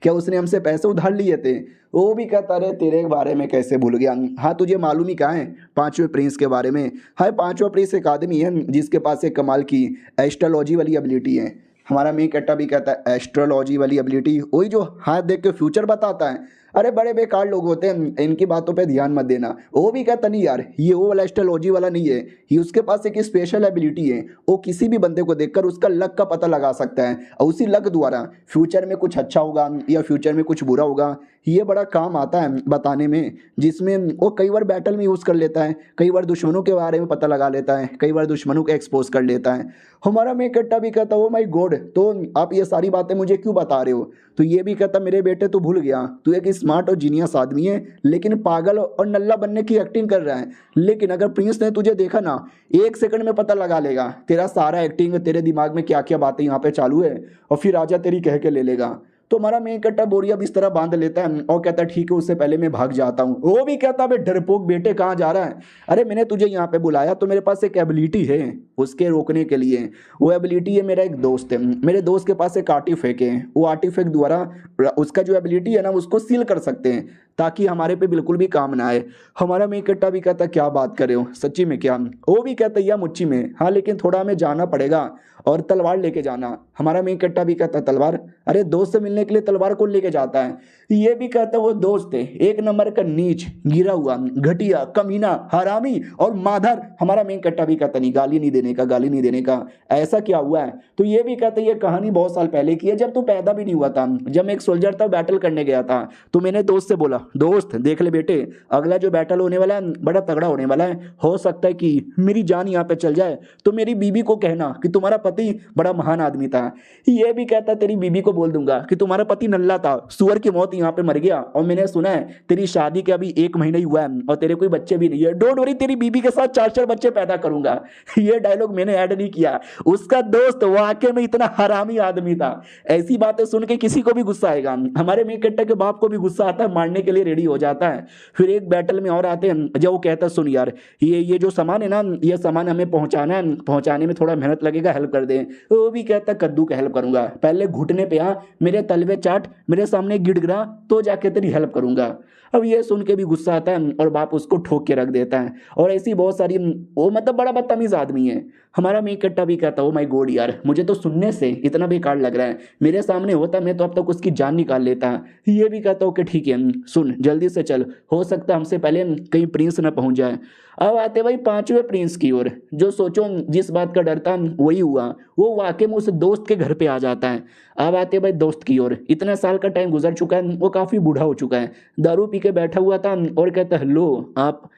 क्या उसने हमसे पैसे उधार लिए थे? वो भी कहता रहे तेरे बारे में कैसे भूल गया। हाँ तुझे मालूम ही कहाँ है पांचवें प्रिंस के बारे में? हाँ पांचवा प्रिंस एक आदमी है जिसके पास एक कमाल की एस्ट्रोलॉजी वाली एबिलिटी है। हमारा मेन कैरेक्टर भी कहता है एस्ट्रोलॉजी वाली एबिलिटी, वही जो हाथ देख के फ्यूचर बताता है। अरे बड़े बेकार लोग होते हैं, इनकी बातों पे ध्यान मत देना। वो भी कहता नहीं यार ये वो वाला एस्ट्रोलॉजी वाला नहीं है, ये उसके पास एक स्पेशल एबिलिटी है, वो किसी भी बंदे को देखकर उसका लक का पता लगा सकता है और उसी लक द्वारा फ्यूचर में कुछ अच्छा होगा या फ्यूचर में कुछ बुरा होगा, ये बड़ा काम आता है बताने में, जिसमें वो कई बार बैटल में यूज़ कर लेता है, कई बार दुश्मनों के बारे में पता लगा लेता है, कई बार दुश्मनों को एक्सपोज कर लेता है। हमारा मेन कैरेक्टर भी कहता ओ माय गॉड, तो आप ये सारी बातें मुझे क्यों बता रहे हो? तो ये भी कहता मेरे बेटे तू भूल गया, तू एक स्मार्ट और जीनियस आदमी है, लेकिन पागल और नल्ला बनने की एक्टिंग कर रहा है। लेकिन अगर प्रिंस ने तुझे देखा ना, 1 सेकंड में पता लगा लेगा तेरा सारा एक्टिंग, तेरे दिमाग में क्या क्या बातें यहाँ पे चालू है, और फिर राजा तेरी कह के ले लेगा। तो हमारा मेन कैरेक्टर बोरिया बिस्तर बांध लेता है और कहता है ठीक है उससे पहले मैं भाग जाता हूँ। वो भी कहता है डरपोक बेटे कहाँ जा रहा है? अरे मैंने तुझे यहाँ पे बुलाया तो मेरे पास एक एबिलिटी है उसके रोकने के लिए। वो एबिलिटी है मेरा एक दोस्त है, मेरे दोस्त के पास एक आर्टिफैक्ट है, वो आर्टिफैक्ट द्वारा उसका जो एबिलिटी है ना उसको सील कर सकते हैं ताकि हमारे पे बिल्कुल भी काम ना आए। हमारा मेन कैरेक्टर भी कहता क्या बात कर रहे हो सच्ची में क्या? वो भी कहता या मुच्ची में, हाँ लेकिन थोड़ा हमें जाना पड़ेगा और तलवार लेके जाना। हमारा मेन कैरेक्टर भी कहता तलवार, अरे दोस्त से मिलने के लिए तलवार कौन लेके जाता है? ये भी कहता वो दोस्त है एक नंबर का नीच, गिरा हुआ, घटिया, कमीना, हरामी और माधर। हमारा मेन कैरेक्टर भी कहता नहीं गाली नहीं देने का, गाली नहीं देने का, ऐसा क्या हुआ है? तो ये भी कहता ये कहानी बहुत साल पहले की है, जब तू पैदा भी नहीं हुआ था, जब मैं एक सोल्जर था बैटल करने गया था, तो मैंने दोस्त से बोला दोस्त देख ले बेटे अगला जो बैटल होने वाला है बड़ा तगड़ा होने वाला है, हो सकता है कि मेरी जान यहाँ पे चल जाए, तो मेरी बीबी को कहना कि तुम्हारा पति बड़ा महान आदमी था। ये भी कहता तेरी बीबी को बोल दूंगा कि तुम्हारा पति नल्ला था, सुअर की मौत यहाँ पे मर गया, और मैंने सुना है तेरी शादी के अभी 1 महीना ही हुआ है और तेरे कोई बच्चे भी नहीं है, डोंट वरी तेरी बीबी के साथ 4-4 बच्चे पैदा करूंगा। ये डायलॉग मैंने ऐड नहीं किया, उसका दोस्त वाकई में इतना हरामी आदमी था। ऐसी बातें सुन के किसी को भी गुस्सा आएगा, हमारे मेन कैरेक्टर के बाप को भी गुस्सा आता है, मारने के लिए रेडी हो जाता है। फिर एक बैटल में और आते हैं जब वो कहता है सुन यार ये जो सामान है ना, ये सामान हमें पहुंचाना है, पहुंचाने में थोड़ा मेहनत लगेगा, हेल्प कर दे। वो भी कहता है कद्दू का हेल्प करूंगा, पहले घुटने पे आ, मेरे तलवे चाट, मेरे सामने गिड़गिड़ा, तो जाके तेरी हेल्प करूंगा। अब ये सुन के भी गुस्सा आता है और बाप उसको ठोक के रख देता है। और ऐसी बहुत सारी, वो मतलब बड़ा बदतमीज आदमी है। हमारा मेन कट्टा भी कहता है ओ माय गॉड यार, मुझे तो सुनने से इतना बेकार लग रहा है, मेरे सामने होता मैं तो अब तक उसकी जान निकाल लेता। ये भी कहता हूँ कि ठीक है सुन जल्दी से चल, हो सकता है हमसे पहले कहीं प्रिंस ना पहुंच जाए। अब आते भाई 5वें प्रिंस की ओर, जो सोचो जिस बात का डर था वही हुआ, वो वाकई में उस दोस्त के घर पे आ जाता है। अब आते भाई दोस्त की ओर, इतना साल का टाइम गुजर चुका है, वो काफी बूढ़ा हो चुका है, दारू पी के बैठा हुआ था और कहता है लो आप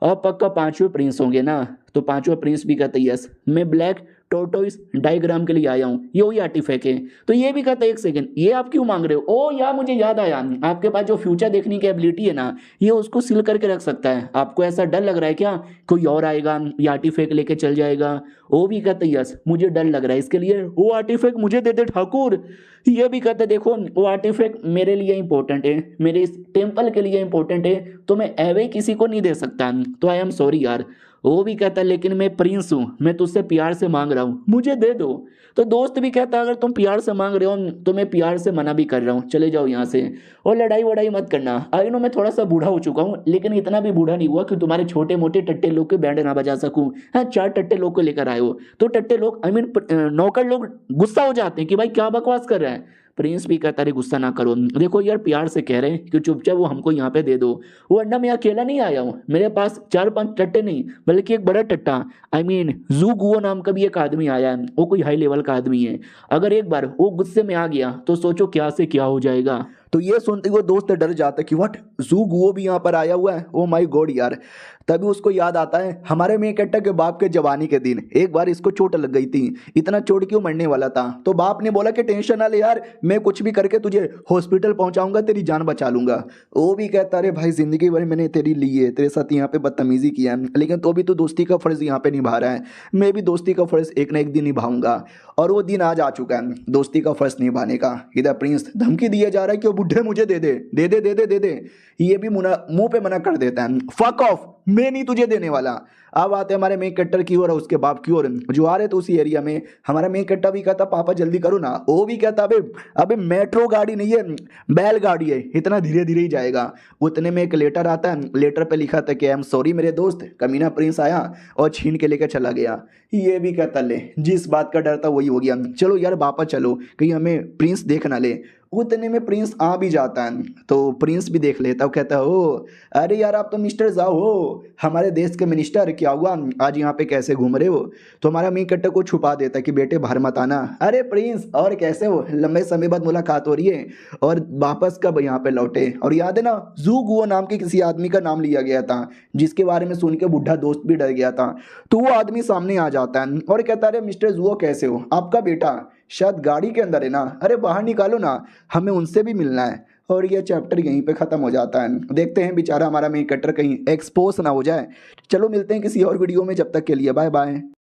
पक्का 5वें प्रिंस होंगे ना? तो 5वां प्रिंस भी कहता है यस, मैं ब्लैक टोर्टोइस डायग्राम के लिए आया हूँ, ये वही आर्टिफैक्ट है। तो ये भी कहता है एक सेकंड, ये आप क्यों मांग रहे हो? ओ यार मुझे याद आया, आपके पास जो फ्यूचर देखने की एबिलिटी है ना, ये उसको सील करके रख सकता है, आपको ऐसा डर लग रहा है क्या कोई और आएगा ये आर्टिफैक्ट लेके चल जाएगा? वो भी कहता है यस मुझे डर लग रहा है, इसके लिए वो आर्टिफैक्ट मुझे दे दे ठाकुर। ये भी कहते देखो वो आर्टिफैक्ट मेरे लिए इंपॉर्टेंट है, मेरे इस टेम्पल के लिए इंपॉर्टेंट है, तो मैं एवे किसी को नहीं दे सकता, तो आई एम सॉरी यार। वो भी कहता है लेकिन मैं प्रिंस हूँ, मैं तुझसे प्यार से मांग रहा हूँ, मुझे दे दो। तो दोस्त भी कहता है अगर तुम प्यार से मांग रहे हो तो मैं प्यार से मना भी कर रहा हूँ, चले जाओ यहाँ से, और लड़ाई वड़ाई मत करना। आई नो मैं थोड़ा सा बूढ़ा हो चुका हूँ, लेकिन इतना भी बूढ़ा नहीं हुआ कि तुम्हारे छोटे मोटे टट्टे लोग के बैंड ना बजा सकूँ। हाँ 4 टट्टे लोग को लेकर आए हो, तो टट्टे लोग आई मीन नौकर लोग गुस्सा हो जाते हैं कि भाई क्या बकवास कर रहा है। प्रिंस भी कहता है गुस्सा ना करो, देखो यार प्यार से कह रहे हैं कि चुपचाप वो हमको यहाँ पे दे दो, वरना मैं अकेला नहीं आया हूँ, मेरे पास 4-5 टट्टे नहीं बल्कि एक बड़ा टट्टा आई मीन जू गुओ नाम का भी एक आदमी आया है, वो कोई हाई लेवल का आदमी है, अगर एक बार वो गुस्से में आ गया तो सोचो क्या से क्या हो जाएगा। तो ये सुनते वो दोस्त डर जाता है कि व्हाट, जू गुओ भी यहाँ पर आया हुआ है, ओ माय गॉड यार। तभी उसको याद आता है हमारे मेन कैरेक्टर के बाप के जवानी के दिन, एक बार इसको चोट लग गई थी, इतना चोट क्यों मरने वाला था, तो बाप ने बोला कि टेंशन ना ले यार, मैं कुछ भी करके तुझे हॉस्पिटल पहुंचाऊंगा, तेरी जान बचा लूंगा। वो भी कहता अरे भाई जिंदगी भर मैंने तेरी ली है, तेरे साथ यहाँ पे बदतमीजी किया है, लेकिन तो भी तू दोस्ती का फर्ज यहाँ पे निभा रहा है, मैं भी दोस्ती का फर्ज एक ना एक दिन निभाऊंगा। और वो दिन आज आ चुका है दोस्ती का फर्ज निभाने का। इधर प्रिंस धमकी दिया जा रहा है कि वो बुढ़े मुझे दे दे दे दे दे दे दे दे, ये भी मुंह पे मना कर देता है, फक ऑफ, मैं नहीं तुझे देने वाला। अब आते हमारे मेन कैरेक्टर की ओर और उसके बाप की ओर, जो आ रहे थे उसी एरिया में। हमारा मेन कैरेक्टर भी कहता पापा जल्दी करो ना, वो भी कहता अबे अबे मेट्रो गाड़ी नहीं है बैलगाड़ी है, इतना धीरे धीरे ही जाएगा। उतने में एक लेटर आता है, लेटर पे लिखा था कि आई एम सॉरी मेरे दोस्त, कमीना प्रिंस आया और छीन के लेकर चला गया। ये भी कहता ले जिस बात का डर था वही हो गया, चलो यार वापस चलो कहीं हमें प्रिंस देख ना ले। उतने में प्रिंस आ भी जाता है, तो प्रिंस भी देख लेता है, कहता है ओ अरे यार आप तो मिस्टर जाओ हो, हमारे देश के मिनिस्टर, क्या हुआ आज यहाँ पे कैसे घूम रहे हो? तो हमारा मेन कैरेक्टर को छुपा देता है कि बेटे बाहर मत आना। अरे प्रिंस और कैसे हो, लंबे समय बाद मुलाकात हो रही है, और वापस कब यहाँ पे लौटे? और याद है ना जू गुओ नाम के किसी आदमी का नाम लिया गया था, जिसके बारे में सुन के बुढ़ा दोस्त भी डर गया था। तो वो आदमी सामने आ जाता है और कहता है अरे मिस्टर जुओ कैसे हो, आपका बेटा शायद गाड़ी के अंदर है ना, अरे बाहर निकालो ना, हमें उनसे भी मिलना है। और ये चैप्टर यहीं पे ख़त्म हो जाता है। देखते हैं बेचारा हमारा मेन कैरेक्टर कहीं एक्सपोज ना हो जाए। चलो मिलते हैं किसी और वीडियो में, जब तक के लिए बाय बाय।